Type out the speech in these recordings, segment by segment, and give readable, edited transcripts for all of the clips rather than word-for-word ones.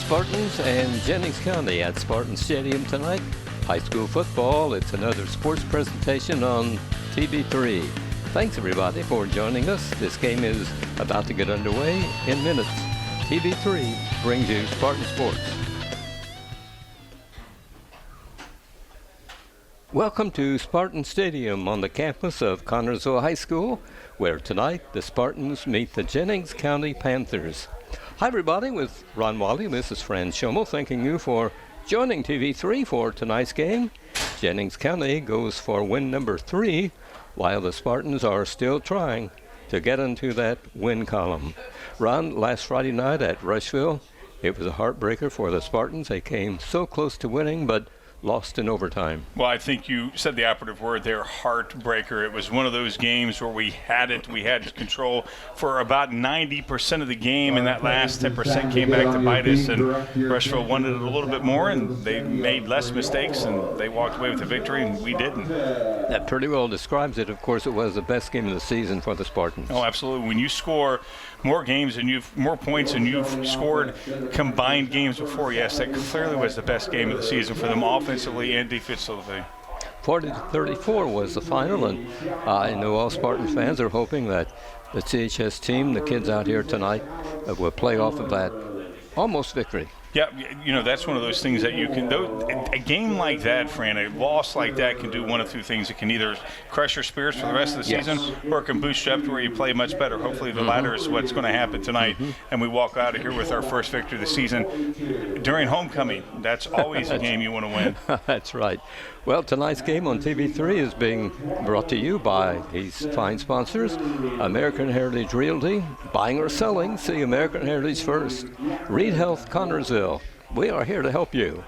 Spartans and Jennings County at Spartan Stadium tonight. High school football, it's another sports presentation on TV3. Thanks everybody for joining us. This game is about to get underway in minutes. TV3 brings you Spartan Sports. Welcome to Spartan Stadium on the campus of Connersville High School, where tonight the Spartans meet the Jennings County Panthers. Hi everybody, with Ron Wally, this is Fran Schummel, thanking you for joining TV3 for tonight's game. Jennings County goes for win number 3, while the Spartans are still trying to get into that win column. Ron, last Friday night at Rushville, it was a heartbreaker for the Spartans. They came so close to winning, but lost in overtime. Well, I think you said the operative word there, heartbreaker. It was one of those games where we had control for about 90% of the game, and that last 10% came back to bite us, and Rushville wanted it a little bit more, and they made less mistakes, and they walked away with the victory, and we didn't. That pretty well describes it. Of course, it was the best game of the season for the Spartans. Oh, absolutely. When you score more points than you've scored combined games before, yes, that clearly was the best game of the season for them offensively and defensively. 40-34 was the final, and I know all Spartan fans are hoping that the CHS team, the kids out here tonight, will play off of that almost victory. Yeah, that's one of those things that you can do. A game like that, Fran, a loss like that can do one of two things. It can either crush your spirits for the rest of the season, or it can boost you up to where you play much better. Hopefully the latter is what's going to happen tonight, and we walk out of here with our first victory of the season. During homecoming, that's always a game you want to win. That's right. Well, tonight's game on TV3 is being brought to you by these fine sponsors: American Heritage Realty, buying or selling, see American Heritage first. Reed Health Connersville, we are here to help you.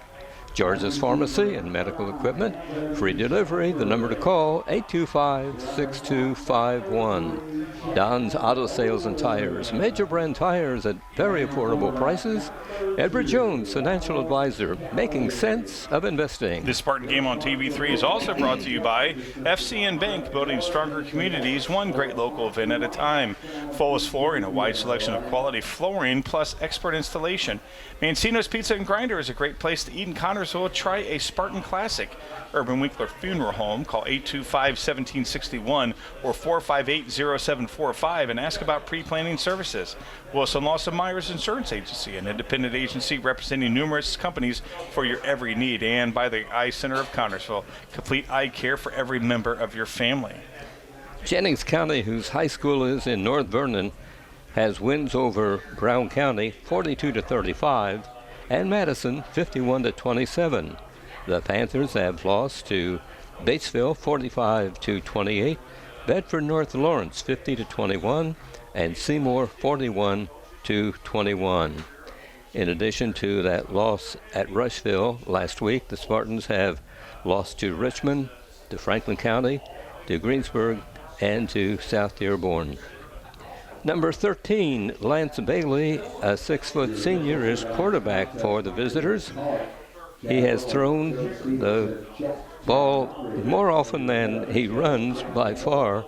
George's Pharmacy and Medical Equipment, free delivery, the number to call, 825-6251. Don's Auto Sales and Tires, major brand tires at very affordable prices. Edward Jones, financial advisor, making sense of investing. This Spartan game on TV3 is also brought to you by FCN Bank, building stronger communities, one great local event at a time. Fullest Flooring, a wide selection of quality flooring plus expert installation. Mancino's Pizza and Grinder is a great place to eat in Connersville. Try a Spartan Classic. Urban Winkler Funeral Home, call 825-1761 or 458-0745 and ask about pre-planning services. Wilson Lawson Myers Insurance Agency, an independent agency representing numerous companies for your every need. And by the Eye Center of Connersville, complete eye care for every member of your family. Jennings County, whose high school is in North Vernon, has wins over Brown County 42-35 and Madison 51-27. The Panthers have lost to Batesville 45-28, Bedford North Lawrence 50-21, and Seymour 41-21. In addition to that loss at Rushville last week, the Spartans have lost to Richmond, to Franklin County, to Greensburg, and to South Dearborn. Number 13, Lance Bailey, a 6-foot senior, is quarterback for the visitors. He has thrown the ball more often than he runs by far,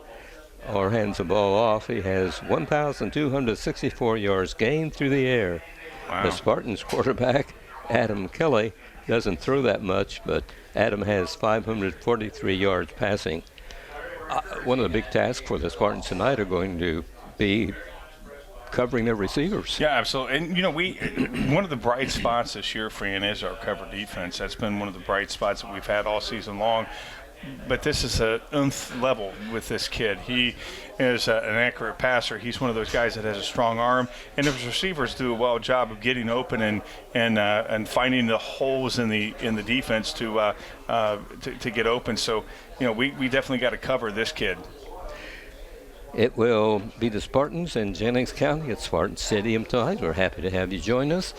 or hands the ball off. He has 1,264 yards gained through the air. Wow. The Spartans quarterback, Adam Kelly, doesn't throw that much, but Adam has 543 yards passing. One of the big tasks for the Spartans tonight are going to be covering their receivers. Yeah, absolutely. And, one of the bright spots this year, Fran, is our cover defense. That's been one of the bright spots that we've had all season long. But this is a nth level with this kid. He is an accurate passer. He's one of those guys that has a strong arm, and his receivers do a well job of getting open and finding the holes in the defense to get open. So, we definitely got to cover this kid. It will be the Spartans and Jennings County at Spartan Stadium tonight. We're happy to have you join us.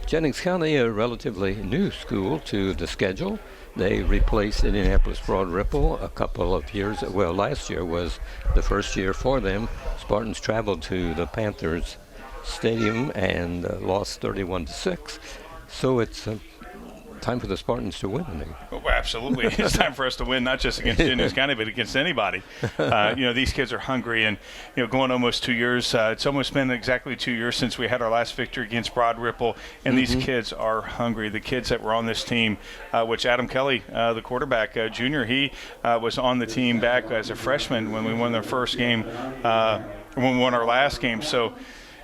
Jennings County, a relatively new school to the schedule. They replaced Indianapolis Broad Ripple a couple of years. Well, last year was the first year for them. Spartans traveled to the Panthers Stadium and lost 31-6. So it's time for the Spartans to win. Oh, absolutely. It's time for us to win, not just against Jennings County, but against anybody. These kids are hungry, and, going almost 2 years. It's almost been exactly 2 years since we had our last victory against Broad Ripple, and these kids are hungry. The kids that were on this team, which Adam Kelly, the quarterback, junior, he was on the team back as a freshman when we won their first game, when we won our last game. So,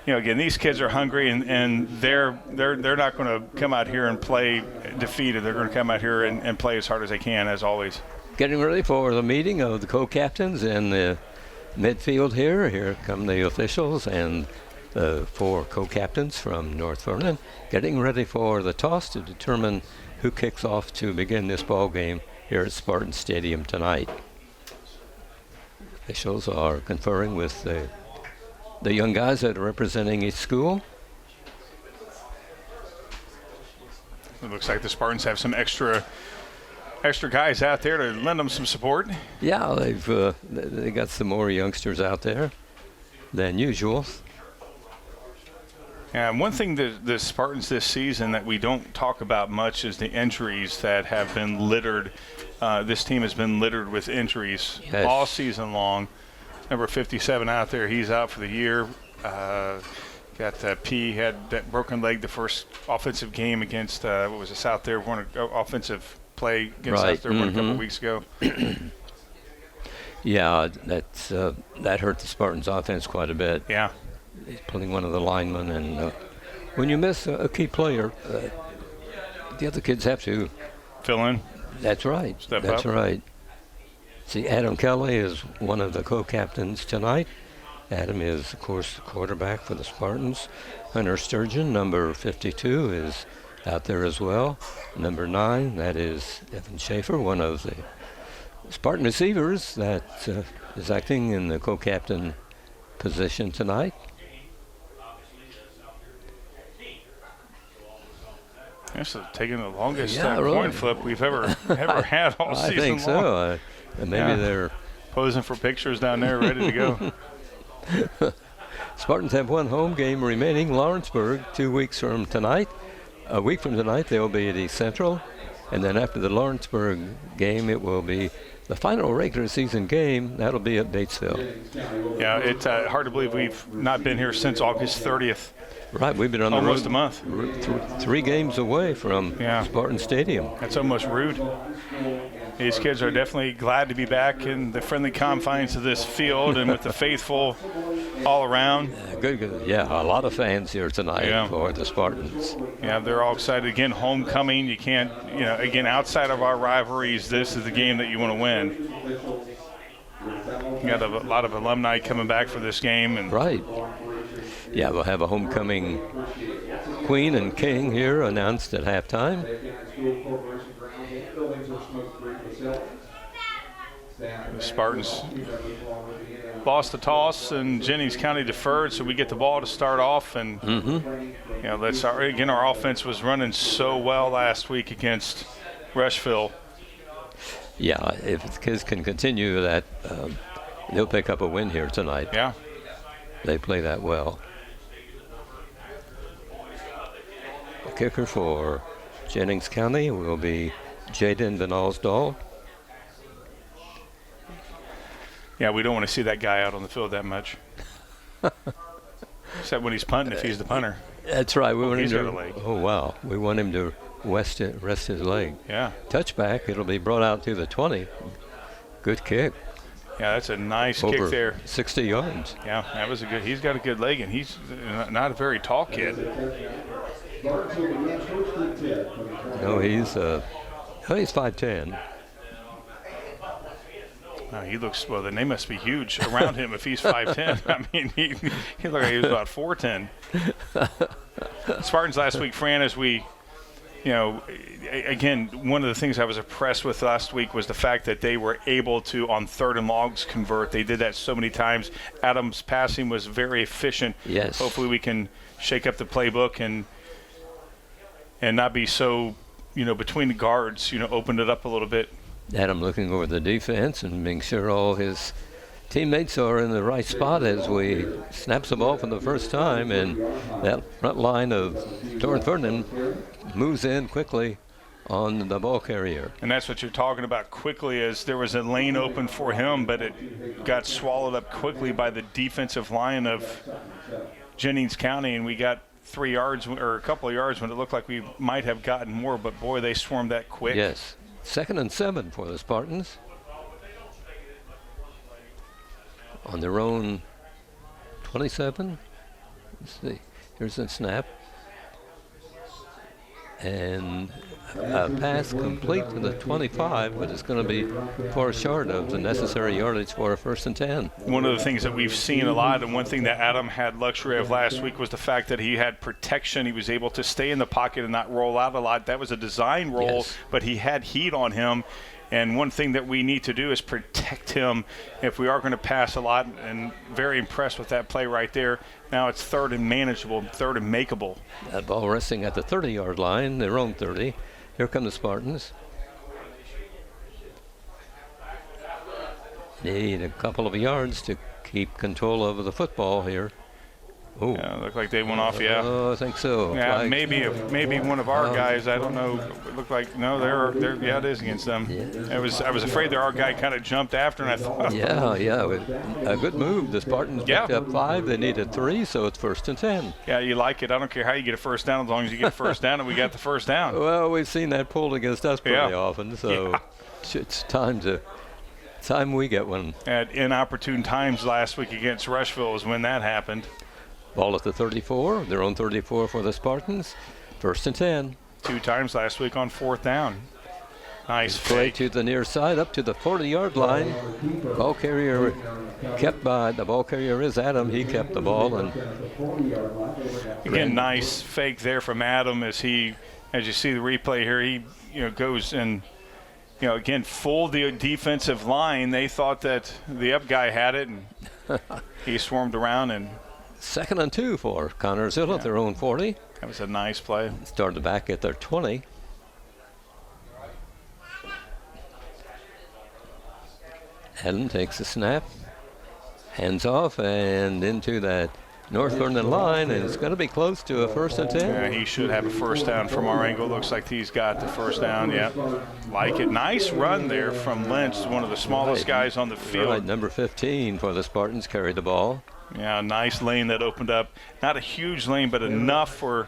again, these kids are hungry, and they're not going to come out here and play defeated. They're going to come out here and play as hard as they can, as always. Getting ready for the meeting of the co-captains in the midfield here. Here come the officials and the 4 co-captains from North Vernon, getting ready for the toss to determine who kicks off to begin this ball game here at Spartan Stadium tonight. Officials are conferring with the young guys that are representing each school. It looks like the Spartans have some extra guys out there to lend them some support. Yeah, they got some more youngsters out there than usual. And one thing that the Spartans this season that we don't talk about much is the injuries that have been littered. This team has been littered with injuries all season long. Number 57 out there, he's out for the year. Got P had that broken leg the first offensive game against South there, won an offensive play against South there a couple weeks ago. Yeah, that hurt the Spartans' offense quite a bit. Yeah, he's pulling one of the linemen, and when you miss a key player, the other kids have to fill in. That's right. Step That's up. right. See, Adam Kelly is one of the co-captains tonight. Adam is, of course, the quarterback for the Spartans. Hunter Sturgeon, number 52, is out there as well. Number 9, that is Evan Schaefer, one of the Spartan receivers that is acting in the co-captain position tonight. That's taking the longest really. coin flip we've ever had all season long. I think so. Maybe they're posing for pictures down there, ready to go. Spartans have one home game remaining, Lawrenceburg, 2 weeks from tonight. A week from tonight, they'll be at East Central. And then after the Lawrenceburg game, it will be the final regular season game. That'll be at Batesville. Yeah, it's hard to believe we've not been here since August 30th. Right, we've been on almost the road a month. 3 games away from Spartan Stadium. That's almost rude. These kids are definitely glad to be back in the friendly confines of this field and with the faithful all around. Good. Yeah, a lot of fans here tonight for the Spartans. Yeah, they're all excited. Again, homecoming. You can't, again, outside of our rivalries, this is the game that you want to win. You got a lot of alumni coming back for this game. Right. Yeah, we'll have a homecoming queen and king here announced at halftime. The Spartans lost the toss and Jennings County deferred, so we get the ball to start off. And our offense was running so well last week against Rushville. Yeah, if the kids can continue that, they'll pick up a win here tonight. Yeah, they play that well. The kicker for Jennings County will be Jaden Van Alsdahl. Yeah, we don't want to see that guy out on the field that much. Except when he's punting, if he's the punter. That's right. We want him got a leg. Oh, wow. We want him to rest his leg. Yeah. Touchback. It'll be brought out to the 20. Good kick. Yeah, that's a nice Over kick there. 60 yards. Yeah, that was a good. He's got a good leg, and he's not a very tall kid. No, he's 5'10". He looks, well, then they must be huge around him if he's 5'10". I mean, he looked like he was about 4'10". Spartans last week, Fran, as we, again, one of the things I was impressed with last week was the fact that they were able to, on 3rd and longs, convert. They did that so many times. Adams' passing was very efficient. Yes. Hopefully we can shake up the playbook and not be so, between the guards, opened it up a little bit. Adam looking over the defense and making sure all his teammates are in the right spot as we snaps the ball for the first time, and that front line of North Vernon moves in quickly on the ball carrier. And that's what you're talking about quickly, as there was a lane open for him, but it got swallowed up quickly by the defensive line of Jennings County, and we got 3 yards or a couple of yards when it looked like we might have gotten more, but boy, they swarmed that quick. Yes. 2nd and 7 for the Spartans. On their own 27. Let's see. Here's the snap. And a pass complete to the 25, but it's going to be far short of the necessary yardage for a 1st and 10. One of the things that we've seen a lot, and one thing that Adam had luxury of last week, was the fact that he had protection. He was able to stay in the pocket and not roll out a lot. That was a design roll, yes, but he had heat on him. And one thing that we need to do is protect him if we are going to pass a lot, and very impressed with that play right there. Now it's 3rd and manageable, 3rd and makeable. That ball resting at the 30-yard line, their own 30. Here come the Spartans. Need a couple of yards to keep control over the football here. Oh, Yeah, looked like they went off, yeah. I think so. Yeah, Flag. maybe one of our guys. I don't know. It looked like no. They're yeah, it is against them. Yeah. I was afraid that our guy kind of jumped after, and I thought. Yeah. A good move. The Spartans Yeah. picked up 5. They needed 3, so it's 1st and 10. Yeah, you like it. I don't care how you get a first down, as long as you get a first down, and we got the first down. Well, we've seen that pulled against us pretty Yeah. often, so it's time we get one. At inopportune times last week against Rushville is when that happened. Ball at the 34, their own 34 for the Spartans. 1st and 10. 2 times last week on 4th down. Nice Play fake. to the near side, up to the 40-yard line. Ball carrier kept by, the ball carrier is Adam. He kept the ball. And Again, nice fake there from Adam as you see the replay here, he goes and again fooled the defensive line. They thought that the up guy had it, and he swarmed around, and 2nd and 2 for Connorsville at their own 40. that was a nice play. Started back at their 20. Adam takes the snap, hands off, and into that North Vernon line, and it's going to be close to a 1st and 10. Yeah, he should have a first down from our angle. Looks like he's got the first down. Yeah, like it. Nice run there from Lynch, one of the smallest guys on the field. Right, number 15 for the Spartans carried the ball. Yeah, nice lane that opened up. Not a huge lane, but enough for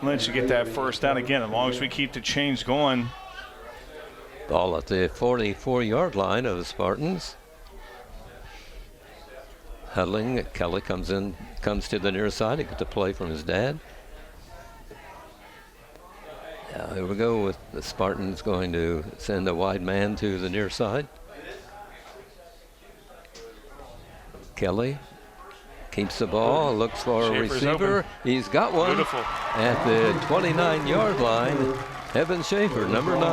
Lynch to get that first down. Again, as long as we keep the chains going. Ball at the 44-yard line of the Spartans. Huddling, Kelly comes to the near side. He gets a play from his dad. Now here we go with the Spartans going to send a wide man to the near side. Kelly keeps the ball, looks for a Schaefer's receiver. open. He's got one. Beautiful. At the 29-yard line. Evan Schaefer, number 9.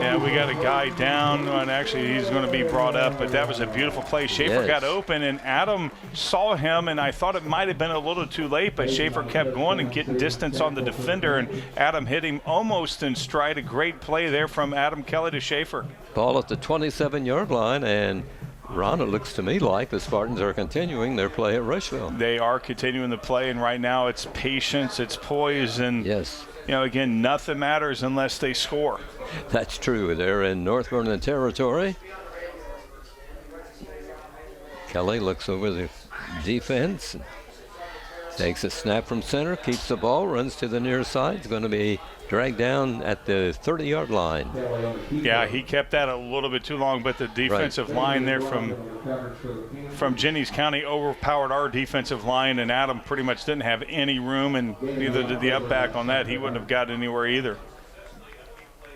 Yeah, we got a guy down, and actually he's going to be brought up, but that was a beautiful play. Schaefer Yes. got open, and Adam saw him, and I thought it might have been a little too late, but Schaefer kept going and getting distance on the defender, and Adam hit him almost in stride. A great play there from Adam Kelly to Schaefer. Ball at the 27-yard line, and Ron, it looks to me like the Spartans are continuing their play at Rushville. They are continuing the play, and right now it's patience, it's poise, and Yes, again, nothing matters unless they score. that's true. They're in North Vernon territory. Kelly looks over the defense, takes a snap from center, keeps the ball, runs to the near side. It's going to be dragged down at the 30-yard line. Yeah, he kept that a little bit too long, but the defensive line there from Jennings County overpowered our defensive line, and Adam pretty much didn't have any room, and neither did the up back on that. He wouldn't have got anywhere either.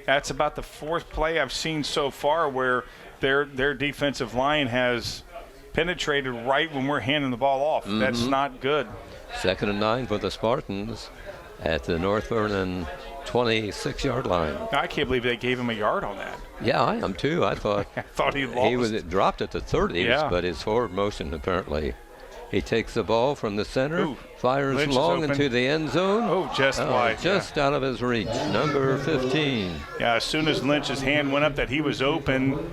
That's about the 4th play I've seen so far where their defensive line has penetrated right when we're handing the ball off. Mm-hmm. That's not good. 2nd and 9 for the Spartans at the North Vernon 26-yard line. I can't believe they gave him a yard on that. Yeah, I am too. I thought I thought he lost. he was dropped at the 30s, Yeah. but his forward motion apparently. He takes the ball from the center, Ooh, fires Lynch is long open. into the end zone. Oh, just wide. Just out of his reach. Number 15. Yeah, as soon as Lynch's hand went up that he was open,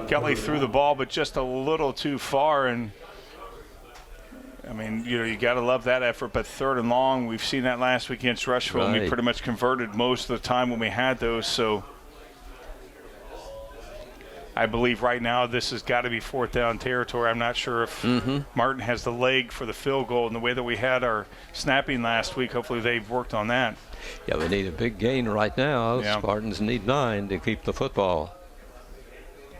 Kelly threw the ball, but just a little too far, and I mean, you got to love that effort, but 3rd and long, we've seen that last week against Rushville, and we pretty much converted most of the time when we had those. So I believe right now this has got to be 4th down territory. I'm not sure if Martin has the leg for the field goal, and the way that we had our snapping last week, hopefully they've worked on that. Yeah, we need a big gain right now. Yeah. Spartans need 9 to keep the football.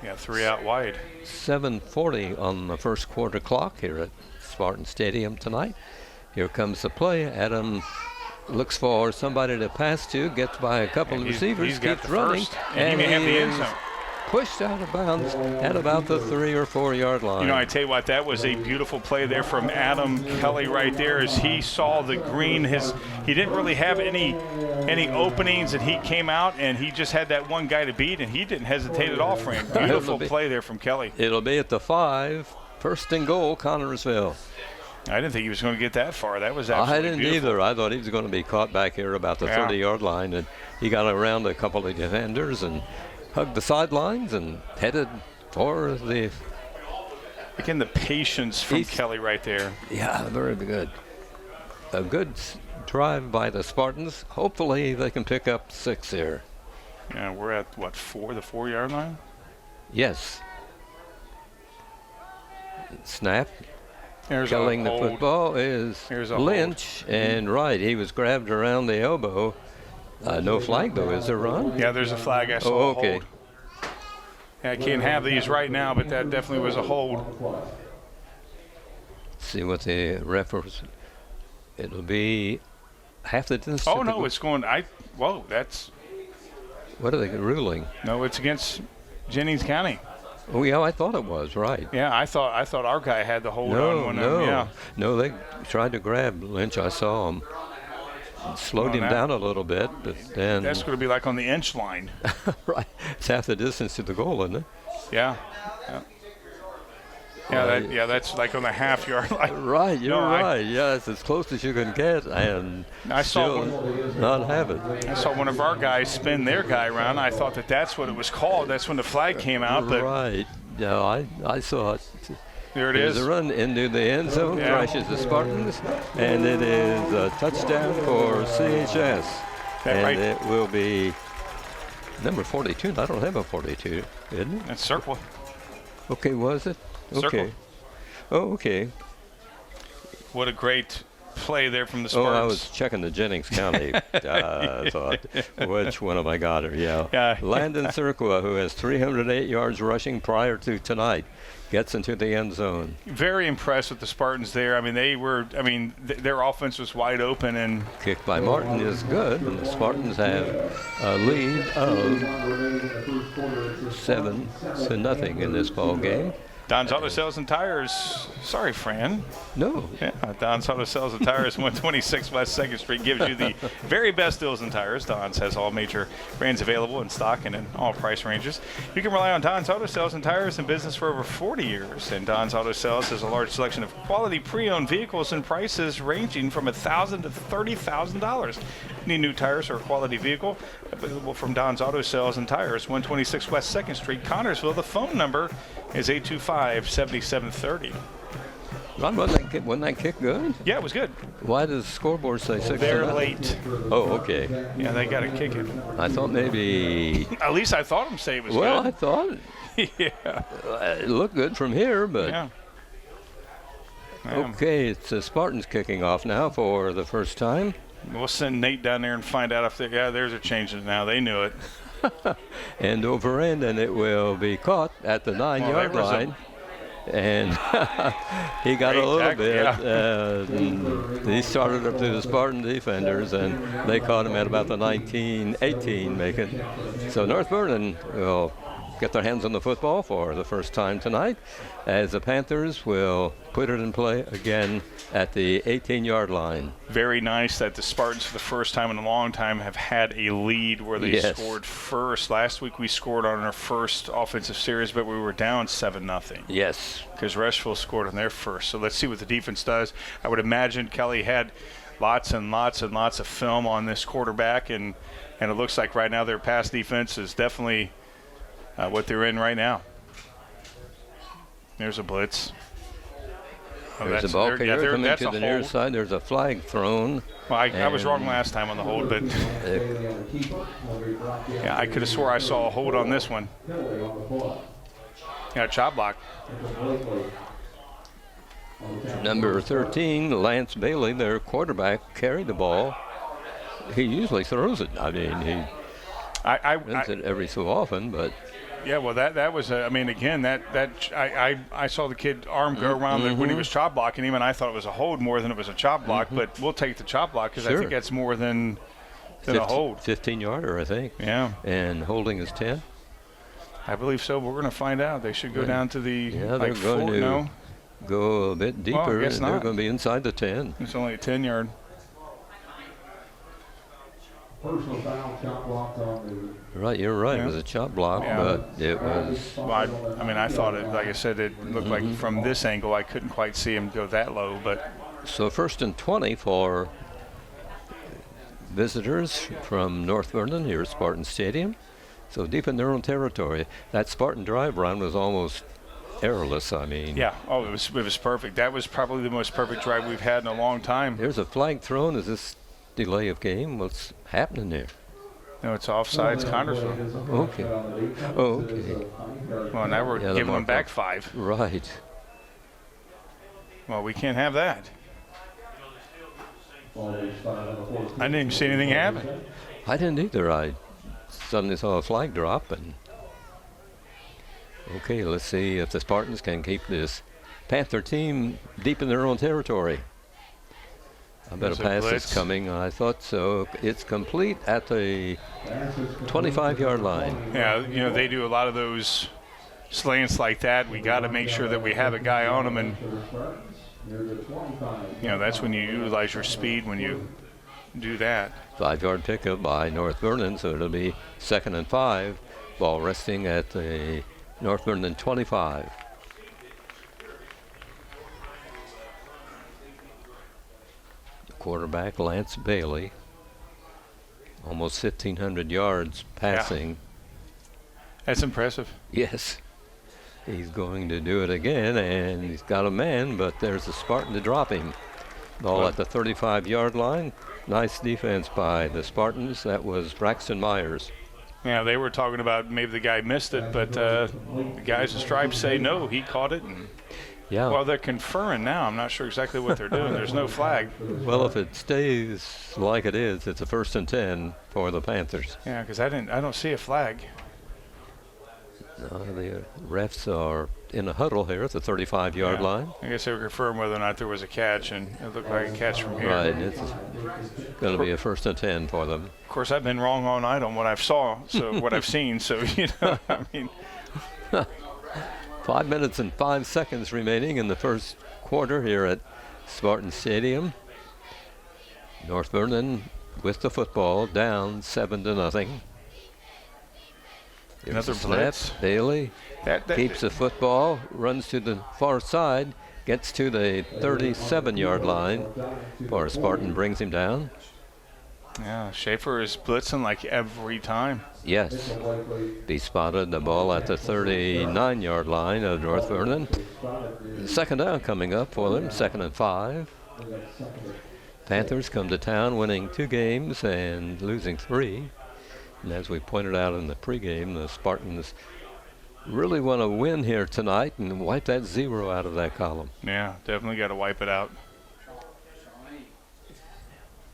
Yeah, 3 out wide. 7:40 on the first quarter clock here at Spartan Stadium tonight. Here comes the play. Adam looks for somebody to pass to, gets by a couple of receivers, keeps running, and he may have the end zone. Pushed out of bounds at about the 3 or 4 yard line. You know, I tell you what, that was a beautiful play there from Adam Kelly right there as he saw the green. He didn't really have any openings, and he came out and he just had that one guy to beat, and he didn't hesitate at all for him. Beautiful play there from Kelly. It'll be at the 5, 1st and goal, Connorsville. I didn't think he was going to get that far. That was absolutely I didn't beautiful. either. I thought he was going to be caught back here about the 30-yard line, and he got around a couple of defenders and hugged the sidelines and headed for the... Again, the patience from Kelly right there. Yeah, very good. A good drive by the Spartans. Hopefully they can pick up 6 here. Yeah, we're at, what, 4, the 4-yard line? Yes. Snap. Killing the football is Lynch, and he was grabbed around the elbow. No flag, though, is there, Ron? Yeah, there's a flag. I saw a hold. Yeah, I can't have these right now, but that definitely was a hold. See what the reference. It'll be half the distance. Oh, no, it's going. Whoa, that's. What are they ruling? No, it's against Jennings County. Oh, yeah, I thought it was, right. Yeah, I thought our guy had the hold on one of them. Yeah. No, they tried to grab Lynch. I saw him. Slowed him down a little bit, but then... That's going to be like on the inch line. Right. It's half the distance to the goal, isn't it? Yeah. Yeah, that's like on the half-yard line. Right, you're right. Yeah, it's as close as you can get, and I still not have it. I saw one of our guys spin their guy around. I thought that's what it was called. That's when the flag came out. But right. Yeah, I saw it. There it is. There's a run into the end zone, crashes the Spartans, and it is a touchdown for CHS. It will be number 42. I don't have a 42, isn't it? It's Circle. Okay, was it? Okay. Circle. Oh, okay. What a great play there from the Spartans. Oh, I was checking the Jennings County. I thought, which one have I got her? Yeah. Landon Cirqua, who has 308 yards rushing prior to tonight, gets into the end zone. Very impressed with the Spartans there. I mean, their offense was wide open. And kick by Martin is good, and the Spartans have a lead of 7-0 in this ball game. Don's Auto Sales and Tires. Sorry, Fran. No. Yeah, Don's Auto Sales and Tires, 126 West 2nd Street, gives you the very best deals in tires. Don's has all major brands available in stock and in all price ranges. You can rely on Don's Auto Sales and Tires in business for over 40 years. And Don's Auto Sales has a large selection of quality pre-owned vehicles and prices ranging from $1,000 to $30,000. Need new tires or a quality vehicle? Available from Don's Auto Sales and Tires, 126 West 2nd Street, Connorsville. The phone number is 825-7730. Ron, wasn't that kick good? Yeah, it was good. Why does the scoreboard say 6-0? They're late. Oh, okay. Yeah, they got to kick it. I thought maybe... At least I thought him say it was good. Well, I thought... Yeah. It looked good from here, but... Yeah. Okay, it's the Spartans kicking off now for the first time. We'll send Nate down there and find out if they... Yeah, there's a change in it now. They knew it. End over end, and it will be caught at the 9-yard line. And he got a little bit. Yeah. He started up to the Spartan defenders, and they caught him at about the 19-18 making. So North Vernon will get their hands on the football for the first time tonight, as the Panthers will put it in play again at the 18-yard line. Very nice that the Spartans, for the first time in a long time, have had a lead where they scored first. Last week we scored on our first offensive series, but we were down 7-0. Yes. Because Rushville scored on their first. So let's see what the defense does. I would imagine Kelly had lots and lots and lots of film on this quarterback, and it looks like right now their pass defense is definitely what they're in right now. There's a blitz. There's a ball carrier coming to the near side. There's a flag thrown. Well, I was wrong last time on the hold, but yeah, I could have swore I saw a hold on this one. Yeah, chop block. Number 13, Lance Bailey, their quarterback, carried the ball. He usually throws it. I mean, he runs it every so often, but. Yeah, well, that was, again, I saw the kid arm go around when he was chop blocking him, and I thought it was a hold more than it was a chop block, but we'll take the chop block because I think that's more than a hold. 15-yarder, I think. Yeah. And holding is 10? I believe so. We're going to find out. They should go down to the they're going to go a bit deeper. Well, I guess they're going to be inside the 10. It's only a 10-yard. Personal foul, chop block on the. Right, you're right. Yeah. It was a chop block, but it was. Well, I thought it. Like I said, it looked like from this angle, I couldn't quite see him go that low. But so 1st and 20 for visitors from North Vernon here at Spartan Stadium. So deep in their own territory. That Spartan drive run was almost errorless. I mean. Yeah. Oh, it was perfect. That was probably the most perfect drive we've had in a long time. There's a flag thrown. Is this delay of game? What's happening there? No, it's offsides, Connersville. Okay. Oh, okay. Well, now we're giving them back 5. Right. Well, we can't have that. I didn't even see anything happen. I didn't either. I suddenly saw a flag drop, and okay, let's see if the Spartans can keep this Panther team deep in their own territory. I bet a pass is coming. I thought so. It's complete at the 25-yard line. Yeah, they do a lot of those slants like that. We got to make sure that we have a guy on them, and that's when you utilize your speed when you do that. 5-yard pickup by North Vernon, so it'll be 2nd and 5. Ball resting at the North Vernon 25. Quarterback Lance Bailey, almost 1,500 yards passing. Yeah. That's impressive. Yes. He's going to do it again, and he's got a man, but there's a Spartan to drop him. Ball at the 35-yard line. Nice defense by the Spartans. That was Braxton Myers. Yeah, they were talking about maybe the guy missed it, but the guys in stripes say no, he caught it. And yeah. Well, they're conferring now. I'm not sure exactly what they're doing. There's no flag. Well, if it stays like it is, it's a 1st and 10 for the Panthers. Yeah, because I don't see a flag. The refs are in a huddle here at the 35-yard line. I guess they were confirming whether or not there was a catch, and it looked like a catch from here. Right, it's going to be a 1st and 10 for them. Of course, I've been wrong all night on what I've seen. So I mean. 5 minutes and 5 seconds remaining in the first quarter here at Spartan Stadium. North Vernon with the football, down 7-0. Another blitz. Bailey keeps the football, runs to the far side, gets to the 37-yard line. For Spartan brings him down. Yeah, Schaefer is blitzing like every time. Yes. He spotted the ball at the 39-yard line of North Vernon. 2nd down coming up for them, 2nd and 5. Panthers come to town winning 2 games and losing 3. And as we pointed out in the pregame, the Spartans really want to win here tonight and wipe that 0 out of that column. Yeah, definitely got to wipe it out.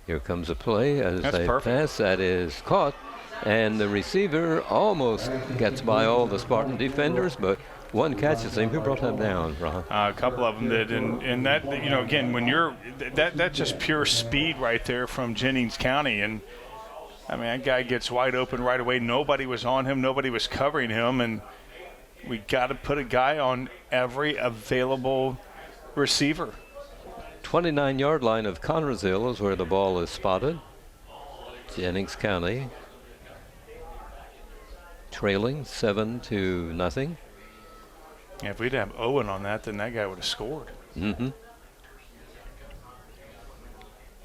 Here comes a play as That's they perfect. pass. That is caught. And the receiver almost gets by all the Spartan defenders, but one catches him. Who brought him down, Ron? A couple of them did. And that, again, when you're that's just pure speed right there from Jennings County. And I mean, that guy gets wide open right away. Nobody was on him. Nobody was covering him. And we got to put a guy on every available receiver. 29-yard line of Connersville is where the ball is spotted. Jennings County trailing 7-0. Yeah, if we'd have Owen on that, then that guy would have scored. Mm-hmm.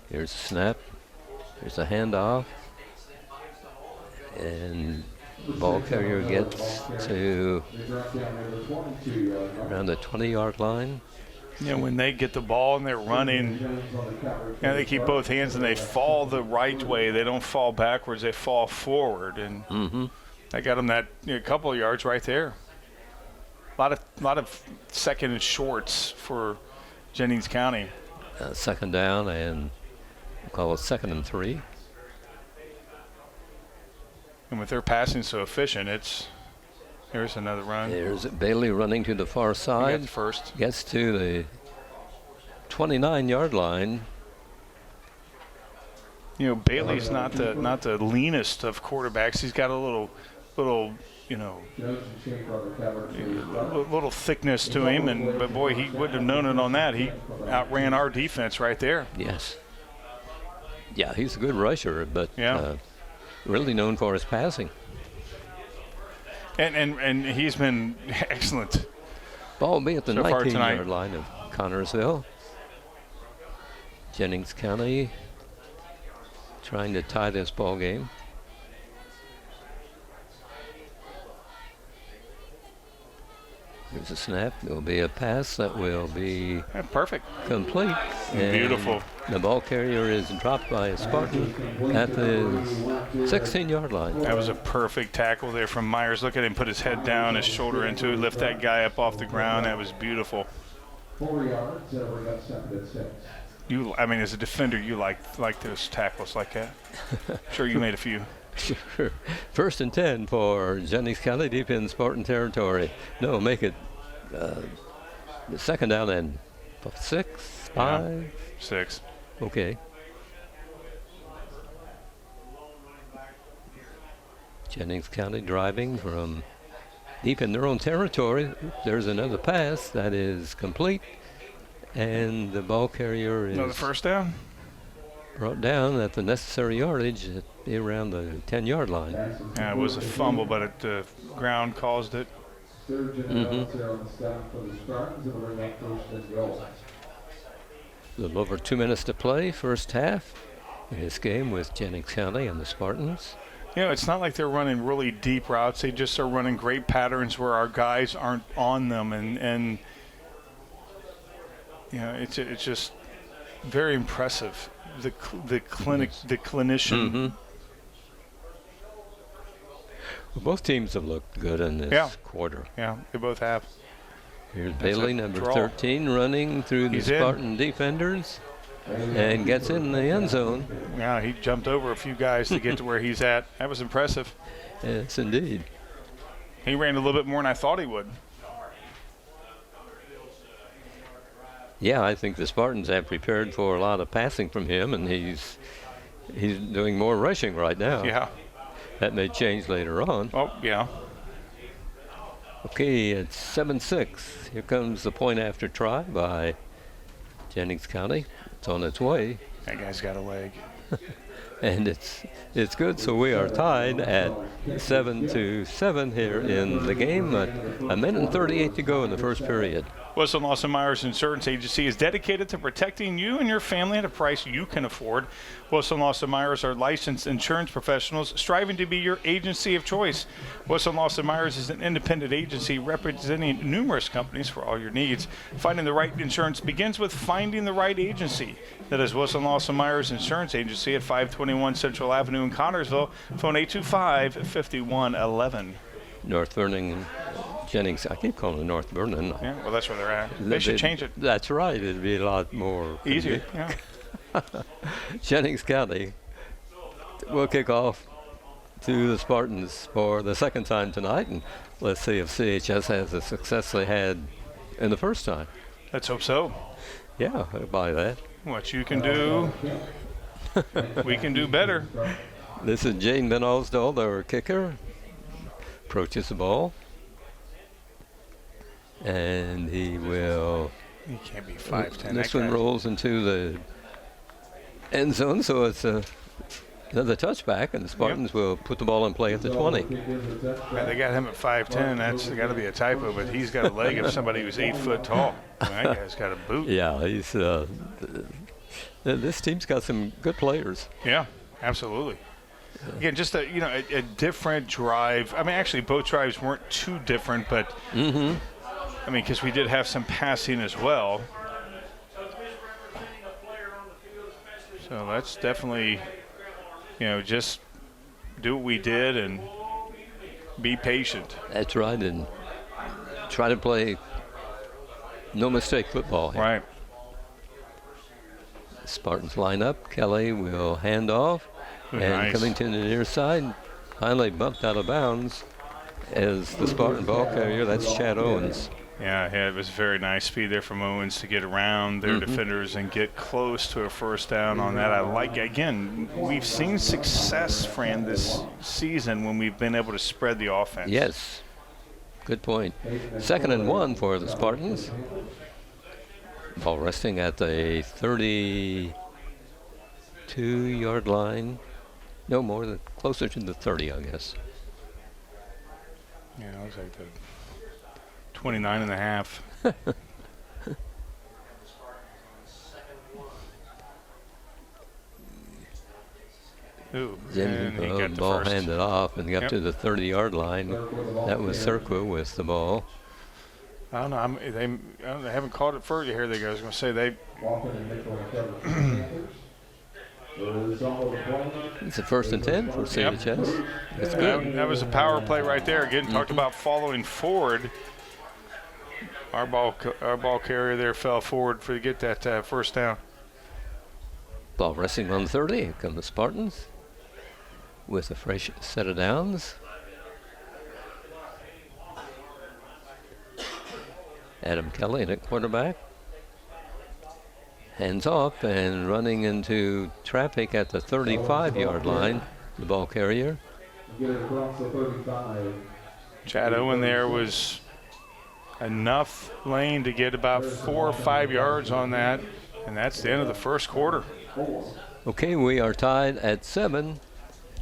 Here's a snap. Here's a handoff. And the ball carrier gets to around the 20-yard line. when they get the ball and they're running, they keep both hands and they fall the right way. They don't fall backwards. They fall forward. And I got them that couple of yards right there. A lot of second and shorts for Jennings County. Second down and we'll call it 2nd and 3. And with their passing so efficient, here's another run. There's Bailey running to the far side. First. Gets to the 29-yard line. Bailey's not the leanest of quarterbacks. He's got a little thickness to him, but boy, he wouldn't have known it on that. He outran our defense right there. Yes. Yeah, he's a good rusher, but really known for his passing. And he's been excellent. Ball will be at the so 19-yard line of Connorsville. Jennings County trying to tie this ball game. There's a snap. There will be a pass that will be perfect, complete. And beautiful. The ball carrier is dropped by a Spartan at the 16-yard line. That was a perfect tackle there from Myers. Look at him put his head down, his shoulder into it, lift that guy up off the ground. That was beautiful. 4 yards, we got 2nd and 6. As a defender, you like those tackles like that. Sure, you made a few. Sure. 1st and 10 for Jennings County deep in Spartan territory. No, make it 2nd down and 6, 5. 6. Okay. Jennings County driving from deep in their own territory. There's another pass that is complete, and the ball carrier is another first down. Brought down at the necessary yardage at around the 10-yard line. Yeah, it was a fumble, but the ground caused it. A little over 2 minutes to play, first half in this game with Jennings County and the Spartans. It's not like they're running really deep routes. They just are running great patterns where our guys aren't on them, and it's just very impressive. The clinician. Well, both teams have looked good in this quarter. Yeah, they both have. Here's Bailey, number 13, running through the Spartan defenders and gets in the end zone. Yeah, he jumped over a few guys to get to where he's at. That was impressive. Yes, indeed. He ran a little bit more than I thought he would. Yeah, I think the Spartans have prepared for a lot of passing from him, and he's doing more rushing right now. Yeah. That may change later on. Oh, yeah. Okay, it's 7-6. Here comes the point after try by Jennings County. It's on its way. That guy's got a leg. And it's good, so we are tied at 7-7 here in the game. A minute and 38 to go in the first period. Wilson Lawson Myers Insurance Agency is dedicated to protecting you and your family at a price you can afford. Wilson Lawson Myers are licensed insurance professionals striving to be your agency of choice. Wilson Lawson Myers is an independent agency representing numerous companies for all your needs. Finding the right insurance begins with finding the right agency. That is Wilson Lawson Myers Insurance Agency at 521 Central Avenue in Connorsville. Phone 825-5111. North Vernon, Jennings. I keep calling it North Vernon. Yeah, well, that's where they're at. They should change it. That's right. It'd be a lot more easier. Yeah. Jennings County will kick off to the Spartans for the second time tonight, and let's see if CHS has the success they had in the first time. Let's hope so. Yeah, I'll buy that. What you can do, we can do better. This is Jane Van Alsdahl, our kicker. Approaches the ball. And he will. He can't be 5'10". This one rolls into the end zone, so it's another touchback, and the Spartans will put the ball in play at the 20. Man, they got him at 5'10". That's got to be a typo, but he's got a leg of somebody who's 8 foot tall. That guy's got a boot. Yeah, he's. This team's got some good players. Yeah, absolutely. Again, just a different drive. I mean, actually, both drives weren't too different, but because we did have some passing as well. So that's definitely, just do what we did and be patient. That's right, and try to play no-mistake football here. Right. Spartans line up. Kelly will hand off. And Nice. coming to the near side, finally bumped out of bounds as the Spartan ball carrier. That's Chad Owens. Yeah, it was very nice speed there from Owens to get around their defenders and get close to a first down on that. I like, again, we've seen success, Fran, this season when we've been able to spread the offense. Yes, good point. 2nd and 1 for the Spartans. Ball resting at the 32-yard line. No more, than closer to the 30, I guess. Yeah, it was like the 29 and a half. Ooh, and he got the ball first. handed off and got to the 30-yard line. That was Serqua with the ball. I don't know. They haven't called it further here. I was going to say they. It's a 1st and 10 for CHS. That's good. That was a power play right there. Again, talked about following forward. Our ball carrier there fell forward to get that first down. Ball resting on 30. Here come the Spartans with a fresh set of downs. Adam Kelly at quarterback. Hands off and running into traffic at the 35-yard line, the ball carrier. Chad Owen there was enough lane to get about 4 or 5 yards on that, and that's the end of the first quarter. Okay, we are tied at 7.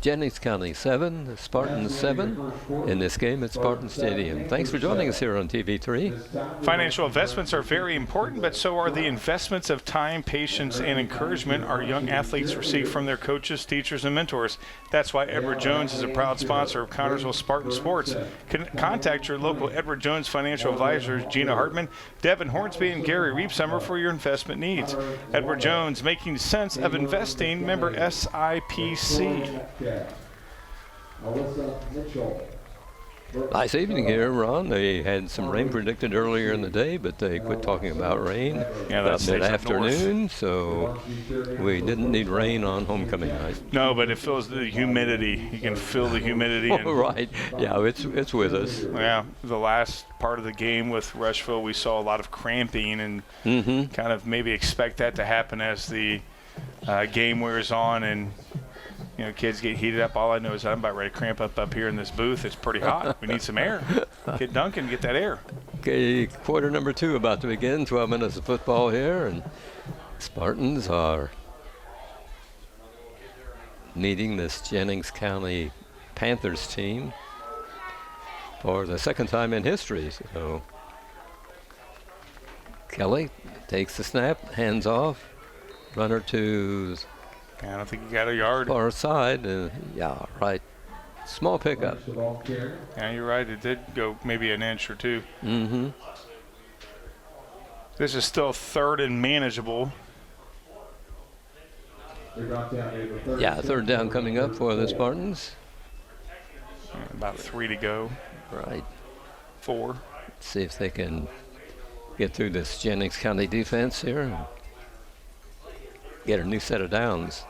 Jennings County 7, the Spartans 7 in this game at Spartan Stadium. Thanks for joining us here on TV3. Financial investments are very important, but so are the investments of time, patience, and encouragement our young athletes receive from their coaches, teachers, and mentors. That's why Edward Jones is a proud sponsor of Connersville Spartan Sports. Contact your local Edward Jones financial advisors, Gina Hartman, Devin Hornsby, and Gary Reepsummer for your investment needs. Edward Jones, making sense of investing, member SIPC. Nice evening here, Ron. They had some rain predicted earlier in the day, but they quit talking about rain about mid-afternoon, so we didn't need rain on homecoming night. No, but it feels the humidity. You can feel the humidity. Oh, right. Yeah, it's with us. Yeah, the last part of the game with Rushville, we saw a lot of cramping and kind of maybe expect that to happen as the game wears on and kids get heated up. All I know is I'm about ready to cramp up here in this booth. It's pretty hot. We need some air. Get Duncan, get that air. Okay, quarter number 2 about to begin. 12 minutes of football here, and Spartans are meeting this Jennings County Panthers team for the 2nd time in history. So Kelly takes the snap, hands off, runner to I don't think he got a yard. far side. Yeah, right. Small pickup. Yeah, you're right. It did go maybe an inch or two. This is still 3rd and manageable. Yeah, 3rd down coming up for the Spartans. About 3 to go. Right. 4. See if they can get through this Jennings County defense here and get a new set of downs.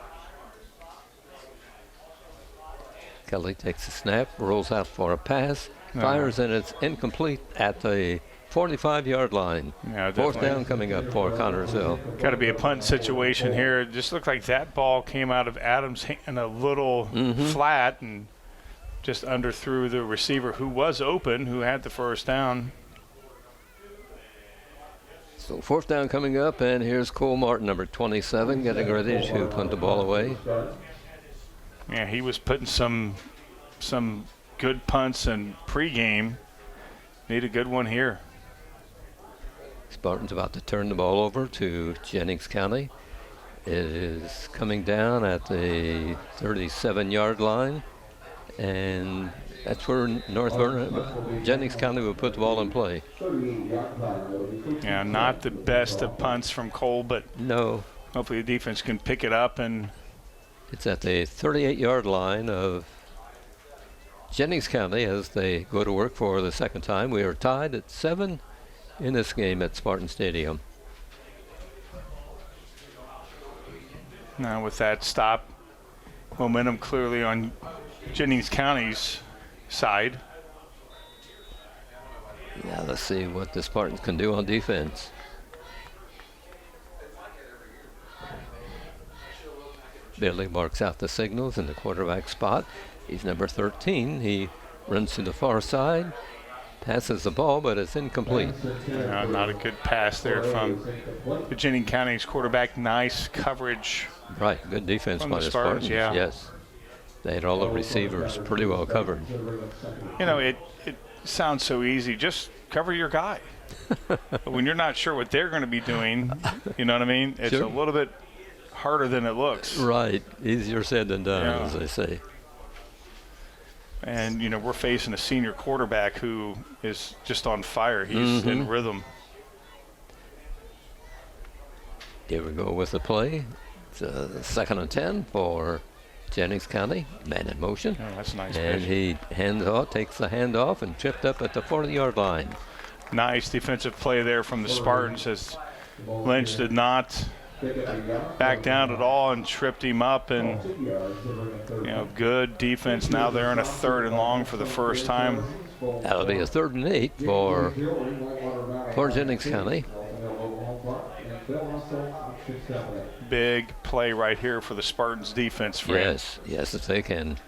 Kelly takes a snap, rolls out for a pass, fires, and it's incomplete at the 45-yard line. Yeah, 4th down coming up for Connersville. Got to be a punt situation here. It just looked like that ball came out of Adams' hand a little flat and just underthrew the receiver who was open, who had the first down. So 4th down coming up, and here's Cole Martin, number 27, getting ready to punt the ball away. Yeah, he was putting some good punts in pregame. Need a good one here. Spartan's about to turn the ball over to Jennings County. It is coming down at the 37-yard line, and that's where North Vernon, Jennings County will put the ball in play. Yeah, not the best of punts from Cole, but No. Hopefully the defense can pick it up. And it's at the 38-yard line of Jennings County as they go to work for the second time. We are tied at 7 in this game at Spartan Stadium. now with that stop, momentum clearly on Jennings County's side. Yeah, let's see what the Spartans can do on defense. Billy marks out the signals in the quarterback spot. He's number 13. He runs to the far side, passes the ball, but it's incomplete. Not a good pass there from the Jennings County's quarterback. Nice coverage. Right, good defense From by the the Spartans, Spartans. yeah. Yes, they had all the receivers pretty well covered. You know, it sounds so easy. Just cover your guy. But when you're not sure what they're going to be doing, you know what I mean? It's Sure. a little bit harder than it looks. Right, easier said than done, Yeah. as they say. And, you know, we're facing a senior quarterback who is just on fire. He's in rhythm. Here we go with the play. It's 2nd and 10 for Jennings County. Man in motion. Yeah, that's a nice And pitch. he hands off, takes the handoff, and tripped up at the 40-yard line. Nice defensive play there from the Spartans as Lynch did not back down at all and tripped him up. And, you know, good defense. Now they're in a 3rd and long for the first time. That'll be a 3rd and 8 for Jennings County. Big play right here for the Spartans defense. Fred. Yes, if they can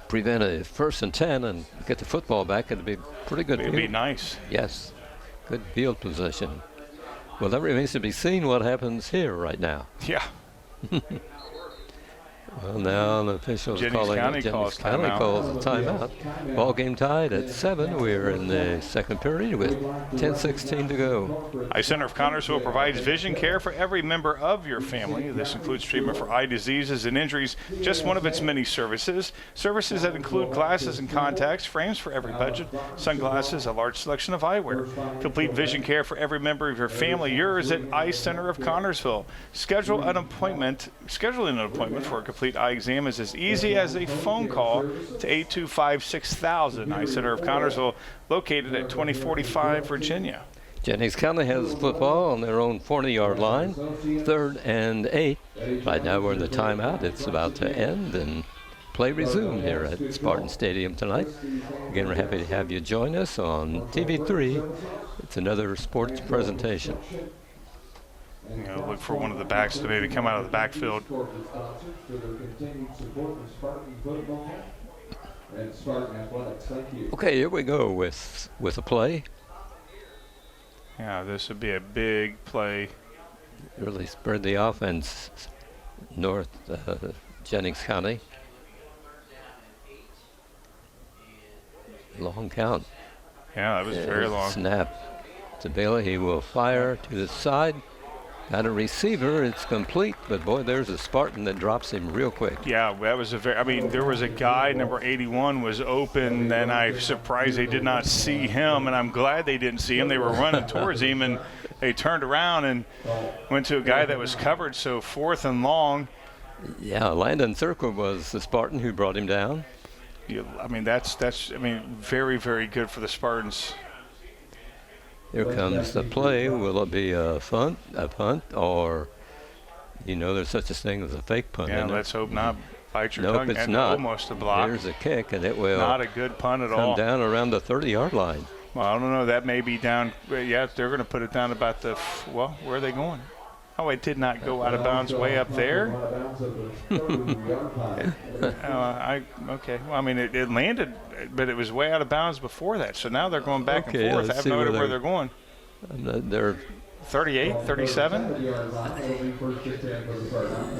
prevent a 1st and 10 and get the football back, it'd be pretty good. It'd be nice. Yes, good field position. Well, that remains to be seen what happens here right now. Yeah. Well, now the officials Jennings calling County Jennings calls County timeout. calls a timeout. Ball game tied at 7. We're in the 2nd period with 10:16 to go. Eye Center of Connersville provides vision care for every member of your family. This includes treatment for eye diseases and injuries, just one of its many services. Services that include glasses and contacts, frames for every budget, sunglasses, a large selection of eyewear. Complete vision care for every member of your family. Yours at Eye Center of Connersville. Scheduling an appointment for a complete eye exam is as easy as a phone call to 825-6000. Eye Center of Connersville, located at 2045 Virginia. Jennings County has football on their own 40-yard line, 3rd and 8. Right now we're in the timeout. It's about to end and play resumed here at Spartan Stadium tonight. Again, we're happy to have you join us on TV3. It's another sports presentation. You know, look for one of the backs to maybe come out of the backfield. Okay, here we go with a play. Yeah, this would be a big play. Really spread the offense north Jennings County. Long count. Yeah, that was very long. Snap to Bailey. He will fire to the side. Got a receiver. It's complete, but boy, there's a Spartan that drops him real quick. Yeah, that was there was a guy, number 81, was open, and I'm surprised they did not see him, and I'm glad they didn't see him. They were running towards him, and they turned around and went to a guy that was covered, so 4th and long. Yeah, Landon Circle was the Spartan who brought him down. I mean, that's very, very good for the Spartans. Here comes the play. Will it be a punt, or, you know, there's such a thing as a fake punt? Yeah, isn't let's hope not. Bite your Nope, tongue. it's And not. almost a block. Here's a kick, and it will Not a good punt at come all. down around the 30-yard line. Well, I don't know. That may be down. Yeah, they're going to put it down about the. Well, where are they going? Oh, it did not go out of bounds way up there. Okay. Well, I mean, it landed, but it was way out of bounds before that. So now they're going back Okay, and forth. I let's have see no idea where where they're going. They're 38, 37?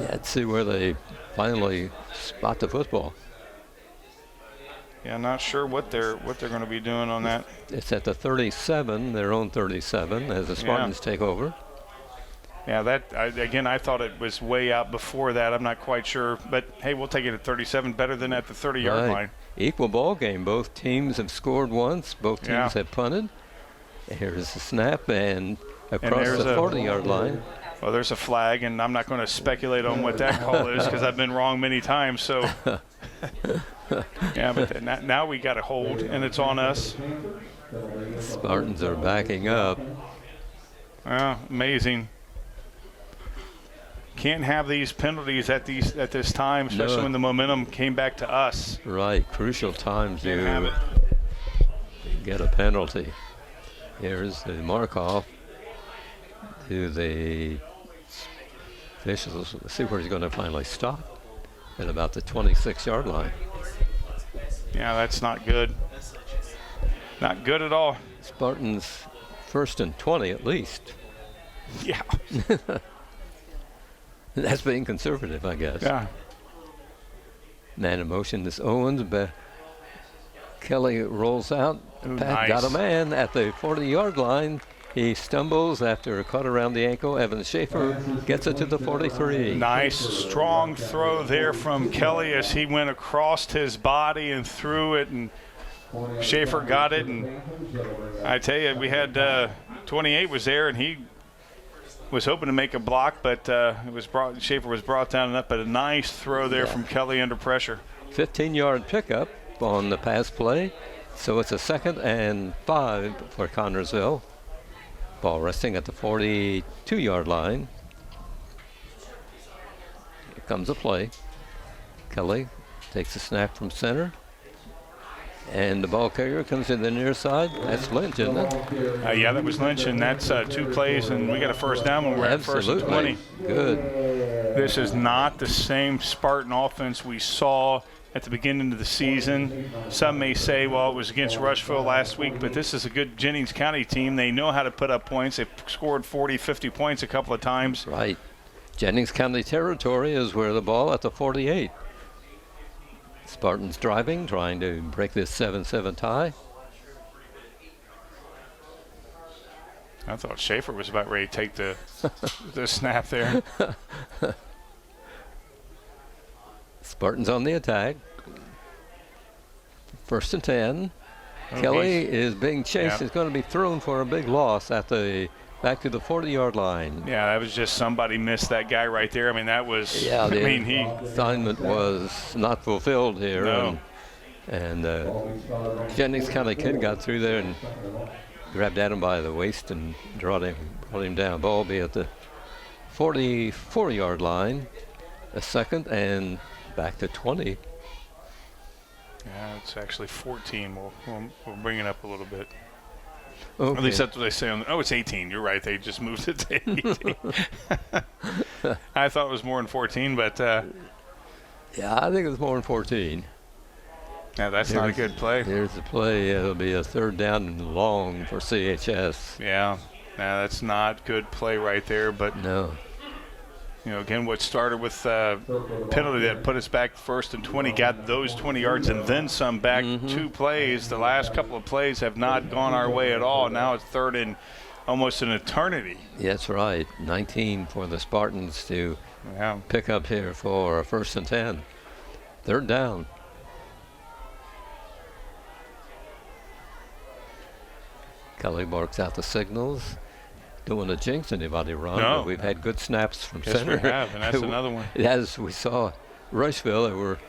Let's see where they finally spot the football. Yeah, not sure what they're going to be doing on that. It's at the 37, their own 37, as the Spartans take over. Yeah, I thought it was way out before that. I'm not quite sure. But, hey, we'll take it at 37, better than at the 30-yard line. Equal ball game. Both teams have scored once. Both teams Yeah. have punted. Here's the snap, and across the 40-yard line. Well, there's a flag, and I'm not going to speculate on what that call is because I've been wrong many times. So, yeah, but now we got a hold, and it's on us. Spartans are backing up. Amazing. Can't have these penalties at this time, especially when the momentum came back to us. Right, crucial times Can't have to it. get a penalty. Here's the mark-off to the officials. Let's see where he's going to finally stop at about the 26-yard line. Yeah, that's not good. Not good at all. Spartans 1st and 20 at least. Yeah. That's being conservative, I guess. Yeah. Man in motion is Owens, but Kelly rolls out. Ooh, Pat nice. got a man at the 40-yard line. He stumbles after a cut around the ankle. Evan Schaefer gets it to the 43. Nice, strong throw there from Kelly as he went across his body and threw it, and Schaefer got it. And I tell you, we had 28 was there, and he was hoping to make a block, but Schaefer was brought down enough. But a nice throw there from Kelly under pressure. 15-yard pickup on the pass play. So it's a 2nd and 5 for Connersville. Ball resting at the 42-yard line. Here comes a play. Kelly takes a snap from center. And the ball carrier comes to the near side. That's Lynch, isn't it? Yeah, that was Lynch, and that's 2 plays, and we got a first down when we're at 1st and 20. Good. This is not the same Spartan offense we saw at the beginning of the season. Some may say, well, it was against Rushville last week, but this is a good Jennings County team. They know how to put up points. They've scored 40, 50 points a couple of times. Right. Jennings County territory is where the ball at the 48. Spartans driving, trying to break this 7-7 tie. I thought Schaefer was about ready to take the snap there. Spartans on the attack. 1st and 10. Kelly is being chased. It's going to be thrown for a big loss at the back to the 40-yard line. Yeah, that was just somebody missed that guy right there. I mean, that was. Yeah, he assignment was not fulfilled here. No. And Jennings County kid got through there and grabbed Adam by the waist and brought him down. Ball be at the 44-yard line. A 2nd and back to 20. Yeah, it's actually 14. We'll bring it up a little bit. Okay. At least that's what they say on it's 18. You're right. They just moved it to 18. I thought it was more than 14, but yeah, I think it was more than 14. Yeah, that's not a good play. Here's the play. It'll be a 3rd down and long for CHS. Yeah, that's not good play right there. But no. Again, what started with penalty that put us back 1st and 20, got those 20 yards and then some back. 2 plays. The last couple of plays have not gone our way at all. Now it's 3rd and almost an eternity. That's right. 19 for the Spartans to pick up here for 1st and 10. 3rd down. Kelly barks out the signals. Don't want to jinx anybody, Ron, but we've had good snaps from center. Yes, we have, and that's another one. As we saw Rushville, they were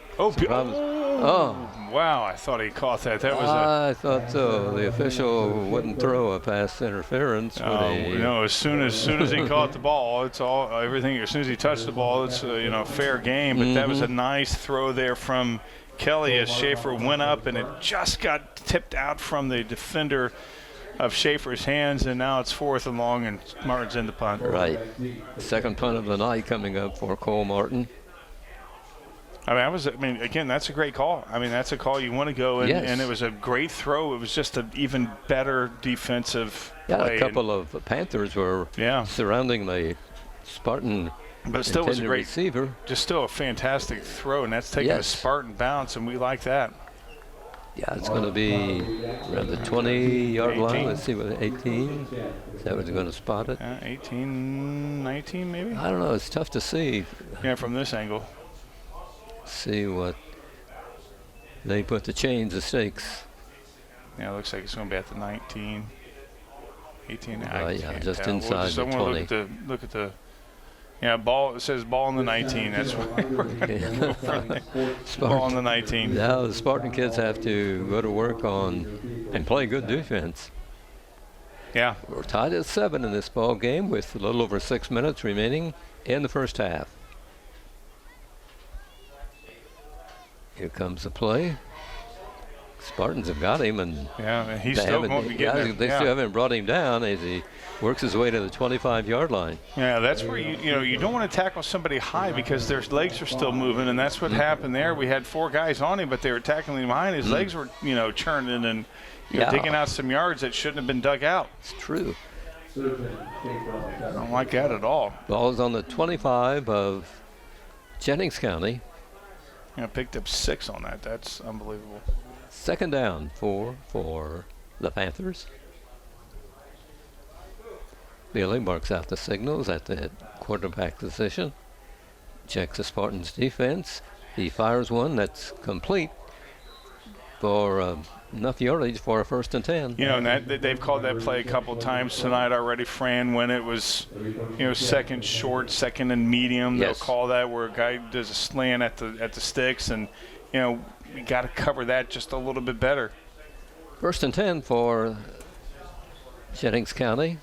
wow, I thought he caught that. That was I thought so. The official wouldn't throw a pass interference. As soon as he caught the ball, it's everything. As soon as he touched the ball, it's fair game. But that was a nice throw there from Kelly as Schaefer went up, and it just got tipped out from the defender of Schaefer's hands, and now it's 4th and long, and Martin's in the punt. Right. 2nd punt of the night coming up for Cole Martin. Again, that's a great call. That's a call you want to go, and it was a great throw. It was just an even better defensive play. A couple of Panthers were surrounding the Spartan, but still was a great receiver. Just still a fantastic throw, and that's taking a Spartan bounce, and we like that. Yeah, it's going to be around the 20-yard line. Let's see, what 18? Is that what's going to spot it? 18, 19 maybe? I don't know. It's tough to see. Yeah, from this angle. See what they put the chains of stakes. Yeah, it looks like it's going to be at the 19. 18. Just inside the 20. Look at the Yeah, ball. It says ball on the 19. That's what. Ball on the 19. Now the Spartan kids have to go to work on and play good defense. Yeah. We're tied at 7 in this ball game with a little over 6 minutes remaining in the first half. Here comes the play. Spartans have got him, and yeah, he's still going to be getting it. They still haven't brought him down as he works his way to the 25-yard line. Yeah, that's where you don't want to tackle somebody high because their legs are still moving, and that's what happened there. We had 4 guys on him, but they were tackling him high, and his legs were churning and digging out some yards that shouldn't have been dug out. It's true. I don't like that at all. Ball is on the 25 of Jennings County. Picked up 6 on that. That's unbelievable. Second down for the Panthers. Bailey marks out the signals at the quarterback position. Checks the Spartans' defense. He fires one that's complete for enough yardage for a 1st and 10. And they've called that play a couple times tonight already, Fran, when it was, second short, second and medium. Yes. They'll call that where a guy does a slant at the sticks, and, we got to cover that just a little bit better. 1st and 10 for Jennings County.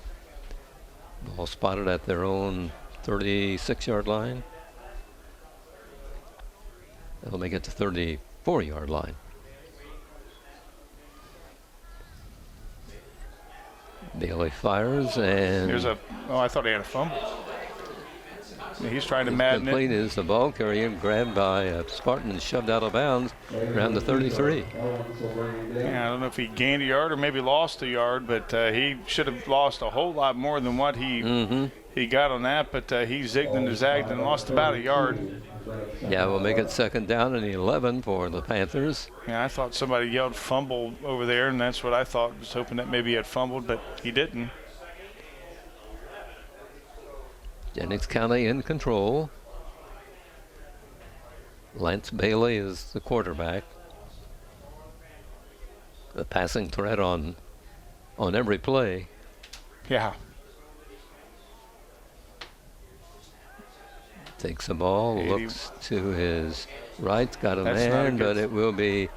Ball spotted at their own 36-yard line. They'll make it to 34-yard line. Bailey fires, and I thought he had a fumble. He's trying to madden complete it. Is the ball carrier grabbed by Spartan and shoved out of bounds around the 33. Yeah, I don't know if he gained a yard or maybe lost a yard, but he should have lost a whole lot more than what he got on that. But he zigged and zagged and lost about a yard. Yeah, we'll make it 2nd down and 11 for the Panthers. Yeah, I thought somebody yelled fumble over there, and that's what I thought. Was hoping that maybe he had fumbled, but he didn't. Jennings County in control. Lance Bailey is the quarterback. The passing threat on every play. Yeah. Takes the ball, 80. looks to his right, got a That's not a man, good- but it will be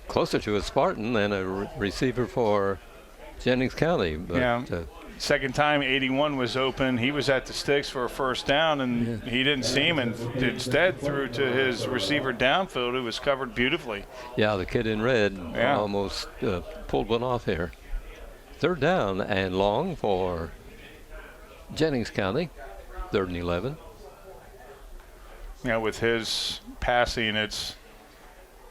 closer to a Spartan than a receiver for Jennings County. But, Yeah. Second time, 81 was open. He was at the sticks for a 1st down, and he didn't see him, and instead threw to his receiver downfield, who was covered beautifully. yeah, the kid in red almost pulled one off here. 3rd down and long for Jennings County, 3rd and 11. With his passing, it's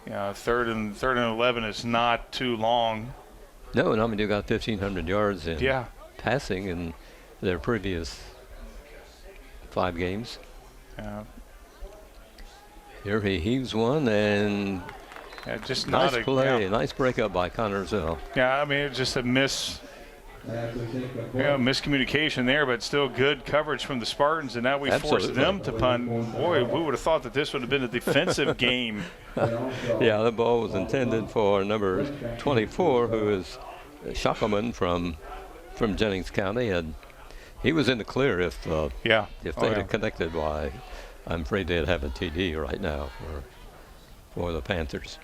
3rd and 11 is not too long. No, and I mean, you got 1,500 yards in Yeah. passing in their previous 5 games. Here he heaves one, and just not nice play, nice breakup by Connorsville. Yeah, I mean, it's just a miscommunication there, but still good coverage from the Spartans, and now we forced them to punt. Boy, we would have thought that this would have been a defensive game. Yeah, the ball was intended for number 24, who is Schackelman from Jennings County, and he was in the clear if they had connected. Why, I'm afraid they'd have a TD right now for the Panthers.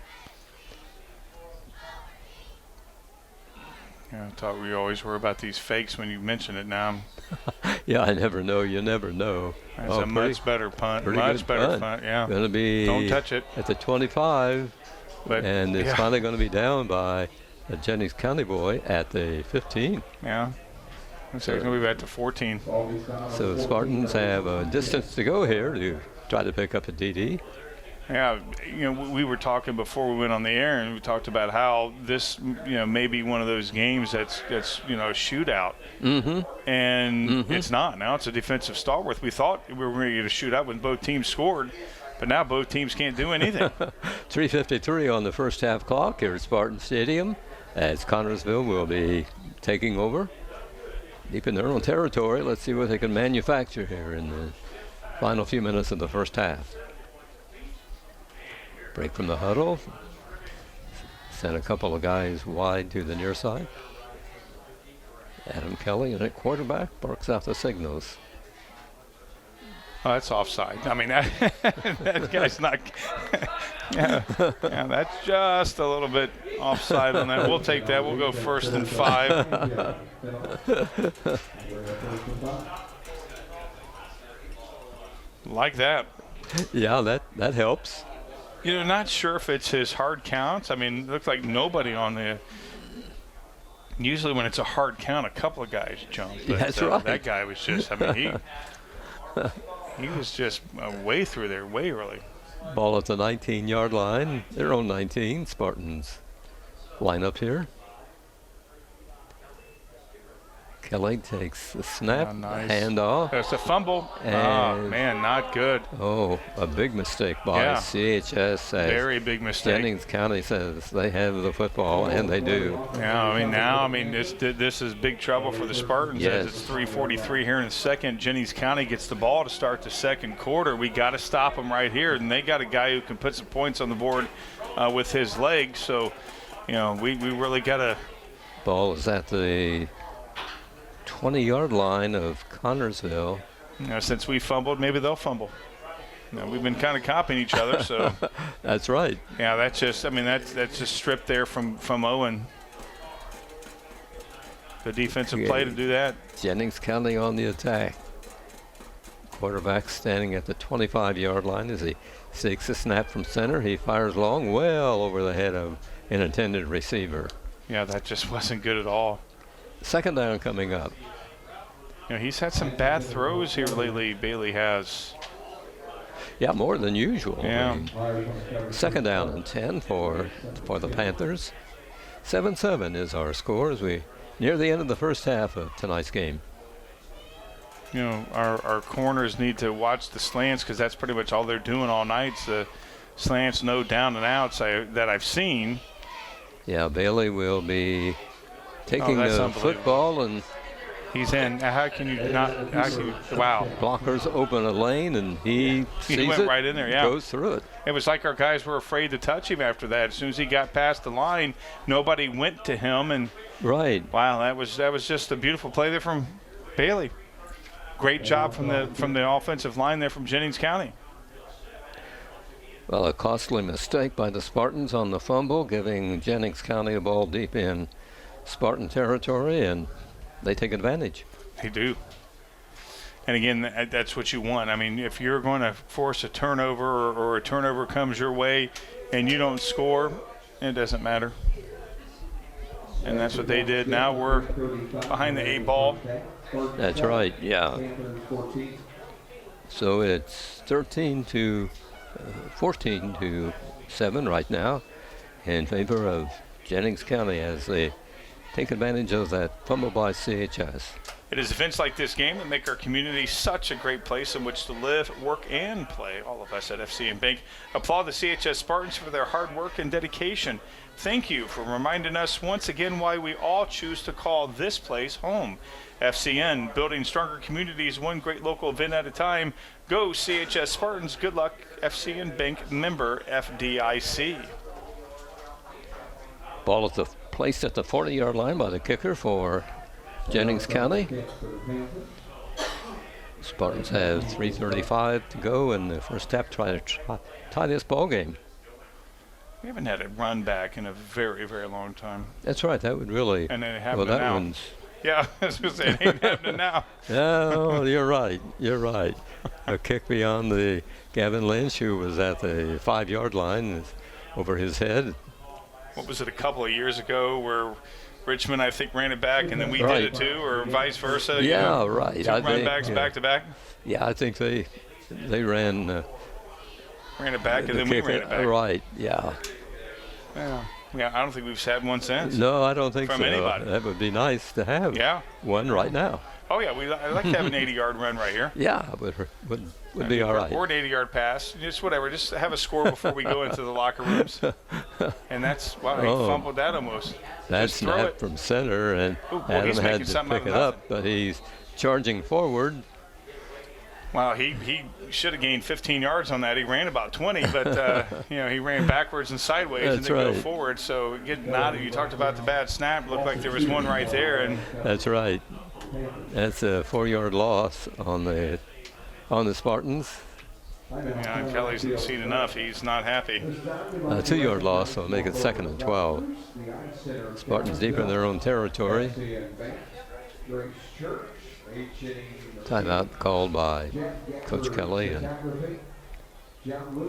Yeah, I thought we always were about these fakes when you mention it now. Yeah, I never know. You never know. That's a much better punt. Much better punt, yeah. Going to be don't touch it. At the 25, and it's finally going to be down by a Jennings County boy at the 15. Yeah. So it's going to be back to 14. So the Spartans have a distance to go here to try to pick up a DD. Yeah, we were talking before we went on the air, and we talked about how this, may be one of those games that's a shootout. And it's not. Now it's a defensive stalwart. We thought we were going to get a shootout when both teams scored, but now both teams can't do anything. 3:53 on the first half clock here at Spartan Stadium, as Connorsville will be taking over. Deep in their own territory. Let's see what they can manufacture here in the final few minutes of the first half. Break from the huddle. Sent a couple of guys wide to the near side. Adam Kelly in at quarterback barks out the signals. Oh, that's offside. I mean, that guy's not. yeah, that's just a little bit offside on that. We'll take that. We'll go 1st and 5. Like that. Yeah, that helps. You know, not sure if it's his hard counts. I mean, it looks like nobody on the. Usually when it's a hard count, a couple of guys jump. But, That's right. That guy was just, I mean, he was just way through there, way early. Ball at the 19-yard line. Their own 19. Spartans line up here. Kelly takes the snap, nice. handoff. That's a fumble. Oh, And- man, not good. Oh, a big mistake by CHS. As Very big mistake. Jennings County says they have the football, and they do. Yeah, this is big trouble for the Spartans Yes. as it's 3:43 here in the second. Jennings County gets the ball to start the second quarter. We got to stop them right here, and they got a guy who can put some points on the board with his legs. So, we really got to. Ball is at the 20-yard line of Connorsville. Since we fumbled, maybe they'll fumble. We've been kind of copying each other, so. That's right. Yeah, that's just stripped there from Owen. The defensive play to do that. Jennings County on the attack. Quarterback standing at the 25-yard line as he takes a snap from center. He fires long, well over the head of an intended receiver. Yeah, that just wasn't good at all. Second down coming up. He's had some bad throws here lately, Bailey has. Yeah, more than usual. Yeah. Second down and 10 for the Panthers. 7-7 is our score as we near the end of the first half of tonight's game. Our corners need to watch the slants because that's pretty much all they're doing all night. The slants, no down and outs that I've seen. Yeah, Bailey will be taking that's the unbelievable. football, and he's in. How can you not? Wow. Blockers open a lane, and he sees went it, right in there, yeah. goes through it. It was like our guys were afraid to touch him after that. As soon as he got past the line, nobody went to him, and Right. wow, that was just a beautiful play there from Bailey. Great job from the offensive line there from Jennings County. Well, a costly mistake by the Spartans on the fumble, giving Jennings County a ball deep in Spartan territory, and they take advantage. They do. And again, that's what you want. I mean, if you're going to force a turnover or a turnover comes your way and you don't score, it doesn't matter. And that's what they did. Now we're behind the 8 ball. That's right, yeah. So it's 14 to 7 right now in favor of Jennings County as they take advantage of that fumble by CHS. It is events like this game that make our community such a great place in which to live, work, and play. All of us at FCN Bank applaud the CHS Spartans for their hard work and dedication. Thank you for reminding us once again why we all choose to call this place home. FCN, building stronger communities, one great local event at a time. Go CHS Spartans. Good luck, FCN Bank member FDIC. Ball at the placed at the 40-yard line by the kicker for Jennings County. Spartans have 3:35 to go in the first half, trying to tie this ball game. We haven't had a run back in a very, very long time. That's right. That would really. And then it happened well, that now. one's. Yeah, I was going to say, it ain't happening now. Oh, you're right. You're right. A kick beyond the Gavin Lynch, who was at the 5-yard line, is over his head. What was it, a couple of years ago where Richmond, I think, ran it back and then we Right. did it too, or vice versa? Yeah, right. Two I run think, backs yeah. back to back? Yeah, I think they ran. Ran it back and the then we kick ran it back. Right. Yeah. Yeah, I don't think we've had one since. No, I don't think From so. anybody. That would be nice to have. Yeah. One right now. Oh, yeah, I'd like to have an 80-yard run right here. Yeah, would be all right. Or an 80-yard pass. Just whatever. Just have a score before we go into the locker rooms. And that's, wow, he fumbled that almost. That Just throw snap it. from center, and Ooh, boy, Adam he's had making to something pick out it of up, but he's charging forward. Wow, he should have gained 15 yards on that. He ran about 20, but he ran backwards and sideways and That's then go right. forward. So getting nodded. You talked about the bad snap. Looked like there was one right there, and That's right. That's a 4-yard loss on the on the Spartans. Yeah, Kelly's seen enough. He's not happy. A 2-yard loss will make it 2nd and 12. Spartans deep in their own territory. Timeout called by Coach Kelly. And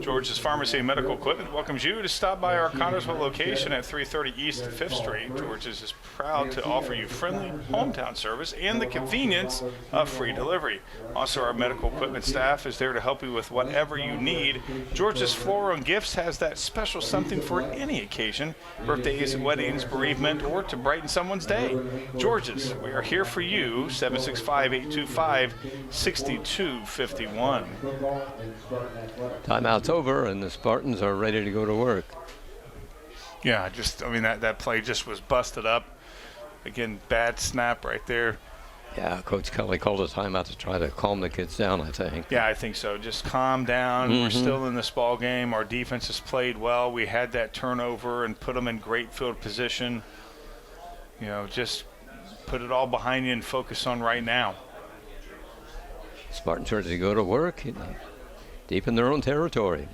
George's Pharmacy and Medical Equipment welcomes you to stop by our Connersville location at 330 East 5th Street. George's is proud to offer you friendly hometown service and the convenience of free delivery. Also, our medical equipment staff is there to help you with whatever you need. George's Floral and Gifts has that special something for any occasion, birthdays, weddings, bereavement, or to brighten someone's day. George's, we are here for you, 765-825-6251. timeout's over, and the Spartans are ready to go to work. Yeah, that play just was busted up. Again, bad snap right there. Yeah, Coach Kelly called a timeout to try to calm the kids down, I think. Yeah, I think so. Just calm down. We're still in this ball game. Our defense has played well. We had that turnover and put them in great field position. You know, just put it all behind you and focus on right now. Spartans ready to go to work, deep in their own territory.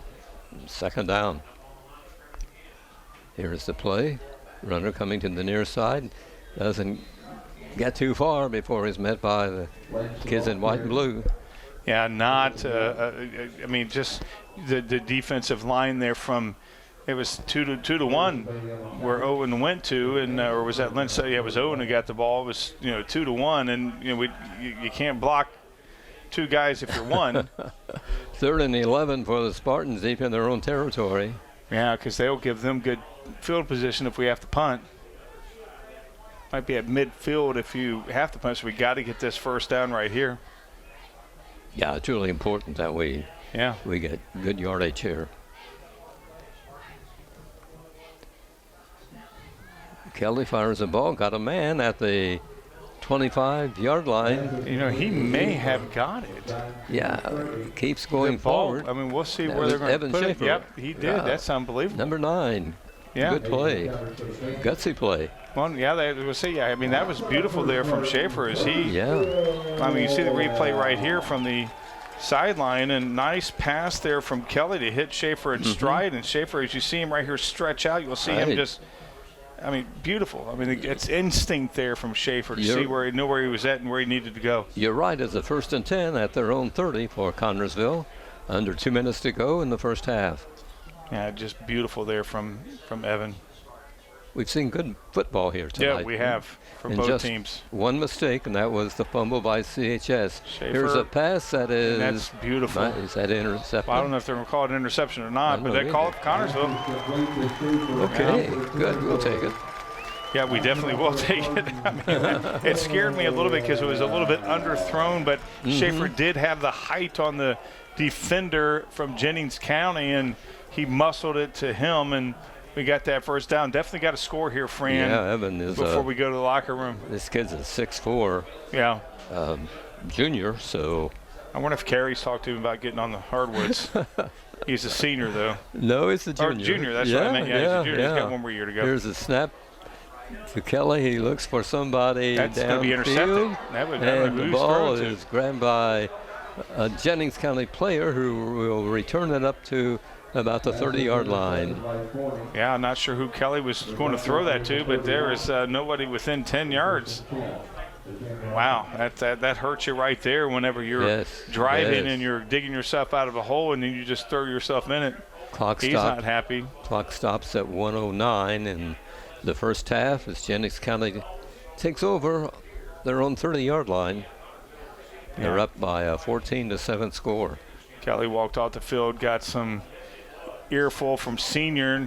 2nd down. Here's the play. Runner coming to the near side. Doesn't get too far before he's met by the kids in white and blue. Yeah, just the defensive line there from, it was 2 to 1 where Owen went to, and or was that Lynch? Yeah, it was Owen who got the ball. It was 2 to 1, and you can't block 2 guys if you're 1. 3rd and 11 for the Spartans deep in their own territory. Yeah, because they'll give them good field position if we have to punt. Might be at midfield if you have to punt, so we got to get this first down right here. Yeah, it's really important that we get good yardage here. Kelly fires the ball, got a man at the 25-yard line. He may have got it. Yeah, keeps going forward. I mean, we'll see where they're going to put Schaefer. it. Yep, he did. Yeah. That's unbelievable. Number 9. Yeah. Good play. Gutsy play. Well, yeah, we'll see. Yeah, I mean, that was beautiful there from Schaefer. You see the replay right here from the sideline, and nice pass there from Kelly to hit Schaefer in stride. And Schaefer, as you see him right here stretch out, you'll see him just, beautiful. It's instinct there from Schaefer to see where he knew where he was at and where he needed to go. You're right. It's a 1st and 10 at their own 30 for Connersville. Under 2 minutes to go in the first half. Yeah, just beautiful there from Evan. We've seen good football here tonight. Yeah, we have for both just teams. One mistake, and that was the fumble by CHS. Schaefer, here's a pass that is. That's beautiful. Is that interception? Well, I don't know if they're going to call it an interception or not, but they call it Connersville. Okay, good. We'll take it. Yeah, we definitely will take it. It scared me a little bit because it was a little bit underthrown, but Schaefer did have the height on the defender from Jennings County, and he muscled it to him, and we got that first down. Definitely got a score here, Fran. Yeah, Evan is before we go to the locker room. This kid's a 6'4". Yeah. Junior, so. I wonder if Carrie's talked to him about getting on the hardwoods. He's a senior, though. No, he's a junior. Or junior, that's what I meant. Yeah, he's a junior. He's got one more year to go. Here's a snap to Kelly. He looks for somebody downfield. That's going to be intercepted. And the ball is grabbed by a Jennings County player who will return it up to about the 30-yard line. Yeah, I'm not sure who Kelly was going to throw that to, but there is nobody within 10 yards. Wow, that hurts you right there whenever you're driving and you're digging yourself out of a hole and then you just throw yourself in it. He's not happy. Clock stops at 1:09 in the first half as Jennings County takes over their own 30-yard line. They're up by a 14-7 score. Kelly walked off the field, got some earful from senior.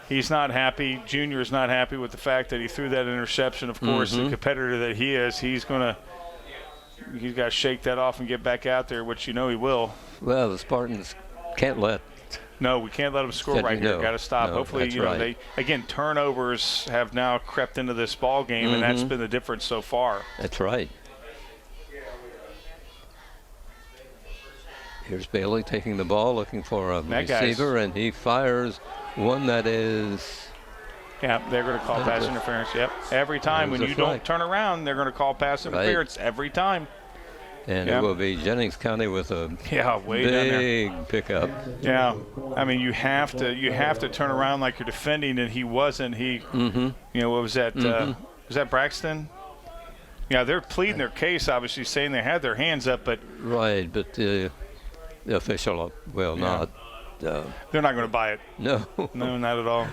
He's not happy. Junior is not happy with the fact that he threw that interception. Of course, the competitor that he is, he's got to shake that off and get back out there, which he will. Well, the Spartans can't let. No, we can't let them score right here. Got to stop. Hopefully, turnovers have now crept into this ball game, and that's been the difference so far. That's right. Here's Bailey taking the ball, looking for a receiver, and he fires one that is. Yeah, they're going to call pass interference. Yep. Every time when you don't turn around, they're going to call pass interference every time. And Yeah. it will be Jennings County with a Yeah, way down there. big pickup. Yeah, I mean you have to turn around like you're defending, and he wasn't. He, you know, what was that? Was that Braxton? Yeah, they're pleading their case, obviously saying they had their hands up, but Right, but the official will not. they're not going to buy it. No. No, not at all.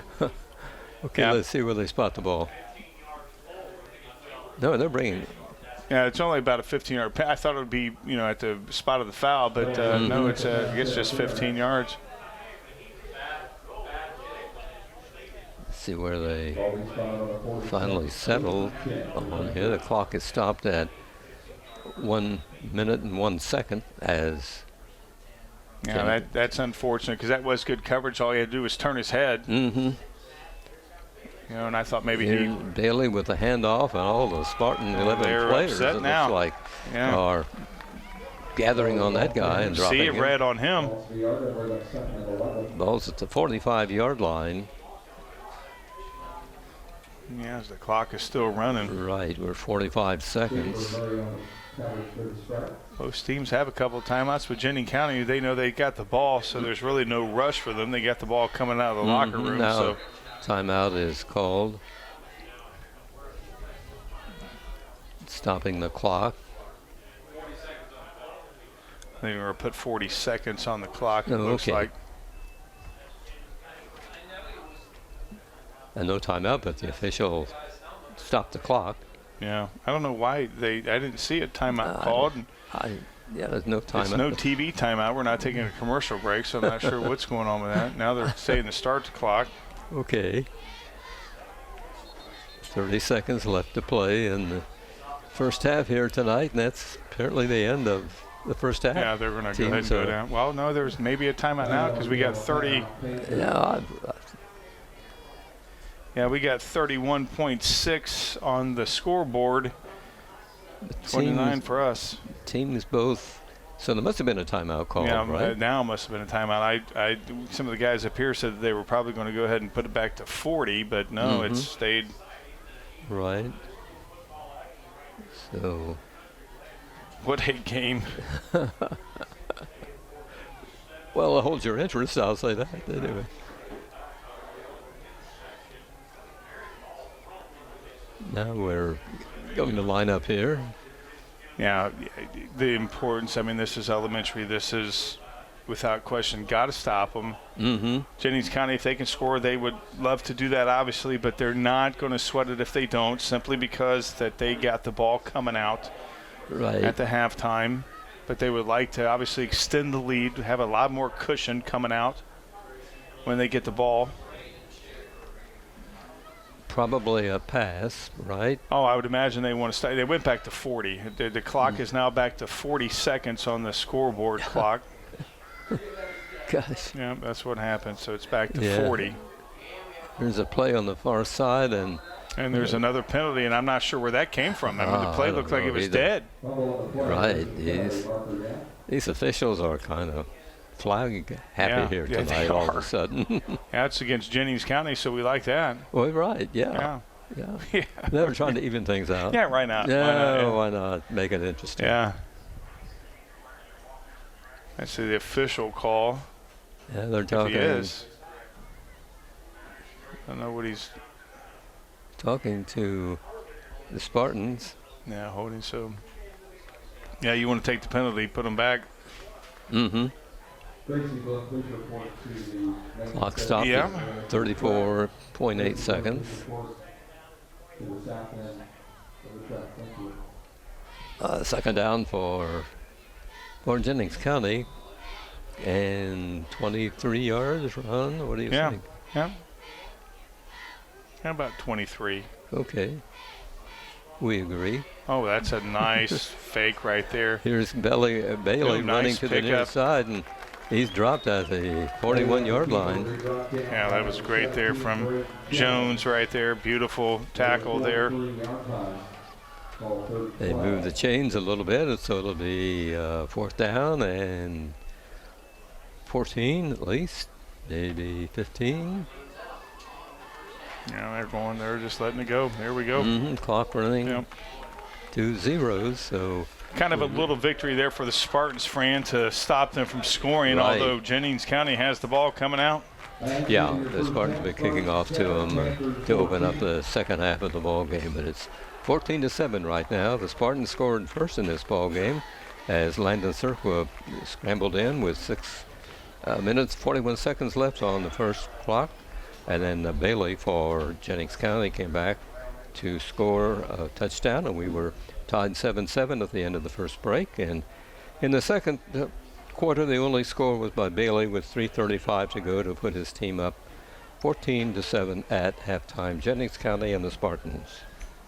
Okay, Yeah. let's see where they spot the ball. No, they're bringing. Yeah, it's only about a 15-yard. I thought it would be, you know, at the spot of the foul, but no, it's just 15 yards. See where they finally settle on here. The clock is stopped at 1 minute and 1 second as. Yeah, that's unfortunate because that was good coverage. All he had to do was turn his head. You know, and I thought maybe he. Bailey with the handoff, and all the Spartan 11 They're players, upset it now. looks like, Yeah. are gathering on that guy and dropping See it him. red on him. Ball's at the 45-yard line. Yeah, as the clock is still running. Right, we're 45 seconds. Both teams have a couple of timeouts, but Jennings County, they know they got the ball, so there's really no rush for them. They got the ball coming out of the locker room. Now, So timeout is called. Stopping the clock. they're going to put 40 seconds on the clock, it Oh, looks okay. like. And no timeout, but the official stopped the clock. Yeah, I don't know why I didn't see a timeout called. And Yeah, there's no timeout. it's no TV timeout. We're not taking a commercial break, so I'm not sure what's going on with that. Now they're saying to start the clock. Okay. 30 seconds left to play in the first half here tonight, and that's apparently the end of the first half. Yeah, they're going to go ahead and Teams go are- down. Well, no, there's maybe a timeout now because we got 30. Yeah, Yeah, we got 31.6 on the scoreboard. 29 for us. teams both. So there must have been a timeout call, Yeah, right? now must have been a timeout. Some of the guys up here said that they were probably going to go ahead and put it back to 40, but no, it stayed. Right. So What a game. well, it holds your interest, I'll say that anyway. Now we're going to line up here. Yeah, the importance, I mean, this is elementary. This is, without question, got to stop them. Jennings County, if they can score, they would love to do that, obviously, but they're not going to sweat it if they don't, simply because that they got the ball coming out Right. at the halftime. But they would like to obviously extend the lead, have a lot more cushion coming out when they get the ball. Probably a pass, right? Oh, I would imagine they want to stay. They went back to 40. The clock is now back to 40 seconds on the scoreboard clock. Gosh. Yeah, that's what happened. So it's back to Yeah. 40. There's a play on the far side, and And there's another penalty, and I'm not sure where that came from. I mean, the play I don't looked like know it was either. dead. right, these officials are kind of flag happy Yeah, here yeah, they tonight all of are. a sudden. Yeah, it's against Jennings County, so we like that. Well, right, Yeah. yeah. Yeah. They were trying to even things out. Yeah, right now. Yeah, why not make it interesting? Yeah. That's the official call. Yeah, they're If talking. he is. I don't know what he's. Talking to the Spartans. Yeah, holding. So. Yeah, you want to take the penalty, put them back. Clock stopped Yeah. at 34.8 seconds. Second down for Jennings County, and 23 yards run. What do you Yeah. think? Yeah. How about 23? Okay, we agree. Oh, that's a nice fake right there. Here's Bailey Oh, nice running to the near pickup. side, and he's dropped at the 41-yard line. Yeah, that was great there from Jones right there. Beautiful tackle there. They move the chains a little bit, so it'll be fourth down and 14 at least, maybe 15. Yeah, they're just letting it go. There we go. Clock running. Yep. 2 zeros, so kind of a little victory there for the Spartans, Fran, to stop them from scoring, Right. although Jennings County has the ball coming out. Yeah, the Spartans have been kicking off to them to open up the second half of the ball game, but it's 14-7 right now. The Spartans scored first in this ball game as Landon Cirqua scrambled in with 6 minutes 41 seconds left on the first clock, and then Bailey for Jennings County came back to score a touchdown, and we were tied 7-7 at the end of the first break. And in the second quarter, the only score was by Bailey with 3:35 to go to put his team up 14-7 at halftime. Jennings County and the Spartans.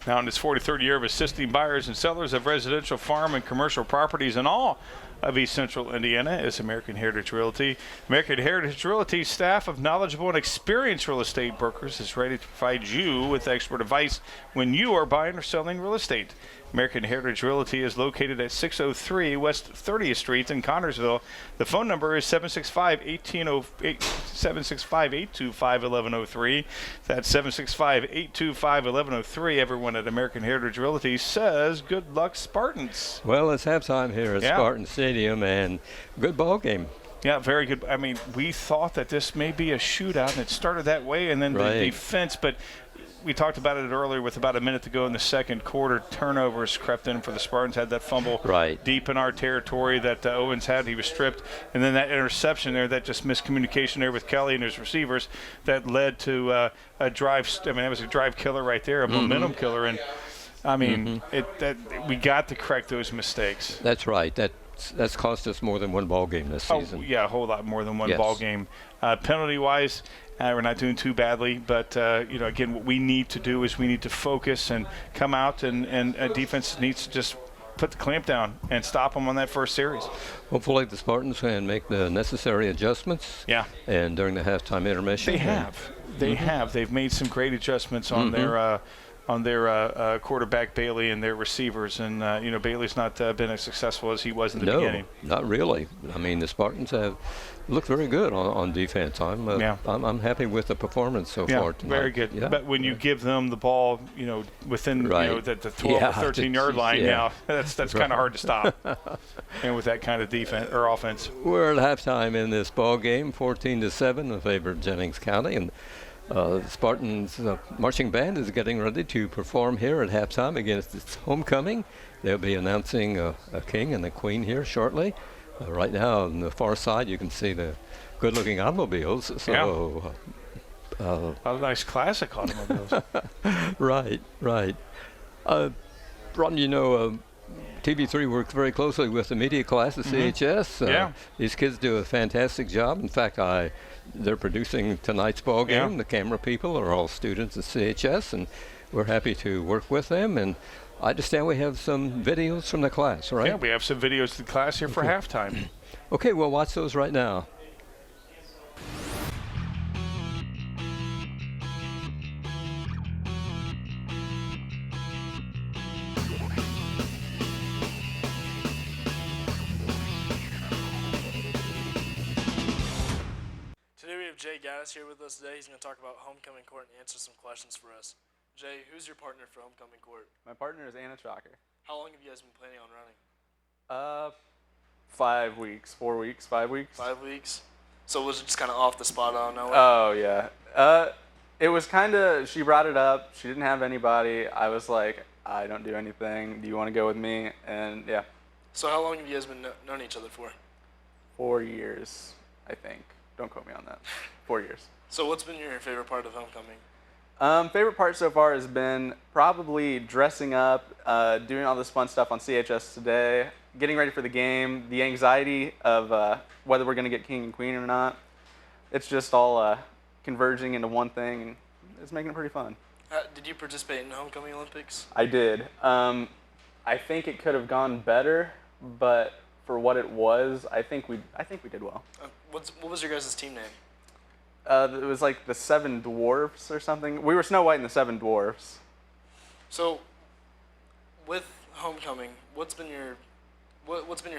Now in his 43rd year of assisting buyers and sellers of residential, farm, and commercial properties in all of East Central Indiana is American Heritage Realty. American Heritage Realty's staff of knowledgeable and experienced real estate brokers is ready to provide you with expert advice when you are buying or selling real estate. American Heritage Realty is located at 603 West 30th Street in Connersville. The phone number is 765-825-1103. That's 765-825-1103. Everyone at American Heritage Realty says good luck, Spartans. Well, it's halftime here at Spartan Stadium, and good ball game. Yeah, very good. I mean, we thought that this may be a shootout, and it started that way, and then the defense, but we talked about it earlier with about a minute to go in the second quarter. Turnovers crept in for the Spartans, had that fumble deep in our territory that Owens had. He was stripped. And then that interception there, that just miscommunication there with Kelly and his receivers that led to a drive. I mean, that was a drive killer right there, a momentum killer. And, I mean, we got to correct those mistakes. That's right. That's cost us more than one ball game this season. Oh, yeah, a whole lot more than one ball game. Penalty-wise, we're not doing too badly, but again, what we need to do is we need to focus and come out, and defense needs to just put the clamp down and stop them on that first series. Hopefully the Spartans can make the necessary adjustments. Yeah. And during the halftime intermission. They have. They've made some great adjustments on their quarterback Bailey and their receivers, and Bailey's not been as successful as he was in the beginning. No, not really. I mean, the Spartans have looked very good on defense. I'm happy with the performance so far tonight. Very good. Yeah. But when you give them the ball, within the 12 or 13 yard line now, that's kind of hard to stop. And with that kind of defense or offense, we're at halftime in this ball game, 14-7 in favor of Jennings County, and the Spartans marching band is getting ready to perform here at halftime against its homecoming. They'll be announcing a king and a queen here shortly. Right now on the far side you can see the good-looking automobiles. So, a nice classic automobiles. Right. Ron, TV3 works very closely with the media class at CHS. These kids do a fantastic job. In fact, they're producing tonight's ball game. Yeah. The camera people are all students at CHS, and we're happy to work with them. And I understand we have some videos from the class, right? Yeah, we have some videos of the class here for halftime. Okay, we'll watch those right now. Jay Gaddis here with us today. He's going to talk about homecoming court and answer some questions for us. Jay, who's your partner for homecoming court? My partner is Anna Chalker. How long have you guys been planning on running? 5 weeks, 4 weeks, 5 weeks. 5 weeks. So was it just kind of off the spot out of nowhere? Oh, yeah. It was kind of, she brought it up. She didn't have anybody. I was like, I don't do anything. Do you want to go with me? And, yeah. So how long have you guys been known each other for? 4 years, I think. Don't quote me on that. 4 years. So what's been your favorite part of homecoming? Favorite part so far has been probably dressing up, doing all this fun stuff on CHS today, getting ready for the game, the anxiety of whether we're going to get king and queen or not. It's just all converging into one thing, and it's making it pretty fun. Did you participate in the homecoming Olympics? I did. I think it could have gone better, but for what it was, I think we did well. What was your guys' team name? It was like the Seven Dwarfs or something. We were Snow White and the Seven Dwarfs. So, with homecoming, what's been your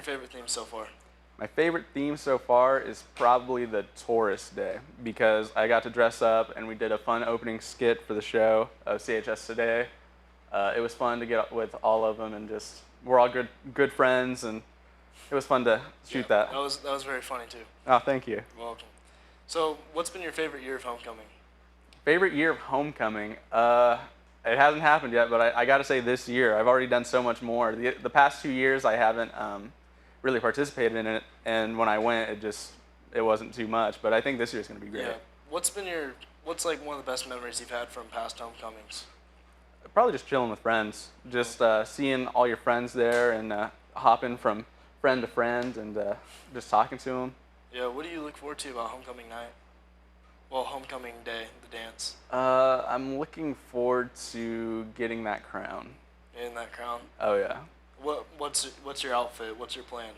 favorite theme so far? My favorite theme so far is probably the Tourist Day, because I got to dress up and we did a fun opening skit for the show of CHS Today. It was fun to get with all of them and just we're all good friends, and it was fun to shoot that. That was very funny too. Oh, thank you. You're welcome. So, what's been your favorite year of homecoming? Favorite year of homecoming? It hasn't happened yet, but I got to say this year I've already done so much more. The past 2 years I haven't really participated in it, and when I went, it wasn't too much. But I think this year's going to be great. Yeah. What's like one of the best memories you've had from past homecomings? Probably just chilling with friends, just seeing all your friends there and hopping from friend to friend and just talking to them. Yeah. What do you look forward to about homecoming night? Well, homecoming day, the dance. I'm looking forward to getting that crown. In that crown. Oh yeah. What's your outfit? What's your plan?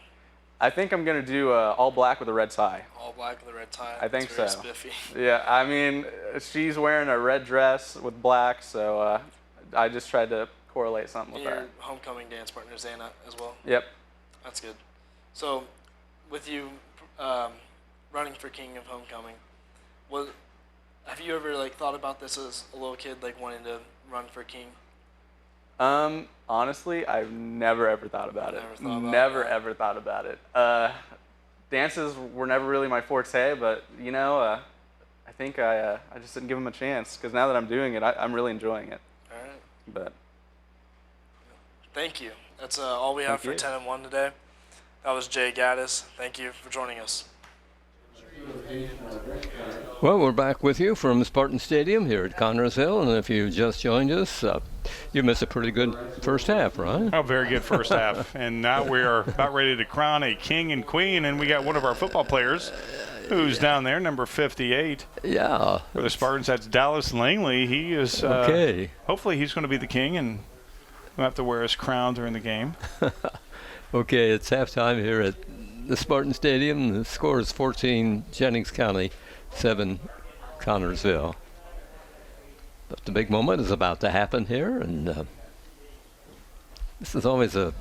I think I'm gonna do all black with a red tie. All black with a red tie. I think It's very so. Spiffy. Yeah, I mean, she's wearing a red dress with black, so I just tried to correlate something with And your that. homecoming dance partner Zana as well. Yep. That's good. So, with you running for king of homecoming, have you ever like thought about this as a little kid, like wanting to run for king? Honestly, I've never ever thought about it. Never Ever thought about it. Dances were never really my forte, but I think I just didn't give them a chance because now that I'm doing it, I'm really enjoying it. All right. But Thank you. That's all we have Thank for you. 10 and 1 today. That was Jay Gaddis. Thank you for joining us. Well, we're back with you from Spartan Stadium here at Connersville, and if you just joined us, you missed a pretty good first half, right? Oh, very good first half. And now we are about ready to crown a king and queen, and we got one of our football players who's down there, number 58. Yeah. For the Spartans, that's Dallas Langley. He is, Okay. hopefully he's going to be the king, and we'll have to wear his crown during the game. Okay, it's halftime here at the Spartan Stadium. The score is 14 Jennings County, 7 Connersville. But the big moment is about to happen here, and this is always a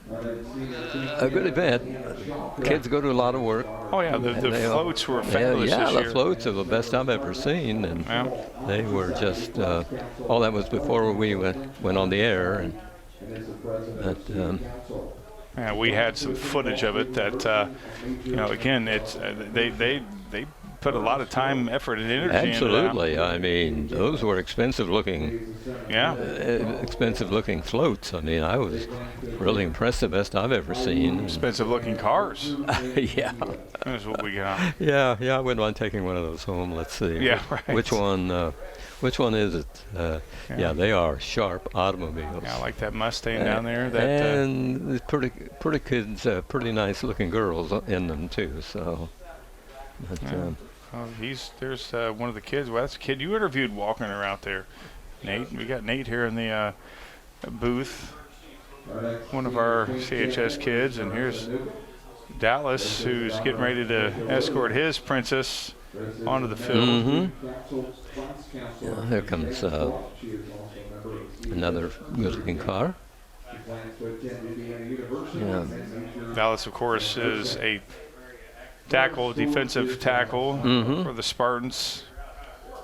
good event. Kids go to a lot of work. Oh, yeah, the floats were fabulous Yeah, this the year. floats are the best I've ever seen, and Yeah. they were just, all that was before we went on the air. And, but, Yeah, we had some footage of it that, again, it's they put a lot of time, effort, and energy absolutely. into I mean, those were expensive-looking floats. I mean, I was really impressed. The best I've ever seen. Expensive-looking cars. Yeah. That's what we got. Yeah. I wouldn't mind taking one of those home. Let's see. Yeah, right. Which one is it? Yeah, they are sharp automobiles. Yeah, I like that Mustang down there. And the pretty kids, pretty nice-looking girls in them too. So. But, there's one of the kids. Well, that's a kid you interviewed walking her out there, Nate. We got Nate here in the booth, one of our CHS kids, and here's Dallas, who's getting ready to escort his princess onto the field. Yeah, here comes another good-looking car. Yeah. Dallas, of course, is a defensive tackle for the Spartans.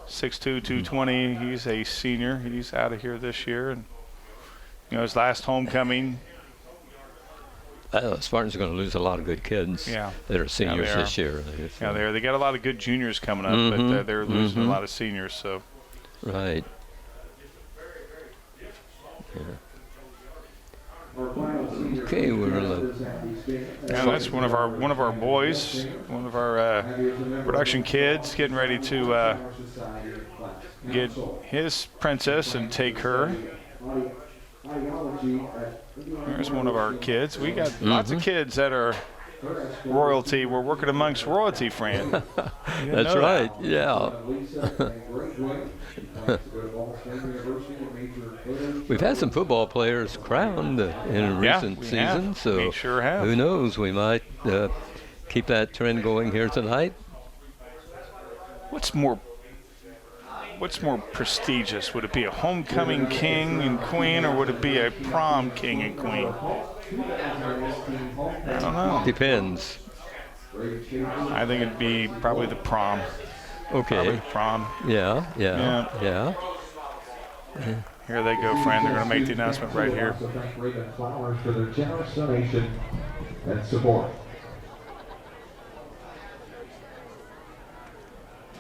6'2", 220. He's a senior. He's out of here this year, and his last homecoming. Spartans are going to lose a lot of good kids that are seniors this year. They got a lot of good juniors coming up, but they're losing a lot of seniors. So. Right. Yeah. Okay, that's one of our boys, one of our production kids, getting ready to get his princess and take her. There's one of our kids. We got lots of kids that are royalty. We're working amongst royalty, Fran. That's right. Yeah. We've had some football players crowned in recent seasons, so we sure have. Who knows? We might keep that trend going here tonight. What's more prestigious? Would it be a homecoming king and queen, or would it be a prom king and queen? I don't know. Depends. I think it'd be probably the prom. Okay. Probably the prom. Yeah. Here they go, friend. They're going to make the announcement right here. Also thank Raven Flowers for their generous donation and support.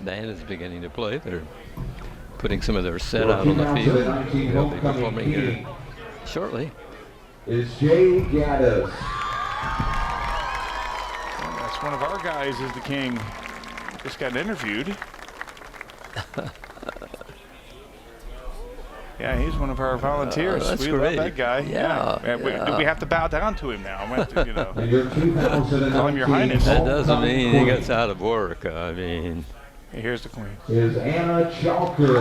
Band is beginning to play. They're putting some of their set out on the field. They'll be performing here shortly. Is Jay Gaddis. That's one of our guys is the king. Just got interviewed. Yeah, he's one of our volunteers. That's we great. love that guy. Yeah. Do we have to bow down to him now? We have to, you know, And your 2019 call him your highness. That doesn't mean he Homecoming gets out of work. I mean, Here's the queen. queen is Anna Chalker.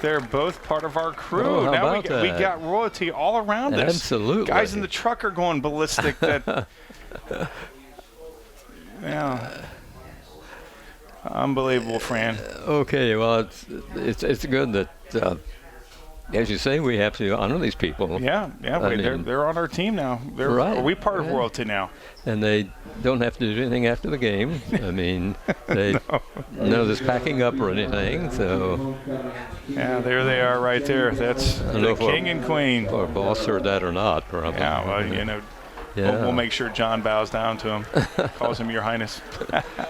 They're both part of our crew. Oh, how now about we that? got royalty all around us. Absolutely. Guys in the truck are going ballistic. That yeah. Unbelievable, Fran. okay, well, it's good that, as you say, we have to honor these people. Yeah, I mean, they're on our team now. Right, Are we part of right. royalty now? And they don't have to do anything after the game. I mean, they none of this packing up or anything. So Yeah, there they are right there. That's I don't know the if king and queen. our boss heard that or not. Probably. Yeah, well, you know, Yeah. we'll make sure John bows down to him, calls him your highness.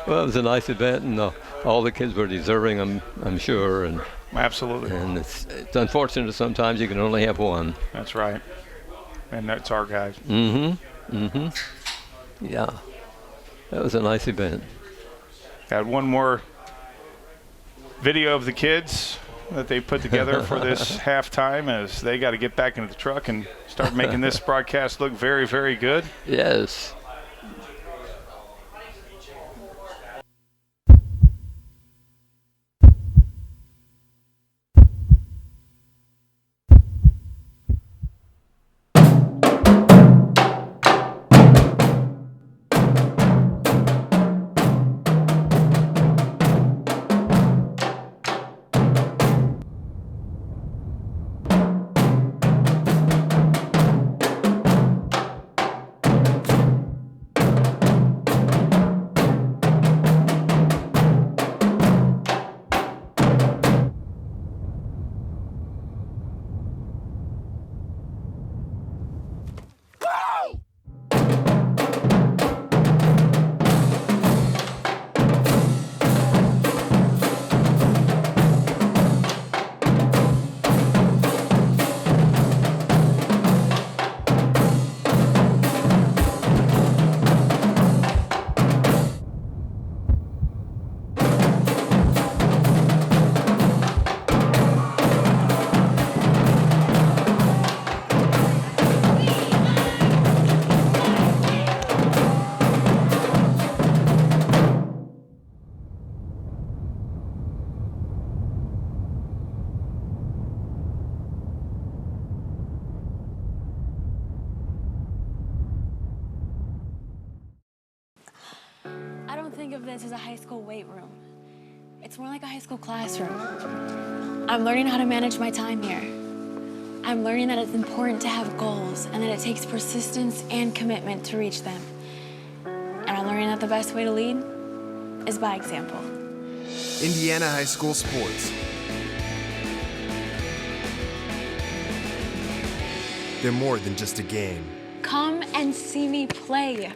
Well, it was a nice event, and all the kids were deserving, I'm sure. And Absolutely. it's unfortunate that sometimes you can only have one. That's right. And that's our guys. Yeah, that was a nice event. Got one more video of the kids that they put together for this halftime as they got to get back into the truck and start making this broadcast look very, very good. Yes. I don't think of this as a high school weight room. It's more like a high school classroom. I'm learning how to manage my time here. I'm learning that it's important to have goals and that it takes persistence and commitment to reach them. And I'm learning that the best way to lead is by example. Indiana High School Sports. They're more than just a game. Come and see me play.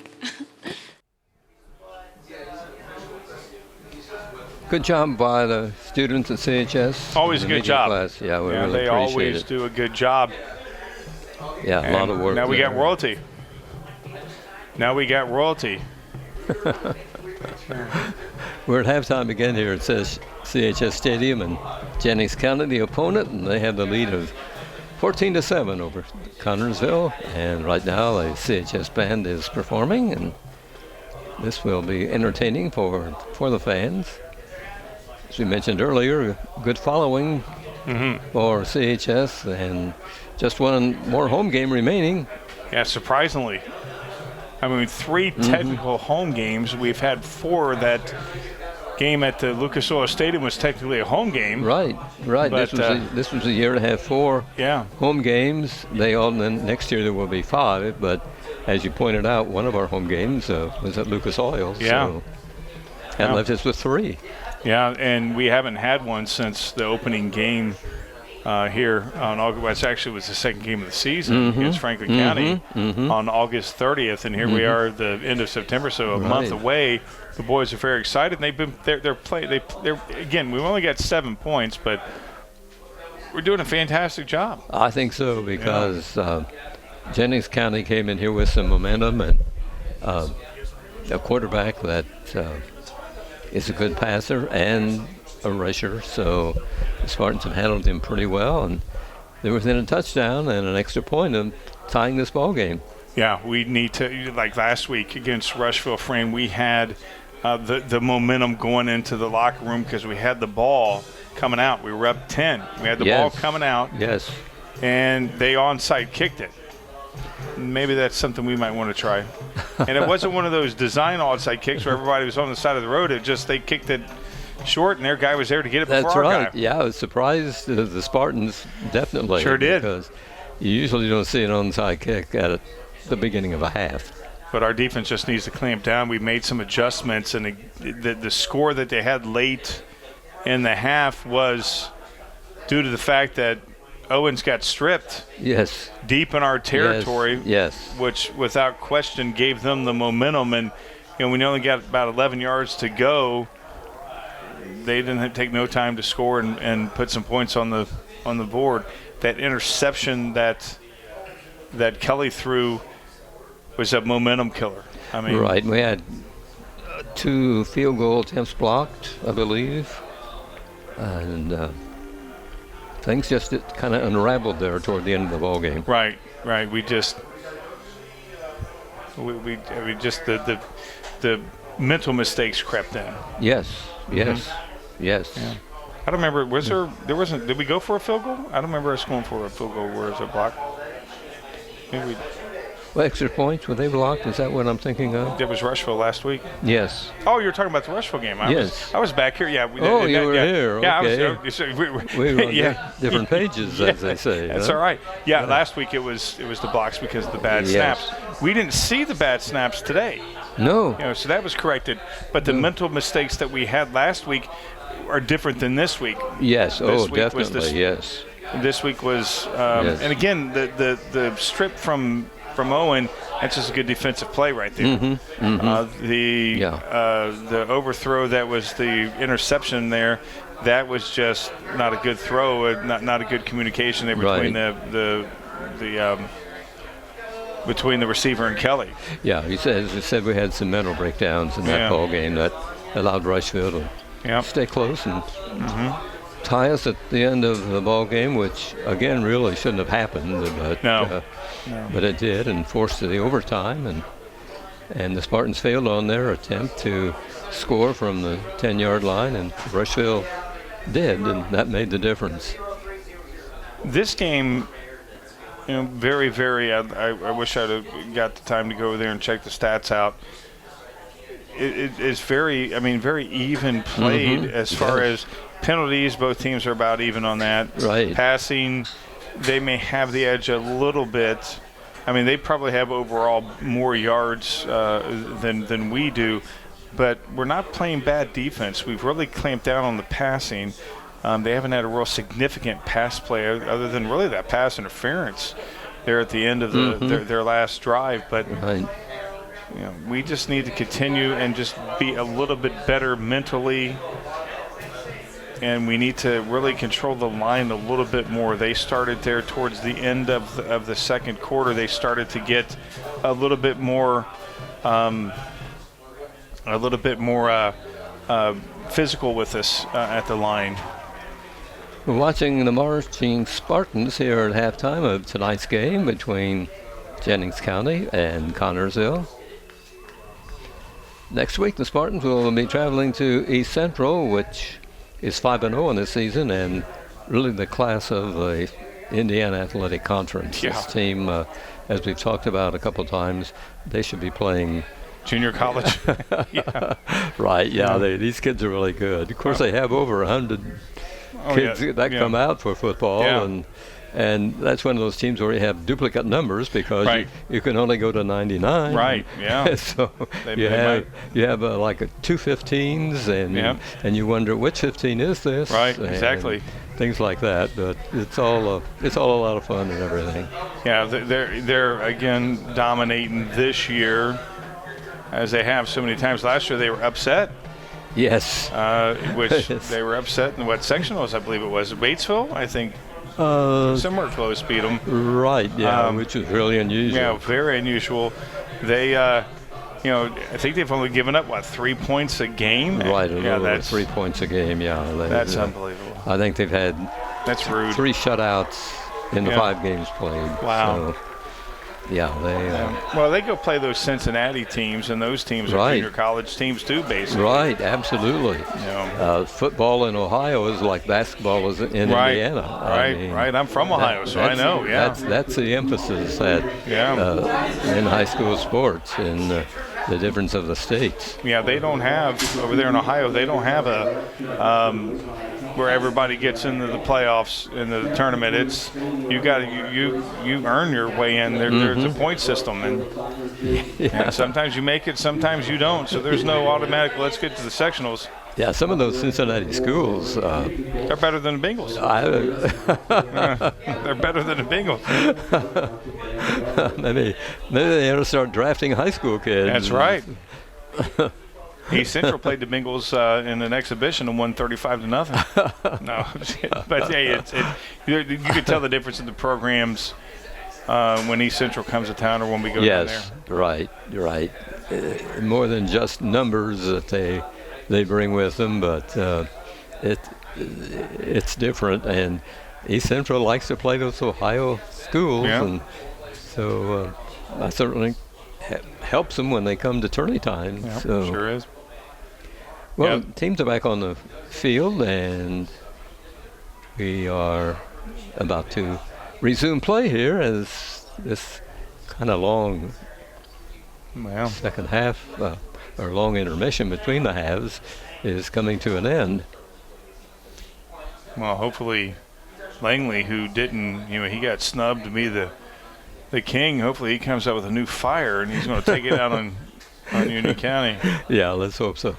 Good job by the students at CHS. Always a the good media job. Class. Yeah, we really they appreciate always it. do a good job. Yeah, a lot of work. Now we there. got royalty. Now we got royalty. We're at halftime again here at CHS Stadium in Jennings County, the opponent, and they have the lead of 14-7 over Connorsville. And right now the CHS band is performing, and this will be entertaining for the fans. As we mentioned earlier, good following for CHS, and just one more home game remaining. Yeah, surprisingly. I mean, 3 technical home games. We've had 4 that game at the Lucas Oil Stadium was technically a home game. Right. But, This was a year to have 4 Yeah. home games. Then next year there will be 5. But as you pointed out, one of our home games was at Lucas Oil. Yeah. So and left us with 3. Yeah, and we haven't had one since the opening game here on August. Well, it was the second game of the season against Franklin County on August 30th, and here we are at the end of September, so a month away. The boys are very excited. They're again. We've only got 7 points, but we're doing a fantastic job. I think so, because Jennings County came in here with some momentum and a quarterback that is a good passer and a rusher, so the Spartans have handled him pretty well, and they were within a touchdown and an extra point of tying this ball game. Yeah, we need to, like last week against Rushville Frame, we had the momentum going into the locker room because we had the ball coming out. We were up 10. We had the ball coming out. Yes. And they onside kicked it. Maybe that's something we might want to try. And it wasn't one of those design onside kicks where everybody was on the side of the road. It just, they kicked it short, and their guy was there to get it before That's our right. guy. Yeah, I was surprised. The Spartans definitely. Sure did. Because you usually don't see an onside kick at the beginning of a half. But our defense just needs to clamp down. We made some adjustments, and the score that they had late in the half was due to the fact that Owens got stripped deep in our territory, which without question gave them the momentum. And we only got about 11 yards to go. They didn't take no time to score and put some points on the board. That interception that Kelly threw was a momentum killer. I mean, right. We had 2 field goal attempts blocked, I believe, and things just kind of unraveled there toward the end of the ball game. Right. We just the mental mistakes crept in. Yes. Yeah. I don't remember. Did we go for a field goal? I don't remember us going for a field goal. Where is it blocked? Maybe extra points, were they blocked? Is that what I'm thinking of? It was Rushville last week. Yes. Oh, you were talking about the Rushville game. I was back here. Yeah. You were here. Yeah, okay. We were on different pages, as they say. That's all right. Yeah, last week it was the blocks because of the bad snaps. We didn't see the bad snaps today. No. So that was corrected. But the mental mistakes that we had last week are different than this week. Yes. Definitely. Yes. This week was, and again, the strip from Owen, that's just a good defensive play right there. The overthrow that was the interception there, that was just not a good throw, not a good communication there between between the receiver and Kelly. Yeah, he said we had some mental breakdowns in that ball game that allowed Rushville to stay close and tie us at the end of the ball game, which again really shouldn't have happened, but it did, and forced the overtime, and the Spartans failed on their attempt to score from the 10-yard line, and Rushville did, and that made the difference. This game, very, very. I wish I'd have got the time to go over there and check the stats out. It's very even played as far as penalties. Both teams are about even on that. Right. Passing, they may have the edge a little bit. I mean, they probably have overall more yards than we do, but we're not playing bad defense. We've really clamped down on the passing. They haven't had a real significant pass play other than really that pass interference there at the end of their last drive. But we just need to continue and just be a little bit better mentally. And we need to really control the line a little bit more. They started there towards the end of the second quarter. They started to get a little bit more physical with us at the line. We're watching the marching Spartans here at halftime of tonight's game between Jennings County and Connorsville. Next week, the Spartans will be traveling to East Central, which is 5-0 in this season, and really the class of the Indiana Athletic Conference. Yeah. This team, as we've talked about a couple times, they should be playing junior college. Right, these kids are really good. Of course, they have over 100 kids that come out for football, And that's one of those teams where you have duplicate numbers because Right. you can only go to 99. Right, yeah. So They you have like two 15s, Yeah. and you wonder which 15 is this? Right, and exactly. Things like that, but it's all a lot of fun and everything. Yeah, they're again dominating this year, as they have so many times. Last year they were upset, Yes. which Yes. they were upset in what sectionals, I believe it was. Batesville, I think, somewhere close beat them. Right. Yeah, which is really unusual. Yeah, very unusual. They, I think they've only given up, 3 points a game? Right. Yeah, that's 3 points a game. Yeah. That's unbelievable. I think they've had That's rude. 3 shutouts in the Yeah. 5 games played. Wow. So, yeah, they. Well, they go play those Cincinnati teams, and those teams are Right. junior college teams too, basically. Right, absolutely. Football in Ohio is like basketball is in Right. Indiana. Right. I'm from Ohio, so I know. Yeah. That's the emphasis in high school sports and the difference of the states. Yeah, they don't have over there in Ohio. They don't have a where everybody gets into the playoffs into the tournament. It's you earn your way in. There's a point system, and sometimes you make it, sometimes you don't. So there's no automatic. Let's get to the sectionals. Yeah, some of those Cincinnati schools. They're better than the Bengals. They're better than the Bengals. maybe they ought to start drafting high school kids. That's right. East Central played the Bengals in an exhibition and won 35-0. No, but hey, you can tell the difference in the programs when East Central comes to town or when we go down there. Yes, right. More than just numbers that they bring with them, but it's different. And East Central likes to play those Ohio schools, and so I certainly helps them when they come to tourney time. Yep, so. Sure is. Well, teams are back on the field, and we are about to resume play here as this kind of long second half, or long intermission between the halves, is coming to an end. Well, hopefully Langley, who didn't, he got snubbed to be the king. Hopefully he comes up with a new fire, and he's going to take it out on Union County. Yeah, let's hope so.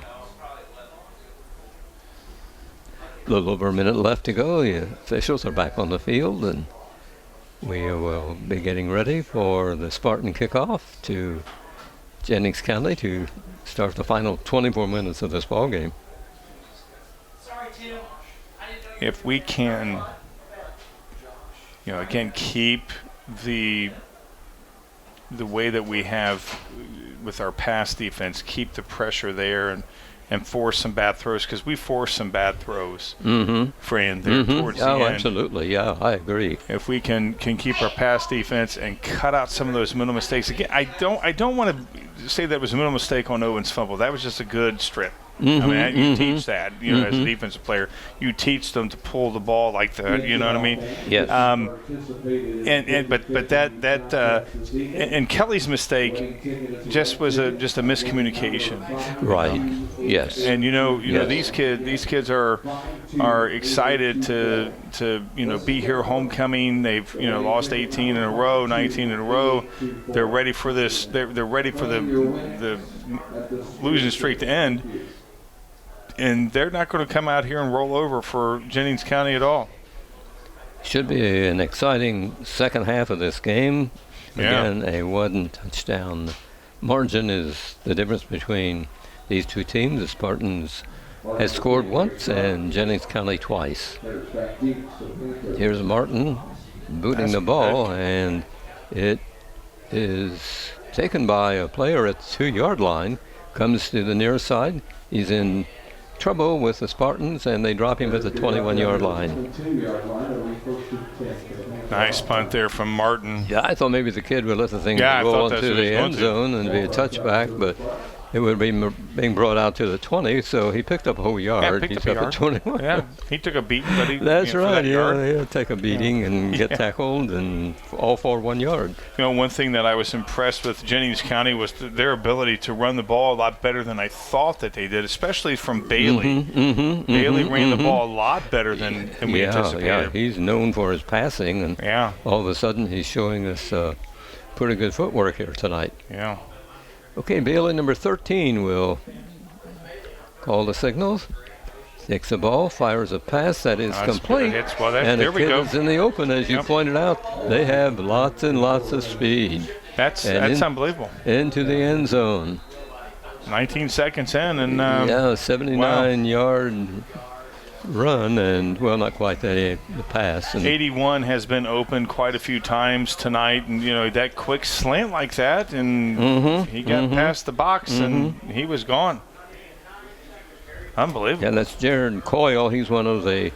A little over a minute left to go. The officials are back on the field, and we will be getting ready for the Spartan kickoff to Jennings County to start the final 24 minutes of this ball game. If we can, again, keep the way that we have with our pass defense, keep the pressure there and force some bad throws, because we forced some bad throws, Fran, there towards the end. Absolutely. Yeah, I agree. If we can keep our pass defense and cut out some of those mental mistakes. Again, I don't want to say that was a mental mistake on Owen's fumble. That was just a good strip. I mean, you teach that, as a defensive player. You teach them to pull the ball like that, you know what I mean? Yes. But that and Kelly's mistake just was just a miscommunication. Right. Yes. And Yes. these kids are excited to be here homecoming. They've lost 18 in a row, 19 in a row. They're ready for this. They're ready for the losing streak to end. And they're not going to come out here and roll over for Jennings County at all. Should be an exciting second half of this game. Again, a 1 touchdown margin is the difference between these two teams. The Spartans has scored once and Jennings County twice. Here's Martin booting the ball, and it is taken by a player at the 2-yard line, comes to the near side. He's in trouble with the Spartans, and they drop him at the 21-yard line. Nice punt there from Martin. Yeah, I thought maybe the kid would let the thing I go thought onto that's what the he was end going to. zone and be a touchback, but it would be being brought out to the 20, so he picked up a whole yard. picked He's up a up yard. at 21. Yeah, he took a beating, but he. That's for right. that yard. He'll take a beating and get tackled, and all for 1 yard. One thing that I was impressed with Jennings County was their ability to run the ball a lot better than I thought that they did, especially from Bailey. Bailey ran the ball a lot better than we anticipated. Yeah, he's known for his passing, and all of a sudden he's showing us pretty good footwork here tonight. Yeah. Okay, Bailey number 13 will call the signals. Takes the ball, fires a pass that is complete, and there the kid is in the open, as you pointed out. They have lots and lots of speed. That's unbelievable. Into the end zone. 19 seconds in, and 79-yard run, and well, not quite that, the pass. And 81 has been open quite a few times tonight, and that quick slant like that, and he got past the box, and he was gone. Unbelievable. Yeah, that's Jared Coyle. He's one of the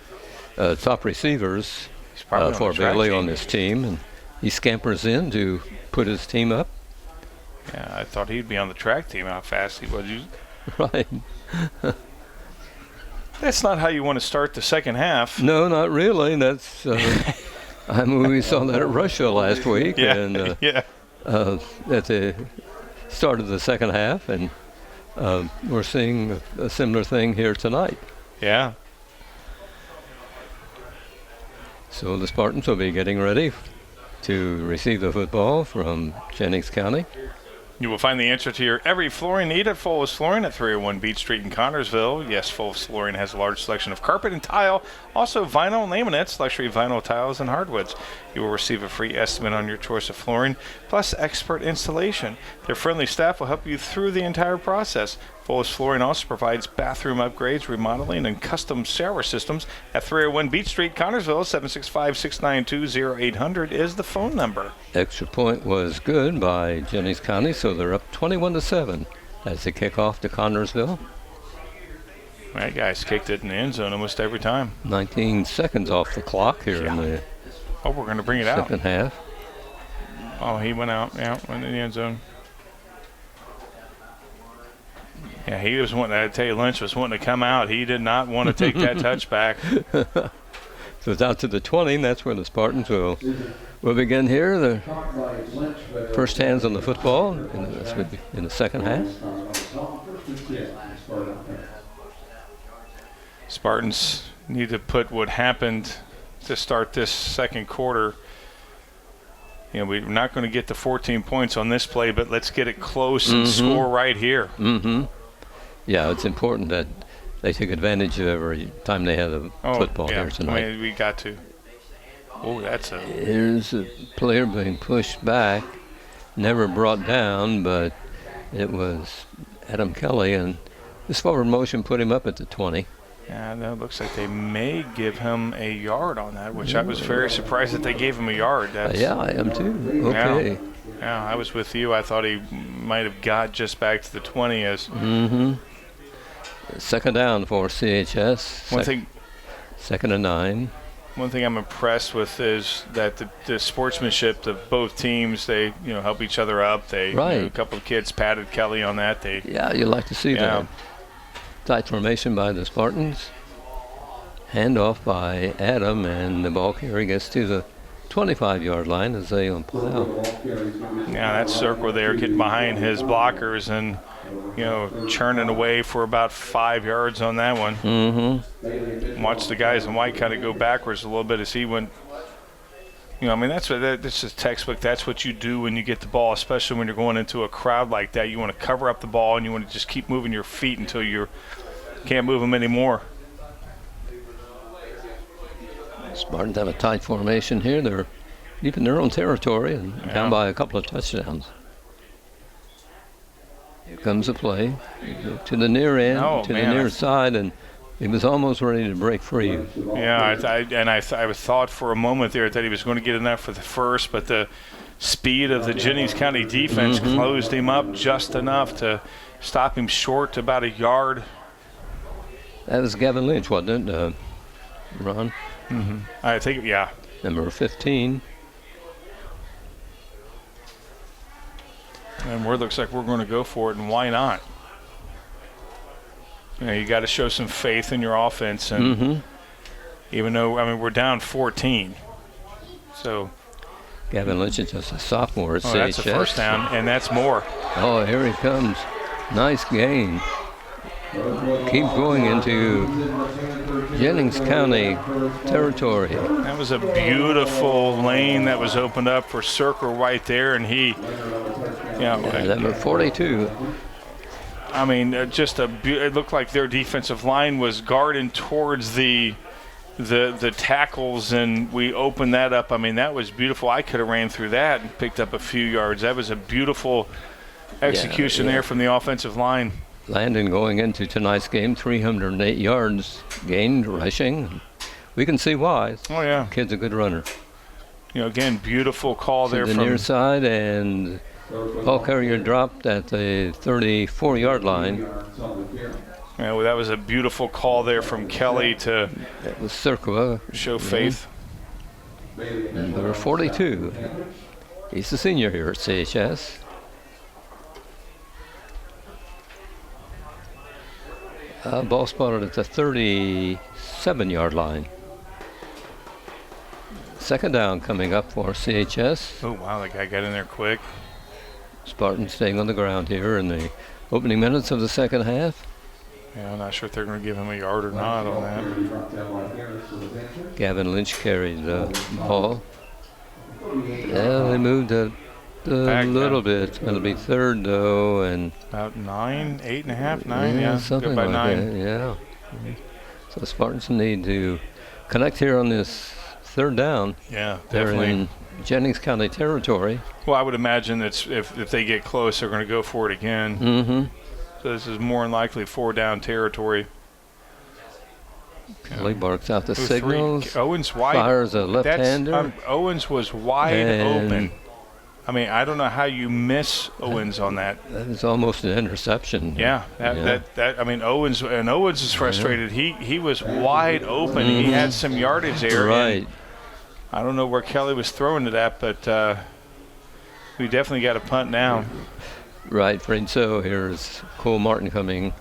top receivers for Bailey on this team, and he scampers in to put his team up. Yeah, I thought he'd be on the track team. How fast he was. Right. That's not how you want to start the second half. No, not really. That's I mean, we saw that at Russia last week, and at the start of the second half, and we're seeing a similar thing here tonight. Yeah. So the Spartans will be getting ready to receive the football from Jennings County. You will find the answer to your every flooring need at Fulvis Flooring at 301 Beach Street in Connorsville. Yes, Fulvis Flooring has a large selection of carpet and tile, also vinyl and laminates, luxury vinyl tiles, and hardwoods. You will receive a free estimate on your choice of flooring, plus expert installation. Their friendly staff will help you through the entire process. Fulvis Flooring also provides bathroom upgrades, remodeling, and custom shower systems at 301 Beach Street, Connorsville. 765-692-0800 is the phone number. Extra point was good by Jennings County, so they're up 21-7 as they kick off to Connorsville. That guy's kicked it in the end zone almost every time. 19 seconds off the clock here in the we're going to bring it out. second half. Oh, he went out. Yeah, went in the end zone. Yeah, he was wanting. I tell you, Lynch was wanting to come out. He did not want to take that touchback. So it's out to the 20, and that's where the Spartans will begin here. The first hands on the football, and this would be in the second half. Spartans need to put what happened to start this second quarter. We're not going to get the 14 points on this play, but let's get it close and score right here. Yeah, it's important that they take advantage of every time they have a football here tonight. I mean, we got to. Oh, Here's a player being pushed back, never brought down, but it was Adam Kelly, and this forward motion put him up at the 20. Yeah, that looks like they may give him a yard on that, which I was very surprised that they gave him a yard. Yeah, I am too. Okay. Yeah, I was with you. I thought he might have got just back to the 20 as. Second down for CHS. Second and 9. One thing I'm impressed with is that the sportsmanship of both teams. They help each other up. They a couple of kids patted Kelly on that. You like to see that. Tight formation by the Spartans. Handoff by Adam, and the ball carrier gets to the 25-yard line as they pull out. Yeah, that circle there, getting behind his blockers and churning away for about 5 yards on that one. Watch the guys in white kind of go backwards a little bit as he went. I mean, that's just textbook. That's what you do when you get the ball, especially when you're going into a crowd like that. You want to cover up the ball, and you want to just keep moving your feet until you can't move them anymore. Spartans have a tight formation here. They're deep in their own territory and down by a couple of touchdowns. Here comes a play to the near end, the near side, and he was almost ready to break free. Yeah, I thought for a moment there that he was going to get enough for the first, but the speed of the Jennings County defense closed him up just enough to stop him short about a yard. That was Gavin Lynch, wasn't it, Ron? I think, yeah. Number 15. And it looks like we're going to go for it, and why not? You got to show some faith in your offense, and even though we're down 14, so. Gavin Lynch is just a sophomore at CHS. That's a first down, and that's more. Oh, here he comes. Nice gain. Keep going into Jennings County territory. That was a beautiful lane that was opened up for Circle right there, and he, number 42. I mean, it looked like their defensive line was guarding towards the tackles, and we opened that up. I mean, that was beautiful. I could have ran through that and picked up a few yards. That was a beautiful execution there from the offensive line. Landon going into tonight's game, 308 yards gained rushing. We can see why. Oh, yeah. Kid's a good runner. Again, beautiful call there the from near side, and ball carrier dropped at the 34-yard line. Yeah, well, that was a beautiful call there from Kelly to show faith. Number 42. He's a senior here at CHS. Ball spotted at the 37-yard line. Second down coming up for CHS. Oh, wow, that guy got in there quick. Spartan staying on the ground here in the opening minutes of the second half. Yeah, I'm not sure if they're going to give him a yard or not on that. Gavin Lynch carried the ball. Yeah, they moved a little bit. It'll be third, though, and about 9, 8.5, 9, yeah, something by like 9. that, yeah. So Spartans need to connect here on this third down. Yeah, They're definitely. in Jennings County territory. Well, I would imagine that if they get close, they're going to go for it again. Mm-hmm. So this is more than likely 4-down territory. Kelly barks out the signals. Owens wide. Fires a left-hander. Owens was wide open. I mean, I don't know how you miss Owens on that. That is almost an interception. Yeah, I mean, Owens is frustrated. He was wide open. He had some yardage there. Right. I don't know where Kelly was throwing it at, but we definitely got a punt now. Right, Fred. So here's Cole Martin coming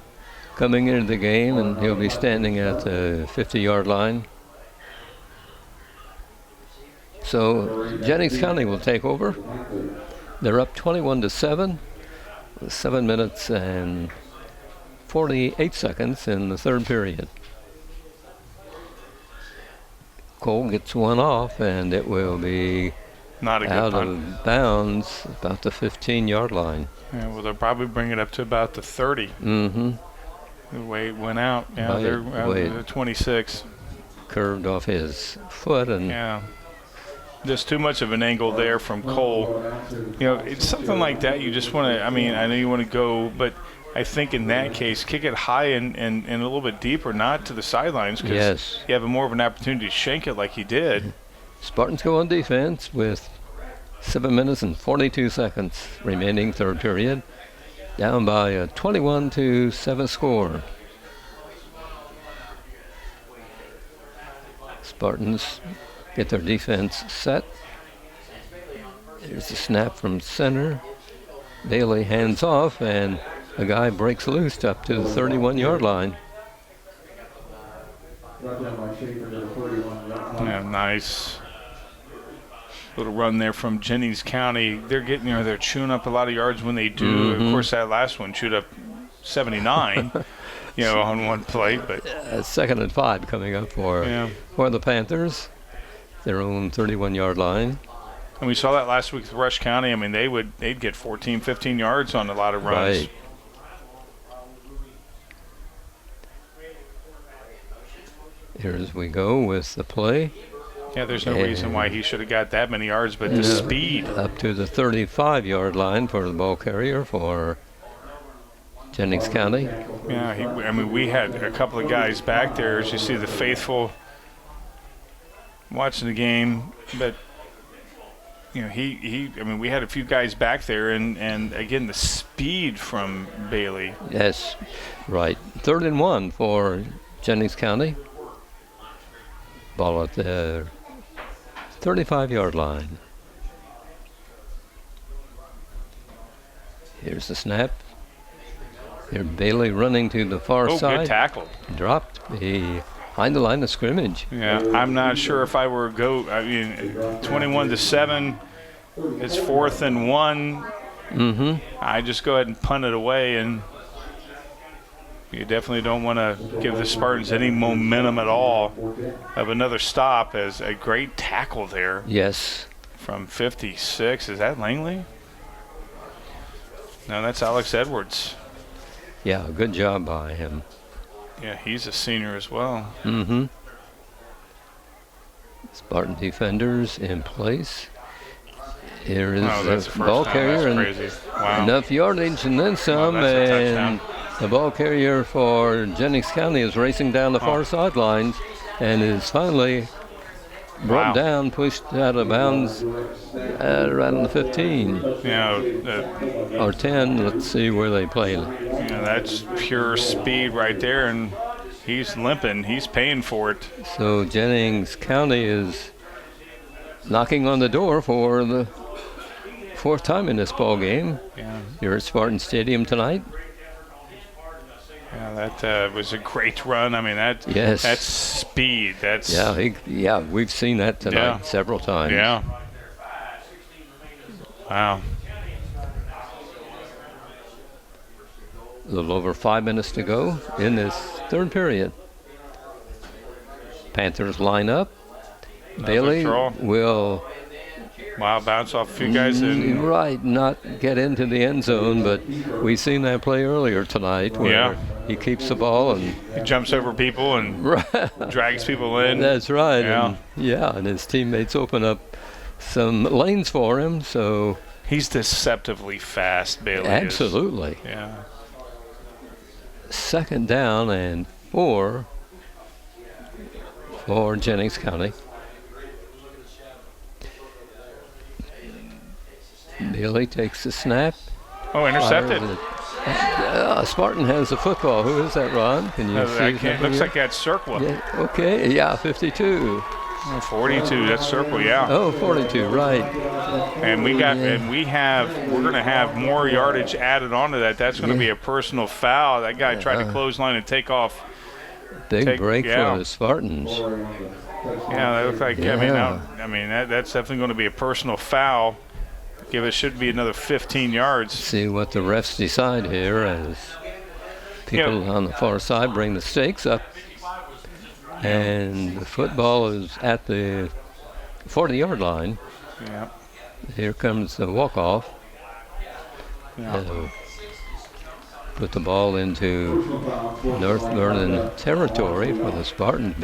into the game, and he'll be standing at the 50-yard line. So Jennings County will take over. They're up 21-7 with 7 minutes and 48 seconds in the third period. Cole gets one off, and it will be not a good out punt. of bounds about the 15-yard line. Yeah, well, they'll probably bring it up to about the 30. Mm-hmm. The way it went out. Yeah, they're at 26. Curved off his foot, and yeah. Just too much of an angle there from Cole. It's something like that you just want to, I mean, I know you want to go, but I think in that case, kick it high and a little bit deeper, not to the sidelines, because you have more of an opportunity to shank it like he did. Spartans go on defense with 7 minutes and 42 seconds remaining third period. Down by a 21-7 score. Spartans get their defense set. Here's the snap from center. Bailey hands off, and the guy breaks loose up to the 31-yard line. Yeah, nice little run there from Jennings County. They're getting, they're chewing up a lot of yards when they do. Of course, that last one chewed up 79, on one play. But 2nd and 5 coming up for the Panthers. Their own 31-yard line. And we saw that last week with Rush County. I mean, they'd get 14, 15 yards on a lot of runs. Right. Here as we go with the play. Yeah, there's no reason why he should have got that many yards, but the speed. Up to the 35-yard line for the ball carrier for Jennings County. Yeah, we had a couple of guys back there, as you see the faithful watching the game, but we had a few guys back there, and again, the speed from Bailey. Yes, right. 3rd and 1 for Jennings County. Ball at the 35-yard line. Here's the snap. Here Bailey running to the far side. Good tackle. Dropped behind the line of scrimmage. Yeah, I'm not sure if I were I mean, 21-7. It's 4th and 1. Mm-hmm. I just go ahead and punt it away, and you definitely don't want to give the Spartans any momentum at all of another stop. As a great tackle there. Yes. From 56. Is that Langley? No, that's Alex Edwards. Yeah, good job by him. Yeah, he's a senior as well. Mm-hmm. Spartan defenders in place. Here is that's the ball carrier and wow. enough yardage and then some. And the ball carrier for Jennings County is racing down the far sidelines and is finally brought down, pushed out of bounds right on the 15. Or 10. Let's see where they play. Yeah, that's pure speed right there, and he's limping. He's paying for it. So Jennings County is knocking on the door for the 4th time in this ball game. Yeah. Here at Spartan Stadium tonight. Yeah, that was a great run. I mean, that's speed. That's we've seen that tonight several times. Yeah. Wow. A little over 5 minutes to go in this 3rd period. Panthers line up. Bailey will bounce off a few guys and not get into the end zone, but we've seen that play earlier tonight where he keeps the ball and he jumps over people and drags people in. That's right. Yeah. And his teammates open up some lanes for him, so he's deceptively fast, Bailey. Absolutely. Yeah. 2nd down and 4 for Jennings County. Bailey takes the snap. Oh, intercepted. Spartan has the football. Who is that, Ron? Can you see? Looks like that's Circle. Yeah, okay, 52. 42, that's Circle, yeah. Oh, 42, right. And we're going to have more yardage added onto that. That's going to be a personal foul. That guy tried to clothesline and take off. Big break for the Spartans. Yeah, that looks like, that's definitely going to be a personal foul. It should be another 15 yards. See what the refs decide here as people on the far side bring the stakes up. And the football is at the 40-yard line. Yeah. Here comes the walk-off. Yeah. Put the ball into North Vernon territory for the Spartans.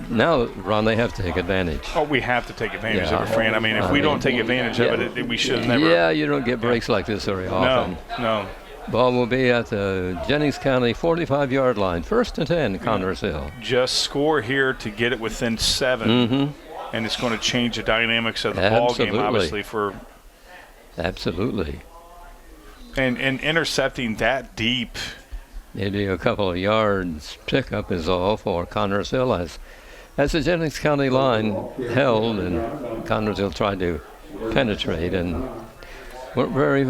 Now, Ron, they have to take advantage. Oh, we have to take advantage of it, Fran. I mean, if we don't take advantage of it, we should never. Yeah, you don't get breaks like this very often. No. Ball will be at the Jennings County 45-yard line. 1st and 10, Connersville. Just score here to get it within 7. Mm-hmm. And it's going to change the dynamics of the ball game, obviously. Absolutely. And intercepting that deep. Maybe a couple of yards pickup is all for Connersville as the Jennings County line held, and Connersville tried to penetrate and weren't very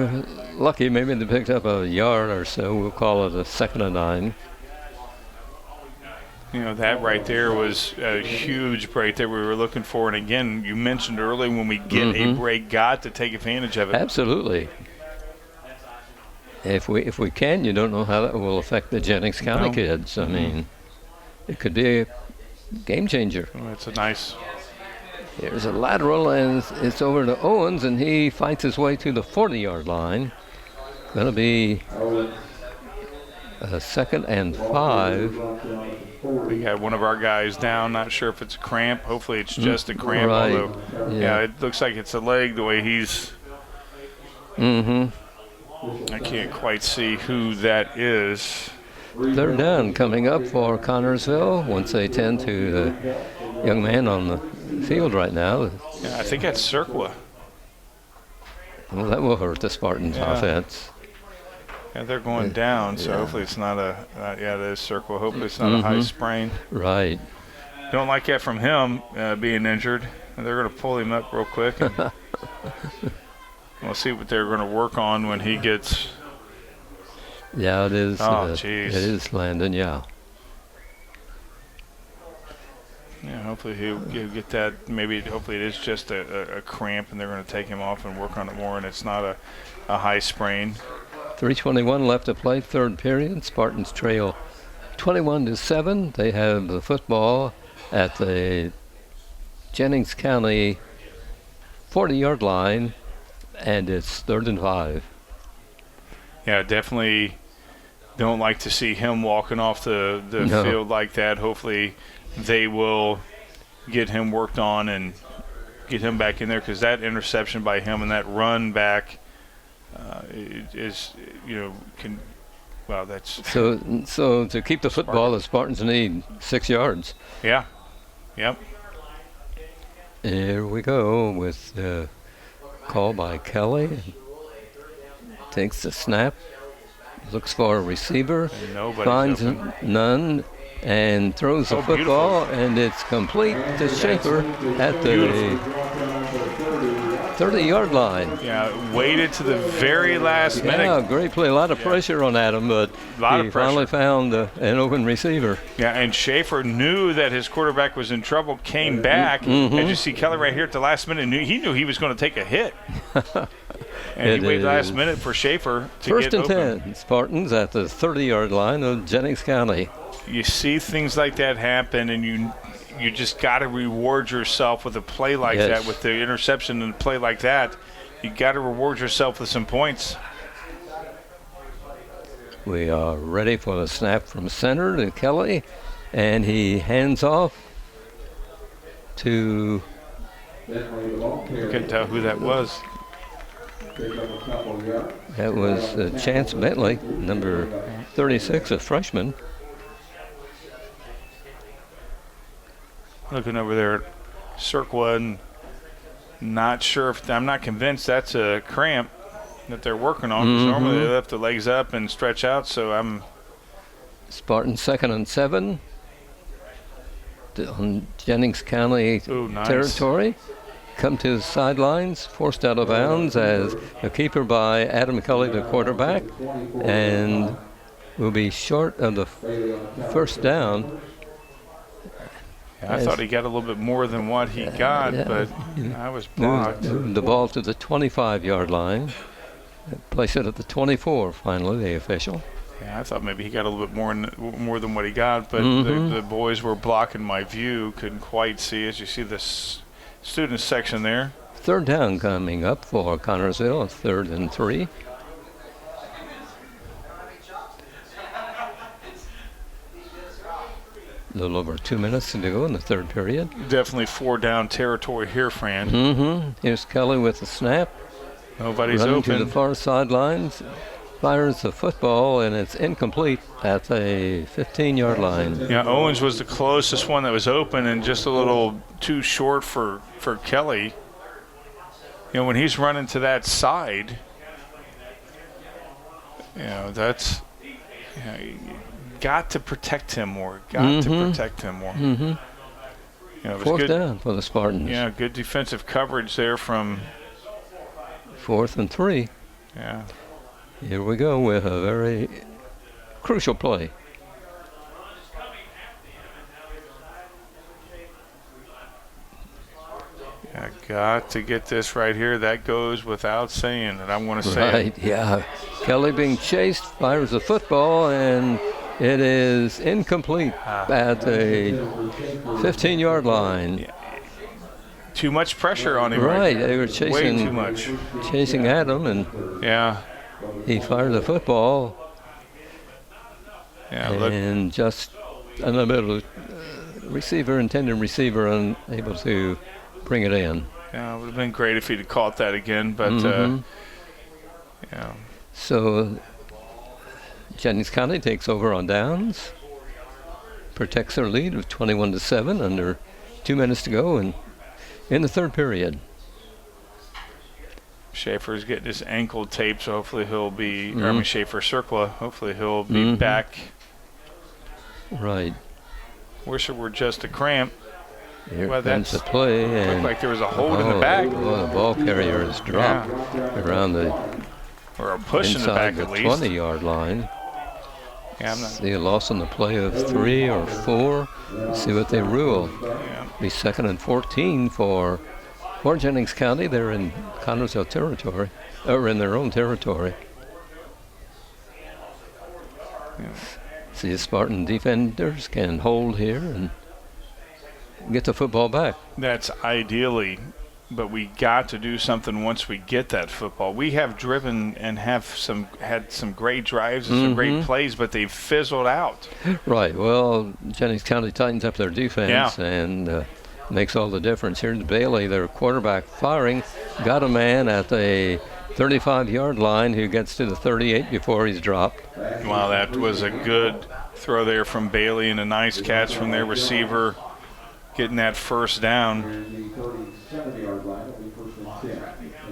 lucky. Maybe they picked up a yard or so. We'll call it a 2nd and 9. That right there was a huge break that we were looking for. And again, you mentioned earlier when we get a break, got to take advantage of it. Absolutely. If we can, you don't know how that will affect the Jennings County kids. I mean, it could be a game changer. It's a nice. Here's a lateral, and it's over to Owens, and he fights his way to the 40-yard line. Going to be a 2nd and 5. We got one of our guys down. Not sure if it's a cramp. Hopefully it's just a cramp. Right. Although, it looks like it's a leg the way he's. I can't quite see who that is. 3rd down coming up for Connersville once they tend to the young man on the field right now. Yeah, I think that's Cirqua. Well, that will hurt the Spartans' offense. Yeah, they're going down, so hopefully it's not that is Cirqua. Hopefully it's not a high sprain. Right. Don't like that from him being injured. They're going to pull him up real quick. And we'll see what they're going to work on when he gets. Yeah, it is. Oh, It jeez. is Landon, yeah. Yeah, hopefully he'll get that. Hopefully it is just a cramp, and they're going to take him off and work on it more, and it's not a high sprain. 3:21 left to play, third period. Spartans trail 21-7. They have the football at the Jennings County 40-yard line, and it's 3rd and 5. Yeah, definitely don't like to see him walking off the No. field like that. Hopefully they will get him worked on and get him back in there, because that interception by him and that run back is, that's So to keep the football, the Spartans need 6 yards. yeah, yep. Here we go with the call by Kelly. Takes the snap, looks for a receiver, And nobody's finds open. none, and throws the Oh, football, and it's complete to Schaefer at the 30-yard line. Yeah, waited to the very last Yeah, minute. great play. A lot of pressure on Adam, but Lot he of pressure. finally found an open receiver. Yeah, and Schaefer knew that his quarterback was in trouble, came back, and you see Kelly right here at the last minute. He knew he was going to take a hit. And It he waited last is minute for Schaefer to First get and open. 10, Spartans at the 30-yard line of Jennings County. You see things like that happen, and you just got to reward yourself with a play like Yes. that, with the interception and a play like that. You got to reward yourself with some points. We are ready for the snap from center to Kelly, and he hands off to Couldn't tell who that was. that was Chance Bentley, number 36, a freshman. Looking over there at Cirqua, and not sure if I'm not convinced that's a cramp that they're working on. 'Cause normally they lift the legs up and stretch out. So I'm Spartan 2nd and 7 on Jennings County Ooh, nice. territory. Come to the sidelines, forced out of bounds as a keeper by Adam Kelly, the quarterback, and will be short of the first down. I thought he got a little bit more than what he got, yeah. but I was blocked. Moved the ball to the 25-yard line. Place it at the 24, finally, the official. Yeah, I thought maybe he got a little bit more than what he got, but the boys were blocking my view. Couldn't quite see. As you see this student section there. Third down coming up for Connorsville, 3rd and 3. A little over 2 minutes to go in the third period. Definitely 4 down territory here, Fran. Here's Kelly with the snap. Nobody's Running open. to the far sidelines. Fires the football, and it's incomplete at the 15-yard line. Yeah, Owens was the closest one that was open, and just a little too short for Kelly. You know, when he's running to that side, that's you got to protect him more. Got to protect him more. It was Fourth good. down for the Spartans. Yeah, good defensive coverage there from. 4th and 3. Yeah. Here we go with a very crucial play. I got to get this right here. That goes without saying, and I want to say it. Right, yeah. Kelly being chased, fires the football, and it is incomplete at the 15-yard line. Too much pressure on him. Right, they were Way too much. chasing Adam, and Yeah. he fired the football, Yeah. Look. and just another intended receiver, unable to bring it in. Yeah, it would have been great if he'd have caught that again, but yeah. So Jennings County takes over on downs, protects their lead of 21-7 under 2 minutes to go, and in the third period. Schaefer's getting his ankle taped, so hopefully he'll be. I mean, Schaefer Cirqua. Hopefully he'll be back. Right. Wish it were just a cramp. Here Well, comes the that's- play, Looked and like there was a hold in the back, the ball carrier is dropped around the or a push in the inside back the at least. 20-yard line. Yeah, I'm not. See a loss on the play of 3 or 4. See what they rule. Yeah. Be 2nd and 14 for Jennings County. They're in Connersville territory, or in their own territory. Yeah. See if Spartan defenders can hold here and get the football back. That's ideally, but we got to do something once we get that football. We have driven and had some great drives and some great plays, but they've fizzled out. Right. Well, Jennings County tightens up their defense and makes all the difference. Here's Bailey, their quarterback, firing. Got a man at the 35-yard line who gets to the 38 before he's dropped. Wow, that was a good throw there from Bailey and a nice catch from their receiver getting that first down.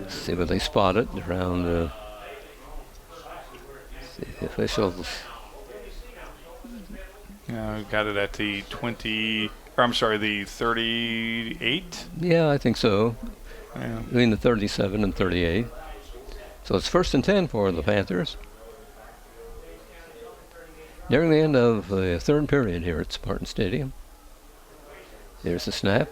See what they spotted around see the officials. Got it at the 20, or I'm sorry, the 38? Yeah, I think so. Yeah. Between the 37 and 38. So it's 1st and 10 for the Panthers. Nearing the end of the 3rd period here at Spartan Stadium. Here's the snap.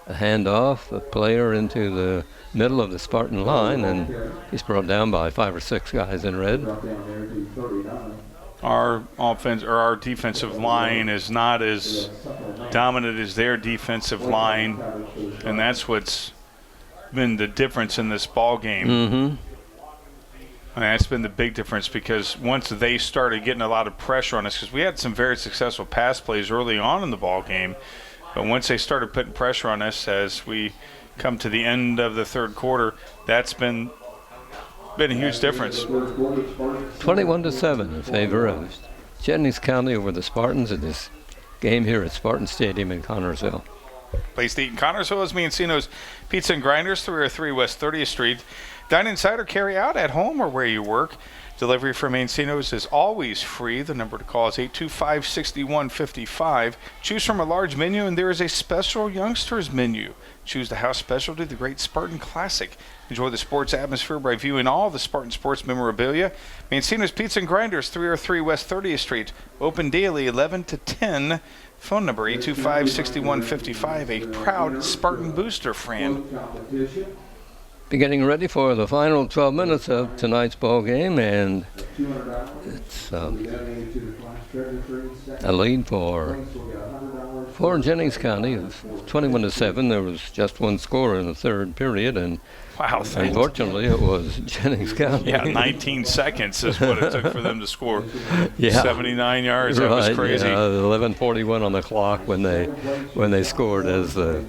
A handoff, a player into the middle of the Spartan line, and he's brought down by 5 or 6 guys in red. Our offense or our defensive line is not as dominant as their defensive line, and that's what's been the difference in this ball game. Mm-hmm. And that's been the big difference, because once they started getting a lot of pressure on us, because we had some very successful pass plays early on in the ball game, but once they started putting pressure on us as we come to the end of the 3rd quarter, that's been a huge difference. 21-7 in favor of Jennings County over the Spartans in this game here at Spartan Stadium in Connersville. Place to eat in Connersville is Mancino's Pizza and Grinders, 303 West 30th Street. Dine inside or carry out at home or where you work. Delivery from Mancino's is always free. The number to call is 825-6155. Choose from a large menu, and there is a special youngsters menu. Choose the house specialty, the Great Spartan Classic. Enjoy the sports atmosphere by viewing all the Spartan sports memorabilia. Mancino's Pizza and Grinders, 303 West 30th Street. Open daily 11 to 10. Phone number 825-6155. A proud Spartan booster fan. Be getting ready for the final 12 minutes of tonight's ball game, and it's a lead for Jennings County of 21-7. There was just one score in the 3rd period, and wow, unfortunately it was Jennings County. Yeah, 19 seconds is what it took for them to score. Yeah. 79 yards. That was crazy. Yeah, 11:41 on the clock when they scored as the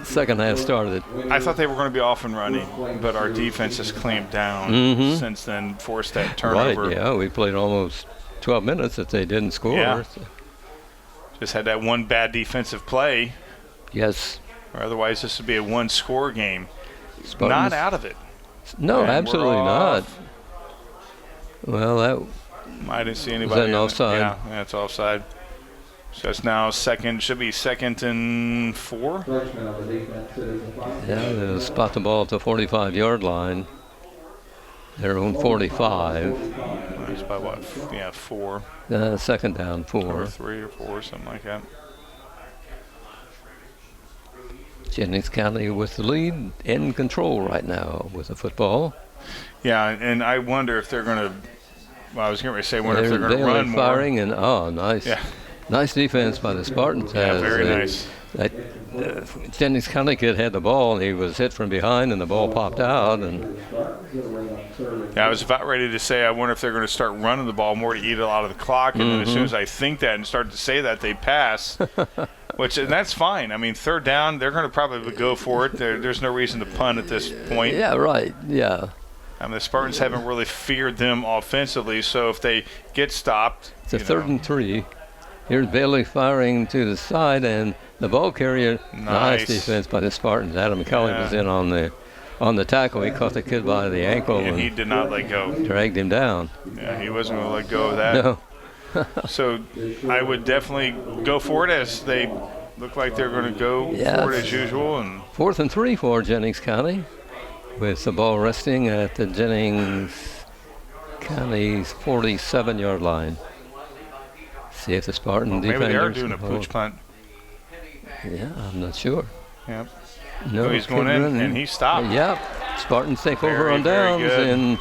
second half started. I thought they were going to be off and running, but our defense has clamped down since then, forced that turnover. Right, yeah, we played almost 12 minutes that they didn't score. Yeah. Just had that one bad defensive play. Yes. Or otherwise, this would be a one-score game. Spartans, not out of it. No, and absolutely not. Well, that I didn't see anybody. Was that an offside? Yeah, that's offside. So it's now should be 2nd and 4. Yeah, they'll spot the ball at the 45-yard line. Their own 45. It's by what? 4. 2nd down, 4. Or 3 or 4, something like that. Jennings County with the lead, in control right now with the football. Yeah, and I wonder if they're going to. Well, I was going to say, wonder if they're going to run more. Firing and nice. Yeah. Nice defense by the Spartans. Yeah, very nice. That Jennings County kid had the ball, and he was hit from behind, and the ball popped out. And yeah, I was about ready to say, I wonder if they're going to start running the ball more to eat a lot of the clock. And then as soon as I think that and start to say that, they pass. And that's fine. I mean, 3rd down, they're going to probably go for it. There's no reason to punt at this point. Yeah, right. Yeah. I mean, the Spartans haven't really feared them offensively, so if they get stopped. It's a 3rd and 3. Here's Bailey firing to the side, and the ball carrier. Nice defense by the Spartans. Adam Kelly was in on the tackle. He caught the kid by the ankle, and he did not let go. Dragged him down. Yeah, he wasn't going to let go of that. No. So I would definitely go for it, as they look like they're going to go for it as usual. And 4th and 3 for Jennings County, with the ball resting at the Jennings County's 47-yard line. See if the Spartan defenders. Maybe they are doing a pooch punt. Yeah, I'm not sure. Yep. No, He's going in, and he stopped. Yep. Spartans take over Very, on very downs good. in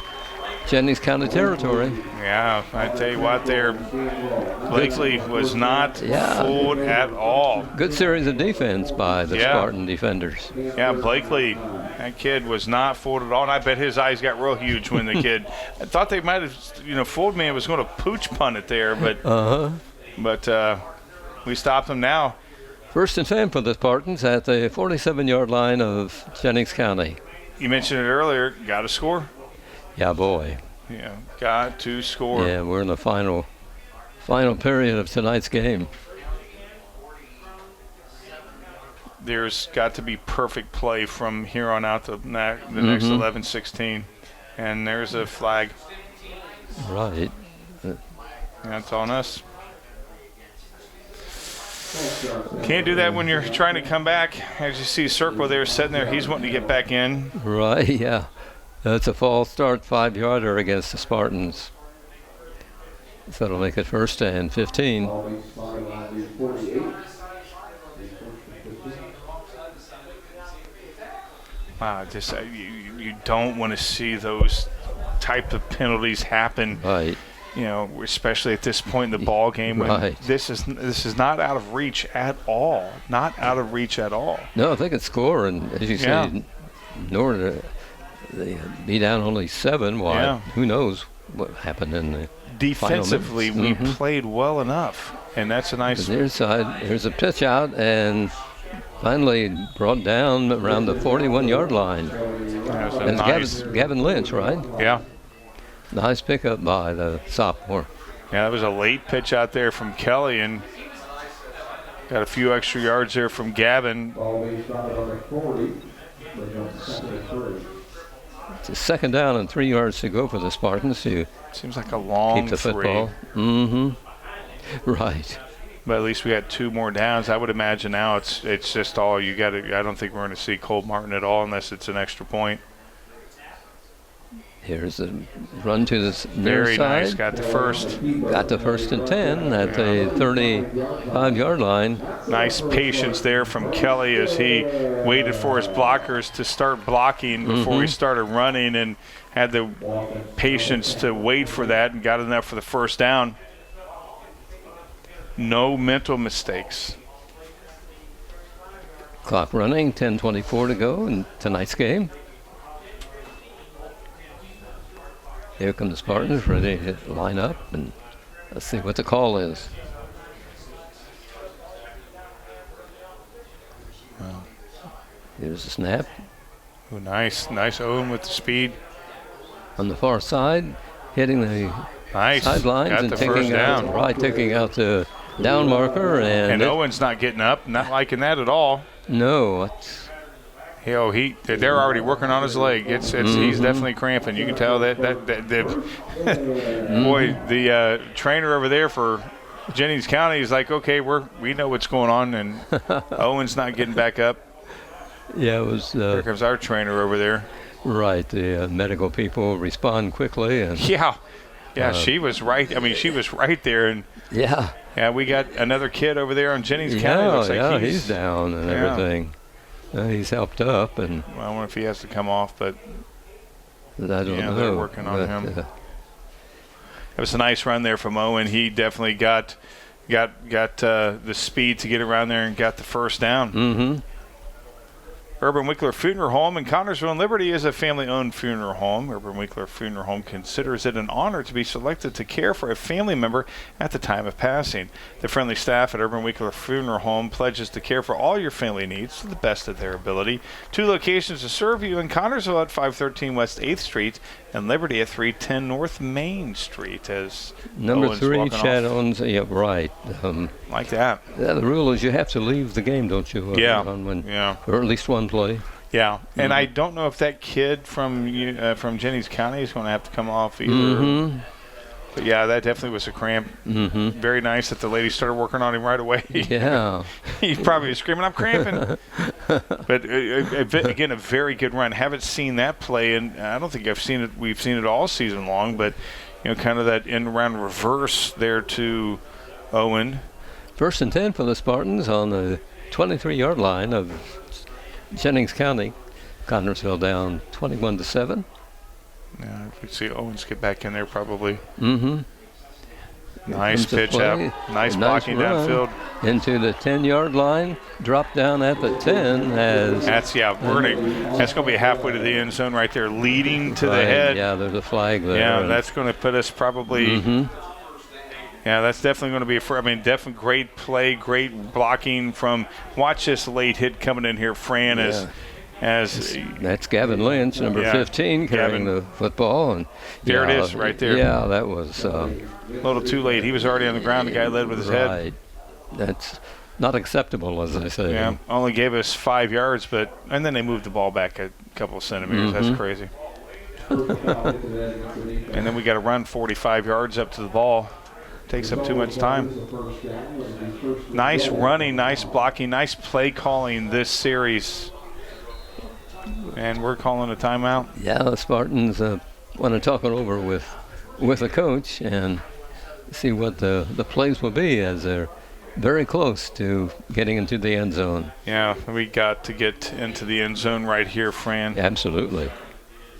Jennings County territory. Yeah, I tell you what, there, Blakely was not fooled at all. Good series of defense by the Spartan defenders. Yeah, Blakely, that kid was not fooled at all, and I bet his eyes got real huge when the kid. I thought they might have, fooled me. It was going to pooch punt it there, but we stopped them now. 1st and 10 for the Spartans at the 47-yard line of Jennings County. You mentioned it earlier. Got to score. Yeah, boy. Yeah, got to score. Yeah, we're in the final period of tonight's game. There's got to be perfect play from here on out the next 11-16. And there's a flag. Right. That's on us. Can't do that when you're trying to come back. As you see Circle there sitting there, he's wanting to get back in. Right, yeah. That's a false start 5-yarder against the Spartans. So it'll make it 1st and 15. Wow, just you don't want to see those type of penalties happen. Right. Especially at this point in the ball game. Right. This is not out of reach at all. Not out of reach at all. No, if they could score, and as you say, in order to they be down only 7, who knows what happened in the defensively final minutes. We played well enough, and that's a nice. There's a pitch out, and finally brought down around the 41-yard line. That's That's nice. Gavin Lynch, right? Yeah. Nice pickup by the sophomore. Yeah, that was a late pitch out there from Kelly, and got a few extra yards there from Gavin. It's a 2nd down and 3 yards to go for the Spartans to Seems like a long keep the football. Right. But at least we got 2 more downs. I would imagine now it's just all you got to. I don't think we're going to see Cole Martin at all unless it's an extra point. Here's the run to the near Very side. nice. Got the first. Got the 1st and 10 at the 35-yard line. Nice patience there from Kelly as he waited for his blockers to start blocking before he started running, and had the patience to wait for that and got enough for the 1st down. No mental mistakes. Clock running, 10:24 to go in tonight's game. Here come the Spartans, ready to line up, and let's see what the call is. Here's the snap. Oh, nice Owen with the speed. On the far side, hitting the Nice. sidelines Got and the first down. taking out the down marker, And Owen's not getting up, not liking that at all. No, They're already working on his leg. He's definitely cramping. You can tell that boy, the trainer over there for Jennings County is like, okay, we know what's going on, and Owen's not getting back up. Yeah, it was. Here comes our trainer over there. Right, the medical people respond quickly, and she was right. I mean, she was right there, and we got another kid over there on Jennings County. Looks like he's down and everything. He's helped up, and I wonder if he has to come off, but I don't know. They're working on him. It was a nice run there from Owen. He definitely got the speed to get around there and got the 1st down. Urban Winkler Funeral Home in Connersville and Liberty is a family-owned funeral home. Urban Winkler Funeral Home considers it an honor to be selected to care for a family member at the time of passing. The friendly staff at Urban Winkler Funeral Home pledges to care for all your family needs to the best of their ability. 2 locations to serve you in Connersville at 513 West 8th Street and Liberty at 310 North Main Street. As number Owen's 3, walking Chad off. Owens. Yeah, right. Like that. The rule is you have to leave the game, don't you? Or at least one play. Yeah, and I don't know if that kid from Jennings County is going to have to come off either. But yeah, that definitely was a cramp. Very nice that the lady started working on him right away. Yeah. He's probably screaming, "I'm cramping." But again, a very good run. Haven't seen that play, and I don't think I've seen it. We've seen it all season long, but kind of that end around reverse there to Owen. 1st and 10 for the Spartans on the 23-yard line of Jennings County. Connersville down 21-7. Yeah, if we see Owens get back in there, probably. Mm-hmm. Nice pitch out. Nice blocking downfield. Into the 10-yard line. Drop down at the 10 as... That's going to be halfway to the end zone right there, leading to the head. Yeah, there's a flag there. Yeah, that's going to put us probably... Mm-hmm. Yeah, that's definitely going to be definitely great play, great blocking from... Watch this late hit coming in here, Fran, That's Gavin Lynch, number 15, carrying the football. And there it is, right there. Yeah, that was... a little too late. He was already on the ground. The guy led with his head. Right. That's not acceptable, as I say. Yeah, only gave us 5 yards, and then they moved the ball back a couple of centimeters. Mm-hmm. That's crazy. And then we got to run 45 yards up to the ball. Takes up too much time. Nice running, nice blocking, nice play calling this series. And we're calling a timeout. Yeah, the Spartans want to talk it over with the coach and see what the plays will be, as they're very close to getting into the end zone. Yeah, we got to get into the end zone right here, Fran. Absolutely.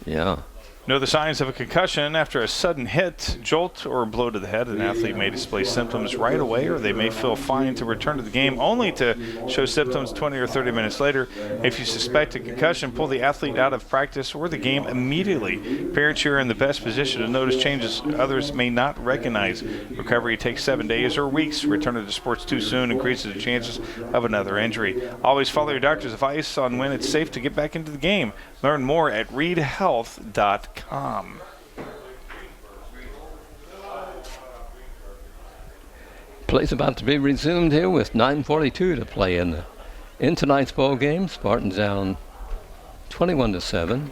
Yeah. Know the signs of a concussion. After a sudden hit, jolt, or blow to the head, an athlete may display symptoms right away, or they may feel fine to return to the game, only to show symptoms 20 or 30 minutes later. If you suspect a concussion, pull the athlete out of practice or the game immediately. Parents, you're in the best position to notice changes others may not recognize. Recovery takes 7 days or weeks. Returning to sports too soon increases the chances of another injury. Always follow your doctor's advice on when it's safe to get back into the game. Learn more at readhealth.com. Play's about to be resumed here with 9:42 to play in tonight's ball game. Spartans down 21-7.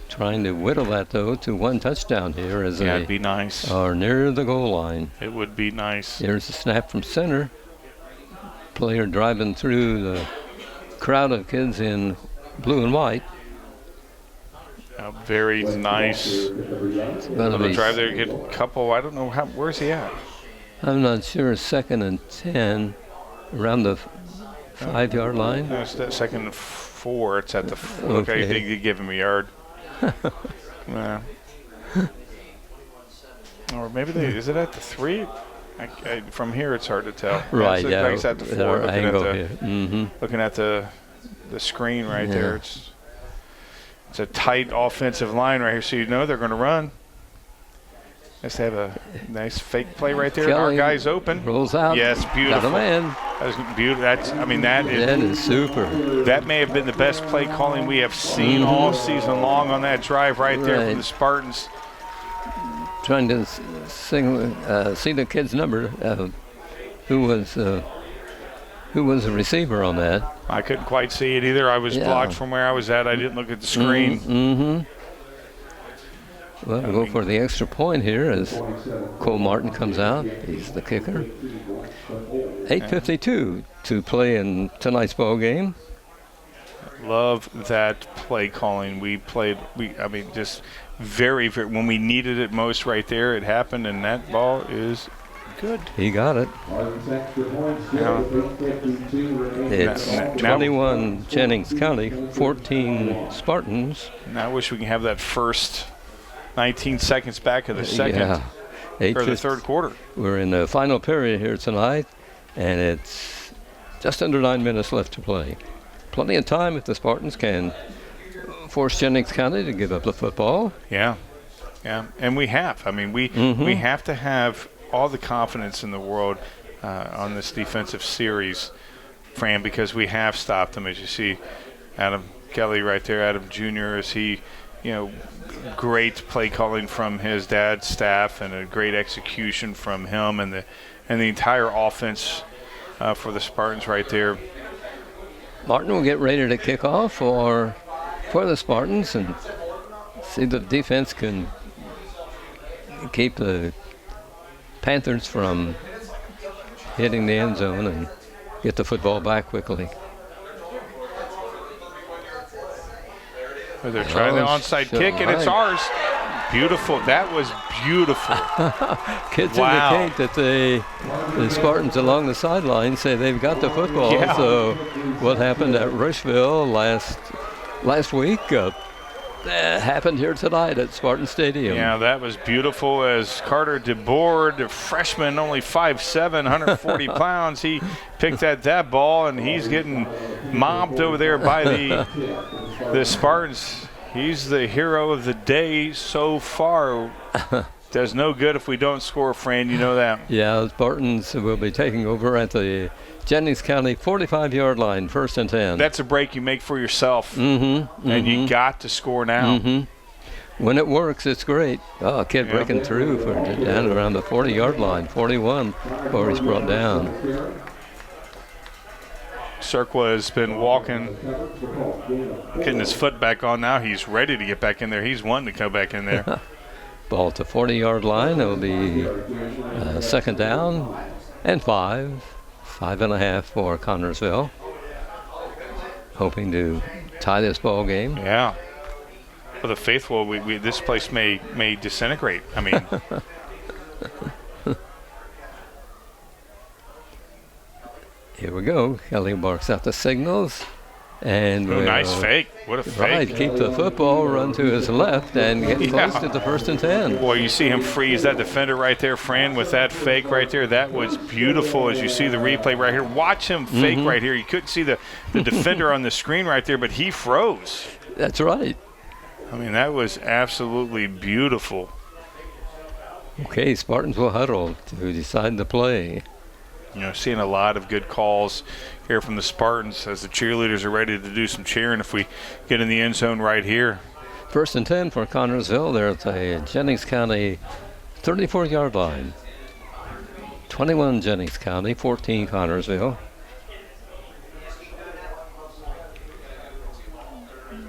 Trying to whittle that, though, to one touchdown here as it'd be nice. Are near the goal line. It would be nice. Here's a snap from center. Player driving through the crowd of kids in blue and white. Very nice. Going to drive there, get a couple. I don't know where's he at. I'm not sure. 2nd and 10, around the 5-yard line. No, it's that 2nd and 4. It's at the. Okay, they give him a yard. Yeah. Or maybe is it at the 3? From here, it's hard to tell. Right. Yeah. It's at the 4. Looking at the screen right there. It's a tight offensive line right here, so they're going to run. Let's have a nice fake play right there. Our guy's open. Rolls out. Yes, beautiful. Got him in. That was beautiful. That is super. That may have been the best play calling we have seen all season long on that drive right there from the Spartans. Trying to see the kid's number. Who was the receiver on that? I couldn't quite see it either. I was blocked from where I was at. I didn't look at the screen. Mm-hmm. Well, we'll go for the extra point here as Cole Martin comes out. He's the kicker. 8:52 to play in tonight's ball game. Love that play calling. Just very, very, when we needed it most right there, it happened, and that ball is good. He got it. It's 21 Jennings County, 14 Spartans. Now I wish we can have that first 19 seconds back of the second or the third quarter. We're in the final period here tonight, and it's just under 9 minutes left to play. Plenty of time if the Spartans can force Jennings County to give up the football. Yeah, and we have. We have to have all the confidence in the world on this defensive series, Fran, because we have stopped them. As you see, Adam Kelly right there, Adam Jr. as he, great play calling from his dad's staff and a great execution from him and the entire offense for the Spartans right there. Martin will get ready to kick off for the Spartans and see the defense can keep the Panthers from hitting the end zone and get the football back quickly. They're trying the onside kick, and it's ours. beautiful. That was beautiful. Kids Wow. indicate that the Spartans along the sideline say they've got the football. Yeah. So what happened at Rushville last week happened here tonight at Spartan Stadium. Yeah, that was beautiful as Carter DeBoer, the freshman, only 5'7", 140 pounds. He picked at that ball, and he's getting mobbed over there by the Spartans. He's the hero of the day so far. Does no good if we don't score, Fran. You know that. Yeah, the Spartans will be taking over at the Jennings County 45-yard line, 1st and 10. That's a break you make for yourself, and you got to score now. When it works, it's great. Oh, a kid breaking through for down around the 40-yard line, 41, before he's brought down. Cirqua has been walking, getting his foot back on now. He's ready to get back in there. He's wanting to go back in there. Ball at the 40-yard line. It will be 2nd down and 5.5 for Connersville. Hoping to tie this ball game. Yeah. For the faithful, this place may disintegrate. I mean. Here we go. Kelly barks out the signals. And nice fake. What a fake. Right, keep the football, run to his left, and get close to the 1st and 10. Boy, you see him freeze that defender right there, Fran, with that fake right there. That was beautiful as you see the replay right here. Watch him fake right here. You couldn't see the defender on the screen right there, but he froze. That's right. I mean, that was absolutely beautiful. Okay, Spartans will huddle to decide the play. You know, seeing a lot of good calls here from the Spartans as the cheerleaders are ready to do some cheering if we get in the end zone right here. 1st and 10 for Connersville. They're at the Jennings County 34-yard line. 21 Jennings County, 14 Connersville.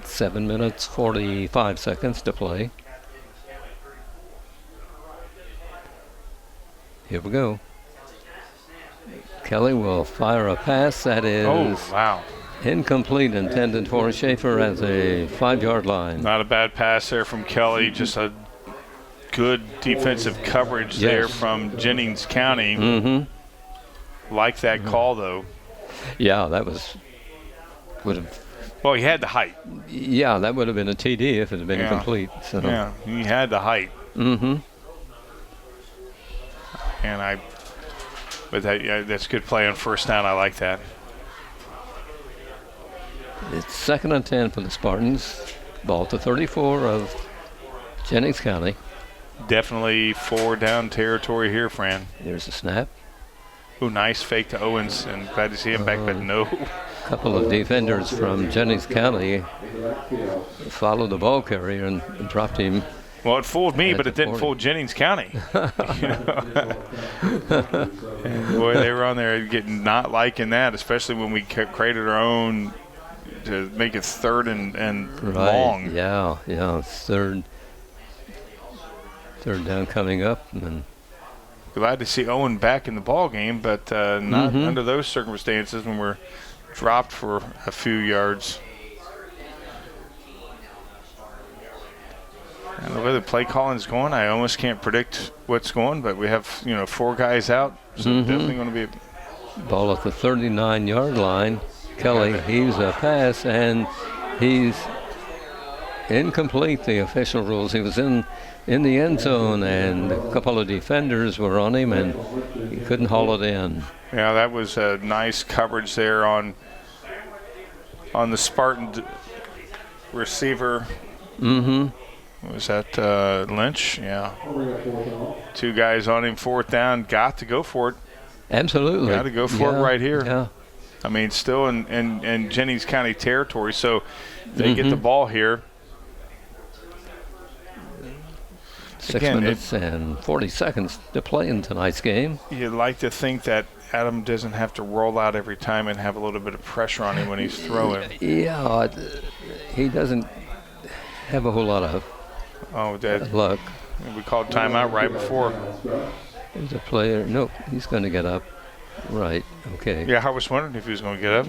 7 minutes, 45 seconds to play. Here we go. Kelly will fire a pass that is incomplete, intended for Schaefer at a 5-yard line. Not a bad pass there from Kelly, just a good defensive coverage there from Jennings County. Like that call, though. Yeah, that would have. Well, he had the height. Yeah, that would have been a TD if it had been complete. So. Yeah, he had the height. But that's good play on 1st down. I like that. It's 2nd and 10 for the Spartans. Ball to 34 of Jennings County. Definitely 4-down territory here, Fran. There's a snap. Ooh, nice fake to Owens, and glad to see him back, but no. A couple of defenders from Jennings County followed the ball carrier and dropped him. Well, it fooled me, but it didn't fool Jennings County. And boy, they were on there getting not liking that, especially when we created our own to make it 3rd and long. Yeah, third down coming up. And glad to see Owen back in the ball game, but not under those circumstances when we're dropped for a few yards. And the way the play calling is going, I almost can't predict what's going, but we have 4 guys out, so definitely going to be ball at the 39-yard line. Kelly heaves a pass, and he's incomplete. The official rules. He was in the end zone, and a couple of defenders were on him, and he couldn't haul it in. Yeah, that was a nice coverage there on the Spartan receiver. Was that Lynch? Yeah. 2 guys on him, 4th down. Got to go for it. Absolutely. Got to go for it right here. Yeah. I mean, still in Jennings County territory, so they get the ball here. 6 minutes and 40 seconds to play in tonight's game. You'd like to think that Adam doesn't have to roll out every time and have a little bit of pressure on him when he's throwing. Yeah, he doesn't have a whole lot of luck. We called timeout right before. There's a player. Nope, he's going to get up. Right, okay. Yeah, I was wondering if he was going to get up.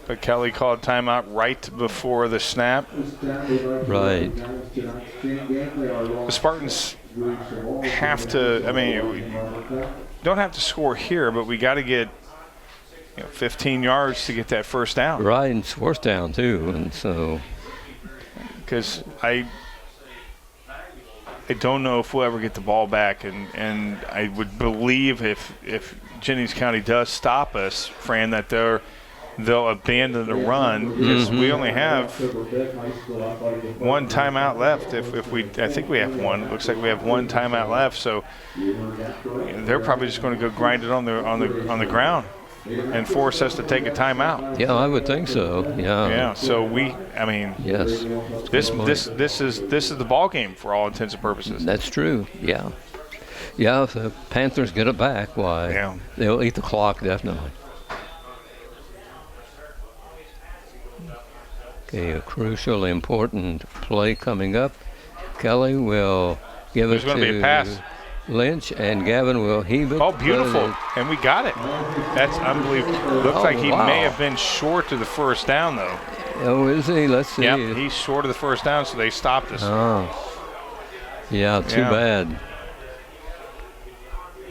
But Kelly called timeout right before the snap. Right. The Spartans have to, I mean, we don't have to score here, but we got to get 15 yards to get that first down. Right, and it's fourth down, too. And so. Because I don't know if we'll ever get the ball back, and I would believe if Jennings County does stop us, Fran, that they'll abandon the run because we only have one timeout left. I think we have one. It looks like we have one timeout left, so they're probably just going to go grind it on the ground and force us to take a timeout. Yeah, I would think so. Yeah. Yeah. So Yes. This is the ball game for all intents and purposes. That's true. Yeah. Yeah. If the Panthers get it back, why? They'll eat the clock definitely. Okay, a crucial, important play coming up. Kelly will give There's it going to be a pass. Lynch, and Gavin will heave it. Oh, beautiful. And we got it. That's unbelievable. Looks like he may have been short to the first down, though. Oh, is he? Let's see. Yep, he's short of the first down, so they stopped us. Oh. Yeah, too bad.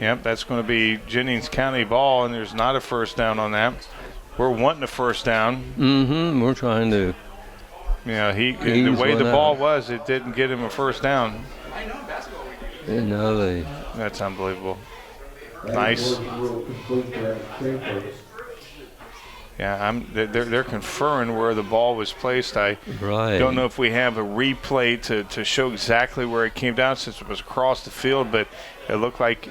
Yep, that's going to be Jennings County ball, and there's not a first down on that. We're wanting a first down. We're trying to. Yeah, the way the ball was, it didn't get him a first down. That's unbelievable. Nice. Yeah, they're conferring where the ball was placed. I don't know if we have a replay to show exactly where it came down since it was across the field, but it looked like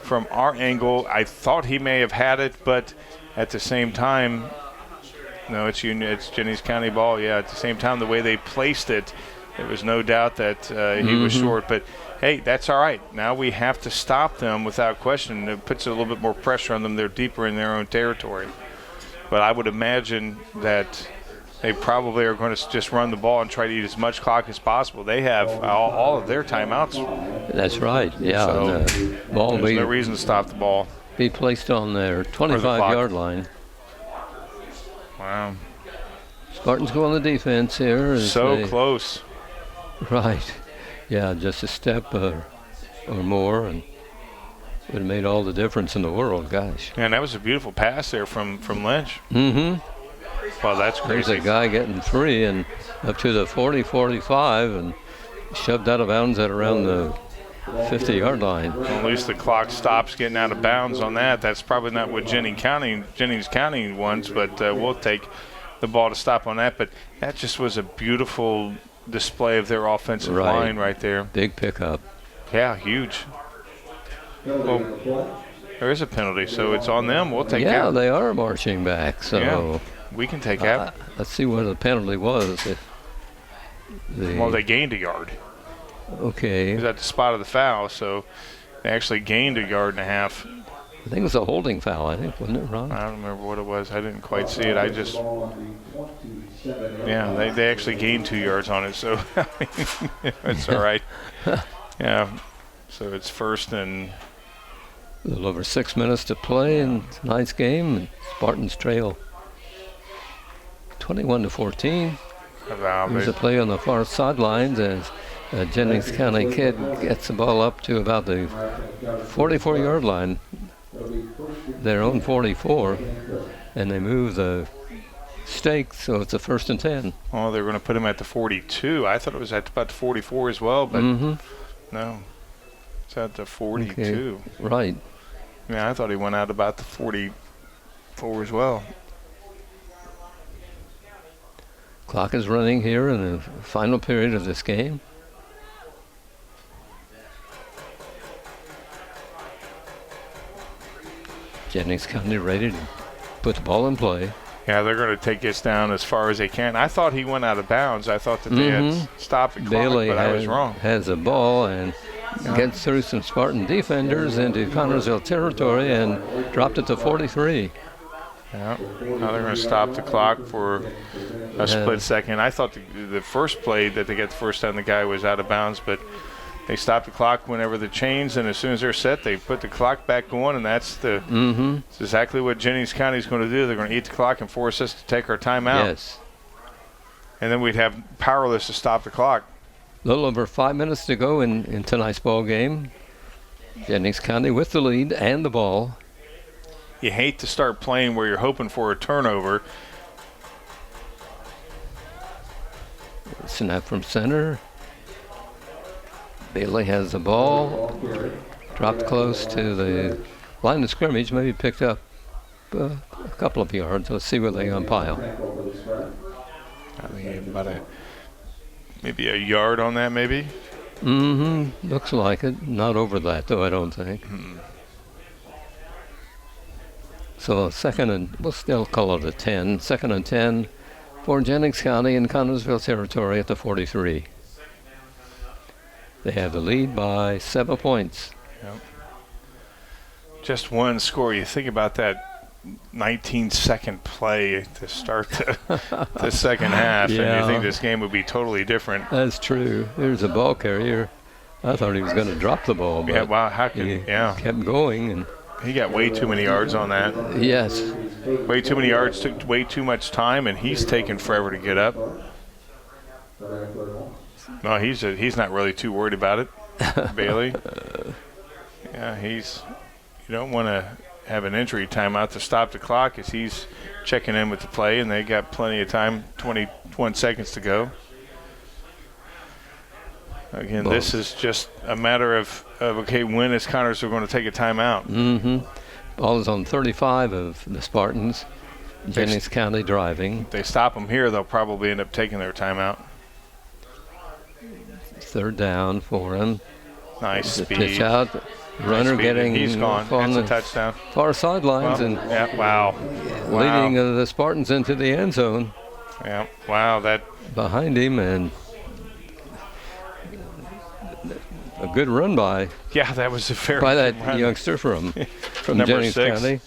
from our angle, I thought he may have had it, but at the same time, no, it's Jennings County ball. Yeah, at the same time, the way they placed it, there was no doubt that he was short. But, hey, that's all right. Now we have to stop them without question. It puts a little bit more pressure on them. They're deeper in their own territory. But I would imagine that they probably are going to just run the ball and try to eat as much clock as possible. They have all of their timeouts. That's right, yeah. So there's no reason to stop the ball. Be placed on their 25-yard line. Wow. Spartans go on the defense here. So close. Right. Yeah, just a step or more, and it would have made all the difference in the world, gosh. And that was a beautiful pass there from Lynch. Well, that's crazy. There's a guy getting free and up to the 40, 45, and shoved out of bounds at around the 50-yard line. Well, at least the clock stops getting out of bounds on that. That's probably not what Jennings County wants, but we'll take the ball to stop on that. But that just was a beautiful display of their offensive line right there. Big pickup. Yeah, huge. Well, there is a penalty, so it's on them. We'll take Yeah, they are marching back, so we can take that. Let's see what the penalty was. Well, they gained a yard. Okay. It was at the spot of the foul, so they actually gained a yard and a half. I think it was a holding foul, wasn't it, Ron? I don't remember what it was. I didn't quite see it. They actually gained 2 yards on it, so it's all right. Yeah, so it's first and a little over 6 minutes to play in tonight's game, and Spartans trail 21-14. There's a play on the far sidelines as Jennings County kid gets the ball up to about the 44-yard line, their own 44, and they move the stake, so it's a 1st and 10. Oh, they're going to put him at the 42. I thought it was at about the 44 as well, but no, it's at the 42. Okay. Right. Yeah, I thought he went out about the 44 as well. Clock is running here in the final period of this game. Jennings County ready to put the ball in play. Yeah, they're going to take this down as far as they can. I thought he went out of bounds. I thought that they had stopped the clock, Bailey but I was wrong. Has a ball and gets through some Spartan defenders into Connersville territory and dropped it to 43. Yeah. Now they're going to stop the clock for a split second. I thought the first play that they got the first time the guy was out of bounds, but They stop the clock whenever the change, and as soon as they're set, they put the clock back going, and that's it's exactly what Jennings County is going to do. They're going to eat the clock and force us to take our timeout. Yes. And then we'd have powerless to stop the clock. A little over 5 minutes to go in tonight's ball game. Jennings County with the lead and the ball. You hate to start playing where you're hoping for a turnover. Snap from center. Bailey has the ball. Dropped close to the line of scrimmage. Maybe picked up a couple of yards. Let's see where they umpire. I mean, maybe a yard on that, maybe. Looks like it. Not over that, though, I don't think. So second and, we'll still call it a 10. 2nd and 10 for Jennings County in Connersville territory at the 43. They have the lead by 7 points. Yep. Just one score. You think about that 19-second play to start the second half, and you think this game would be totally different. That's true. There's a ball carrier. I thought he was going to drop the ball, but wow, how could he kept going, and he got way too many yards on that. Yes. Way too many yards, took way too much time, and he's taking forever to get up. No, he's not really too worried about it, Bailey. Yeah, you don't want to have an injury timeout to stop the clock as he's checking in with the play, and they got plenty of time, 21 seconds to go. Again, this is just a matter of okay, when is Connersville going to take a timeout? Ball is on 35 of the Spartans. Jennings County driving. If they stop them here, they'll probably end up taking their timeout. 3rd down for him. Nice speed. Pitch out. Runner getting. He's gone. That's a touchdown. Far sidelines and leading the Spartans into the end zone. Yeah. Wow. That behind him, and a good run by. Yeah, that was a fair by that run. Youngster from Jennings 6. County.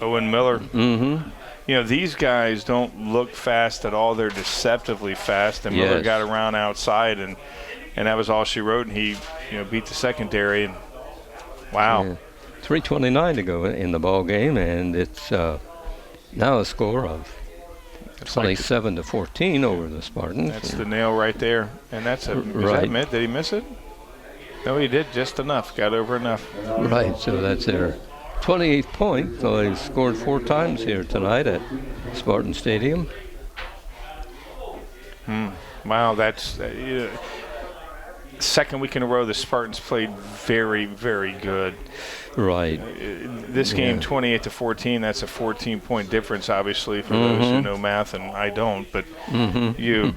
Owen Miller. You know, these guys don't look fast at all. They're deceptively fast. And Miller got around outside, and that was all she wrote. And he, beat the secondary. And wow. Yeah. 3:29 to go in the ball game, and it's now a score of 27-14 over the Spartans. That's the nail right there. And that's did he miss it? No, he did just enough. Got over enough. Right. So that's their 28th point. So they've scored 4 times here tonight at Spartan Stadium. Wow, that's second week in a row the Spartans played very, very good. Right. This game, 28-14, that's a 14-point difference, obviously, for those who know math, and I don't. But you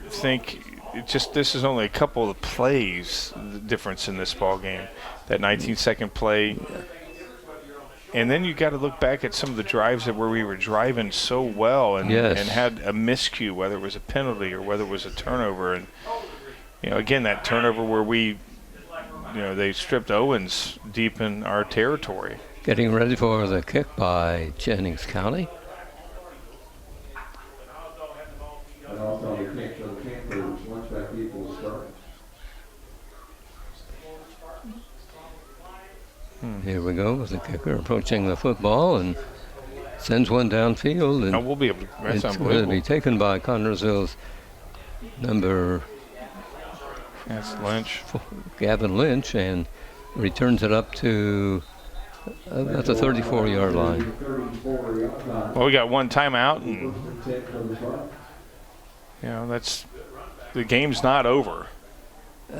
think this is only a couple of plays the difference in this ball game. That 19-second play. And then you got to look back at some of the drives where we were driving so well and had a miscue, whether it was a penalty or whether it was a turnover. And again, that turnover where they stripped Owens deep in our territory. Getting ready for the kick by Jennings County. And also the kick for the Panthers, once back equals start. Here we go with the kicker approaching the football and sends one downfield. And we'll be able to, that's it's going to be taken by Connersville's number. That's Lynch. Gavin Lynch, and returns it up to at the 34-yard line. Well, we got one timeout, and that's the game's not over.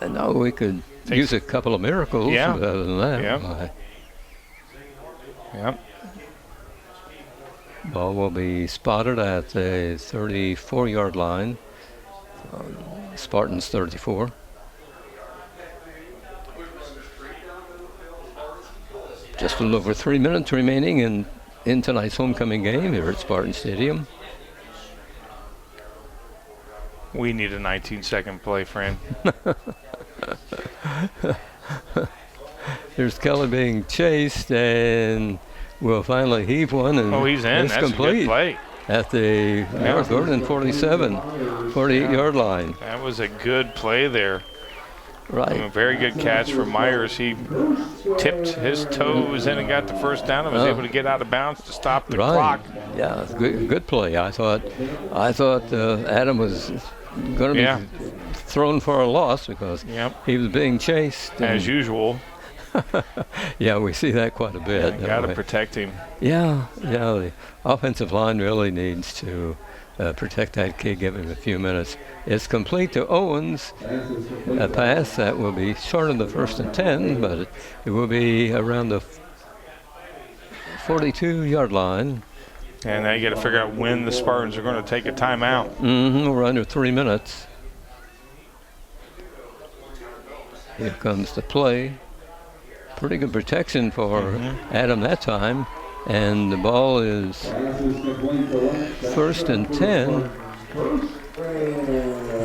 No, we could use a couple of miracles other than that. Yep. Ball will be spotted at the 34-yard line. Spartans 34. Just a little over 3 minutes remaining in tonight's homecoming game here at Spartan Stadium. We need a 19-second play, friend. There's Kelly being chased, and will finally heave one. And he's in. It's That's complete a good play. At the North Gordon 48-yard line. That was a good play there. Right. Very good catch from Myers. He tipped his toes in and got the first down and was able to get out of bounds to stop the clock. Yeah, good play. I thought Adam was going to be thrown for a loss because he was being chased. As usual. Yeah, we see that quite a bit. Got to protect him. Yeah, the offensive line really needs to protect that kid, give him a few minutes. It's complete to Owens. A pass that will be short of the 1st and 10, but it will be around the 42-yard line. And now you got to figure out when the Spartans are going to take a timeout. We're under 3 minutes. Here comes the play. Pretty good protection for Adam that time. And the ball is 1st and 10.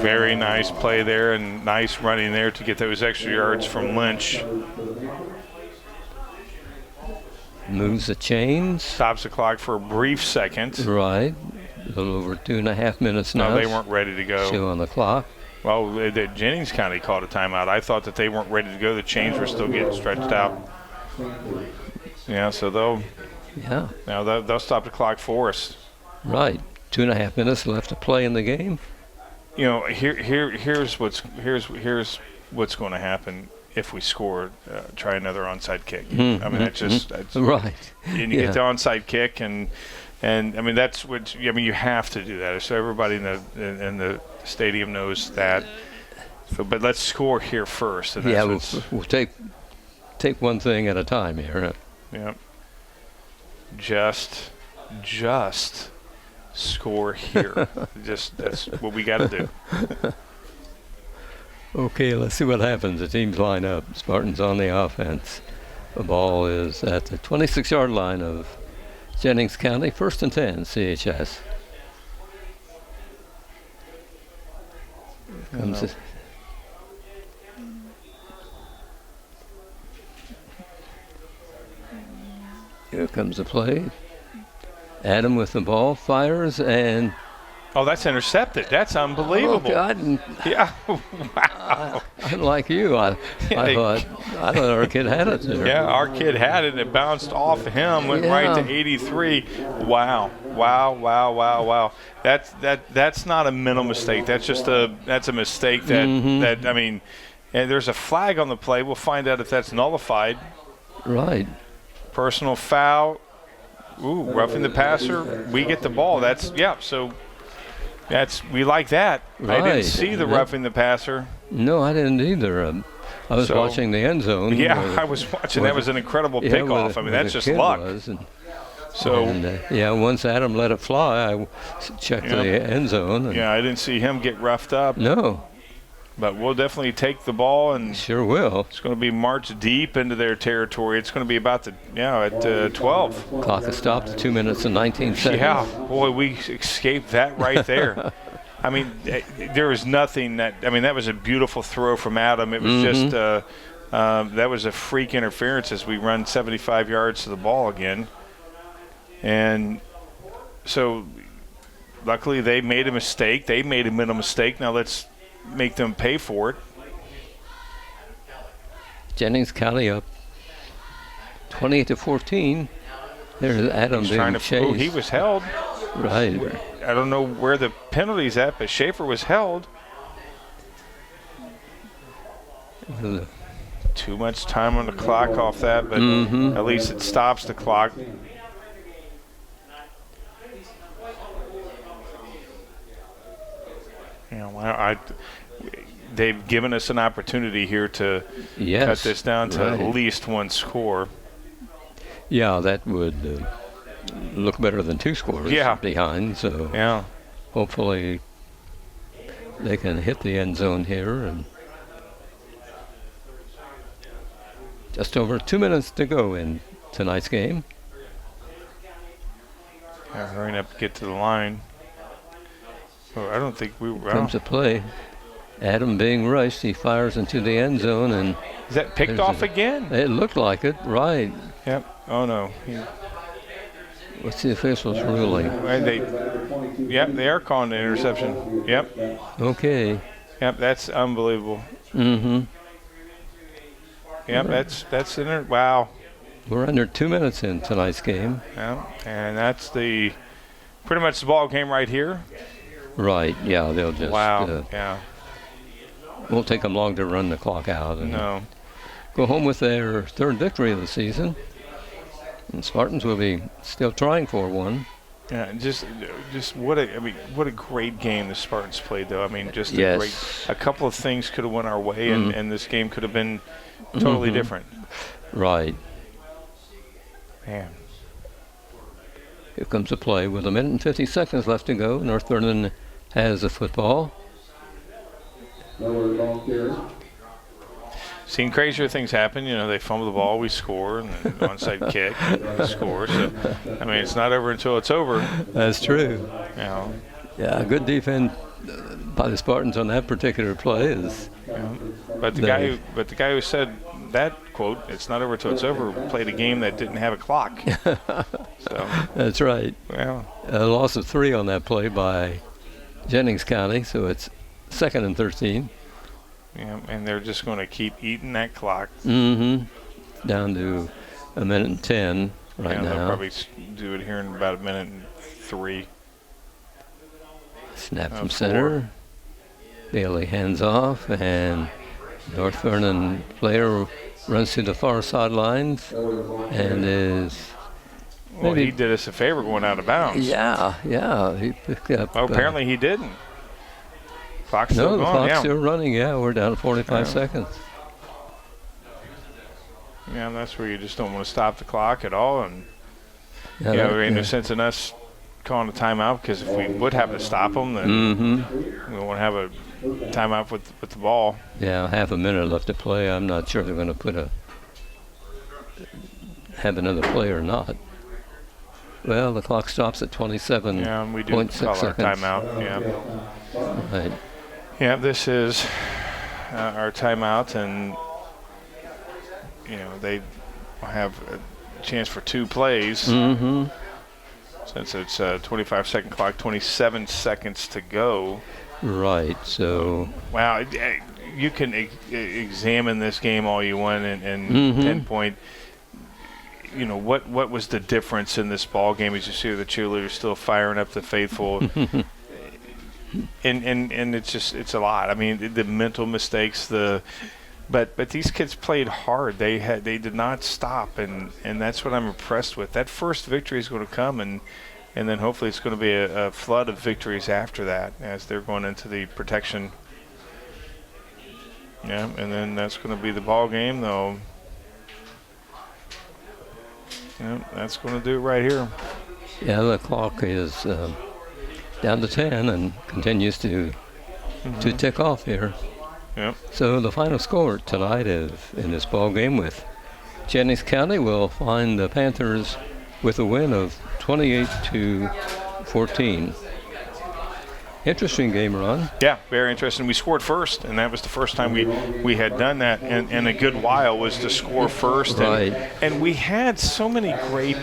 Very nice play there and nice running there to get those extra yards from Lynch. Moves the chains. Stops the clock for a brief second. Right. A little over 2.5 minutes now. No, they weren't ready to go. Show on the clock. Well, Jennings County called a timeout. I thought that they weren't ready to go. The chains were still getting stretched out. Yeah, so they'll stop the clock for us. Right. 2.5 minutes left to play in the game. You know, here's what's going to happen if we score. Try another onside kick. I mean, that's right. And you get the onside kick, and I mean that's what you have to do that. So everybody in the stadium knows that. So, but let's score here first. And we'll take one thing at a time here. Yeah. Just score here. That's what we got to do. Okay, let's see what happens. The teams line up. Spartans on the offense. The ball is at the 26-yard line of Jennings County. 1st and 10, CHS. Here comes the play. Adam with the ball, fires, and... Oh, that's intercepted. That's unbelievable. Yeah. Wow. Unlike you, I thought our kid had it there. Yeah, our kid had it, and it bounced off of him, went right to 83. Wow. That's not a mental mistake. That's a mistake that I mean, and there's a flag on the play. We'll find out if that's nullified. Right. Personal foul. Ooh, roughing the passer. We get the ball. So we like that. Right. I didn't see the roughing the passer. No, I didn't either. I was watching the end zone. Yeah, I was watching. That was an incredible pickoff. I mean, that's just luck. Once Adam let it fly, I checked the end zone. I didn't see him get roughed up. No. But we'll definitely take the ball, and sure will. It's going to be marched deep into their territory. It's going to be about at 12. Clock is stopped at 2 minutes and 19 seconds. Yeah, boy, we escaped that right there. I mean, there was nothing that was a beautiful throw from Adam. It was just that was a freak interference as we run 75 yards to the ball again, and so luckily they made a mistake. They made a mental mistake. Now let's make them pay for it. Jennings County up 28-14. There's Adam being chased. Oh, he was held. Right. I don't know where the penalty's at, but Schaefer was held. Too much time on the clock off that, but at least it stops the clock. They've given us an opportunity here to cut this down to at least one score. Yeah, that would look better than 2 scores behind. So hopefully they can hit the end zone here. And just over 2 minutes to go in tonight's game. Hurrying up to get to the line. Oh, I don't think we were. Comes to play. Adam being rushed, he fires into the end zone, and is that picked off again? It looked like it, right? Yep. Oh no. What's the officials ruling? They are calling the interception. Yep. Okay. Yep, that's unbelievable. Yeah, that's in it. Wow. We're under 2 minutes in tonight's game. Yeah, and that's pretty much the ball game right here. Right, yeah, they'll just Yeah. won't take them long to run the clock out and No. go home with their third victory of the season. And Spartans will be still trying for one. Yeah, just what a great game the Spartans played, though. I mean, just a couple of things could have went our way, and this game could have been totally different. Right. Man. Here comes a play with 1 minute and 50 seconds left to go. North Vernon has the football. Seen crazier things happen. You know, they fumble the ball, we score, and then onside kick, we score. So, I mean, it's not over until it's over. That's true. You know. Yeah, good defense by the Spartans on that particular play is. But the guy who said that quote, "It's not over till it's over," played a game that didn't have a clock. So that's right. Well, a loss of 3 on that play by Jennings County, so it's 2nd and 13. Yeah, and they're just going to keep eating that clock. Mm-hmm. Down to 1 minute and 10 right now. They'll probably do it here in about 1 minute and 3. Snap from center. Bailey hands off, and North Vernon player runs to the far sidelines and is. Well, he did us a favor going out of bounds. Yeah. He picked up. Well, apparently he didn't. Clock's still going. The clock's still running. Yeah, we're down to 45 seconds. Yeah, that's where you just don't want to stop the clock at all, and there ain't no sense in us calling a timeout, because if we would have to stop them, then we won't have a timeout with the ball. Yeah, half a minute left to play. I'm not sure they're going to have another play or not. Well, the clock stops at 27. Yeah, and we do call our timeout. Yeah. Right. Yeah, this is our timeout, and they have a chance for 2 plays. Since it's a 25-second clock, 27 seconds to go. Right. So. Wow, you can examine this game all you want and pinpoint. What was the difference in this ball game? As you see the cheerleaders still firing up the faithful. And it's a lot. I mean, the mental mistakes, but these kids played hard. They did not stop, and that's what I'm impressed with. That first victory is going to come, and then hopefully it's going to be a flood of victories after that as they're going into the protection. Yeah, and then that's going to be the ball game, though. Yeah, that's going to do it right here. Yeah, the clock is down to 10 and continues to tick off here. Yep. So the final score tonight is in this ball game with Jennings County will find the Panthers with a win of 28-14. Interesting game, Ron. Yeah, very interesting. We scored first, and that was the first time we had done that in a good while, was to score first. Right. And we had so many great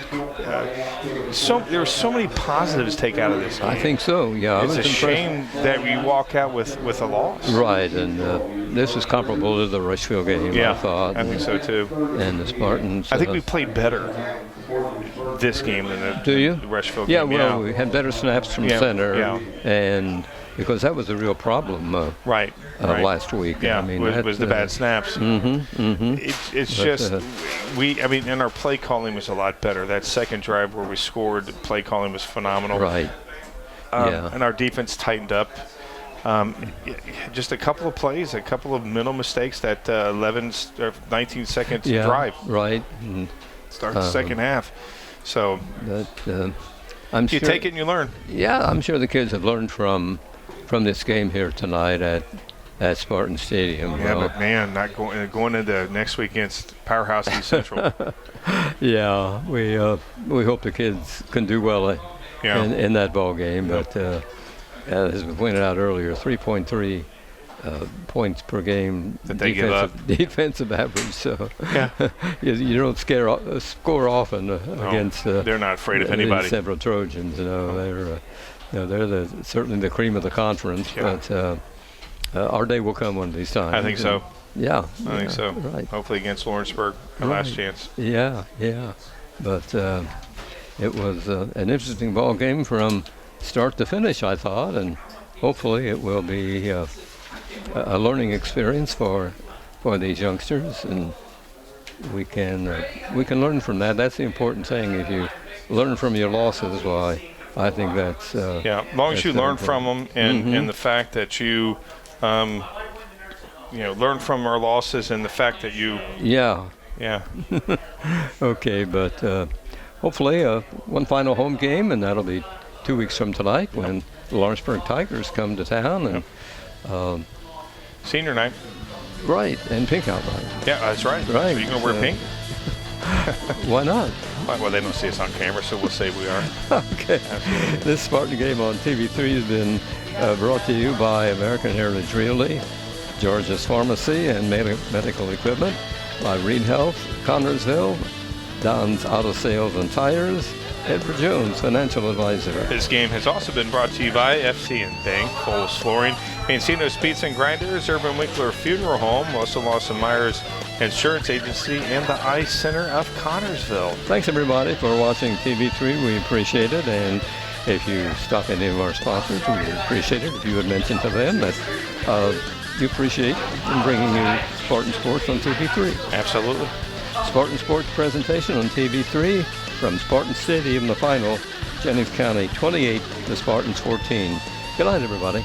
there were so many positives to take out of this game. I think so, yeah. It's a shame that we walk out with a loss. Right, and this is comparable to the Rushville game, yeah, I thought. I think so, too. And the Spartans. I think we played better this game than the Rushville game. Yeah, well, we had better snaps from center, and because that was a real problem last week. Yeah, I mean, was the bad snaps. It's just and our play calling was a lot better. That second drive where we scored, play calling was phenomenal. Right. And our defense tightened up. Just a couple of plays, a couple of mental mistakes, that 19 seconds drive. Right. Start the second half. So I'm sure you take it and you learn. Yeah, I'm sure the kids have learned from this game here tonight at Spartan Stadium. Yeah, but man, not going into next week against Powerhouse East Central. Yeah, we hope the kids can do well in that ball game. But as we pointed out earlier, 3.3 points per game that they give up. Defensive average. So you don't score often against. They're not afraid of anybody. Several Trojans, they're certainly the cream of the conference. Yeah. But our day will come one of these times. I think so. Yeah. I think so. Right. Hopefully against Lawrenceburg, our last chance. Yeah. But it was an interesting ball game from start to finish, I thought, and hopefully it will be a learning experience for these youngsters, and we can learn from that. That's the important thing. If you learn from your losses, why, I think that's as long as you learn from them, and the fact that you learn from our losses, and the fact that you okay, but hopefully one final home game, and that'll be 2 weeks from tonight when the Lawrenceburg Tigers come to town, and senior night. Right, and pink out night. Yeah, that's right. Right. So you gonna wear pink? Why not? Well, they don't see us on camera, so we'll say we are. Okay. Absolutely. This Spartan game on TV3 has been brought to you by American Heritage Realty, George's Pharmacy and Medical Equipment, by Reed Health, Connorsville, Don's Auto Sales and Tires, Edward Jones, Financial Advisor. This game has also been brought to you by FC and Bank, Foles Flooring, Mancino's Pizza and Grinders, Urban Winkler Funeral Home, Lawson Myers Insurance Agency, and the Ice Center of Connorsville. Thanks everybody for watching TV3. We appreciate it, and if you stop any of our sponsors, we would appreciate it if you would mention to them that you appreciate in bringing you Spartan Sports on TV3. Absolutely. Spartan Sports presentation on TV3 from Spartan Stadium, the final, Jennings County 28, the Spartans 14. Good night, everybody.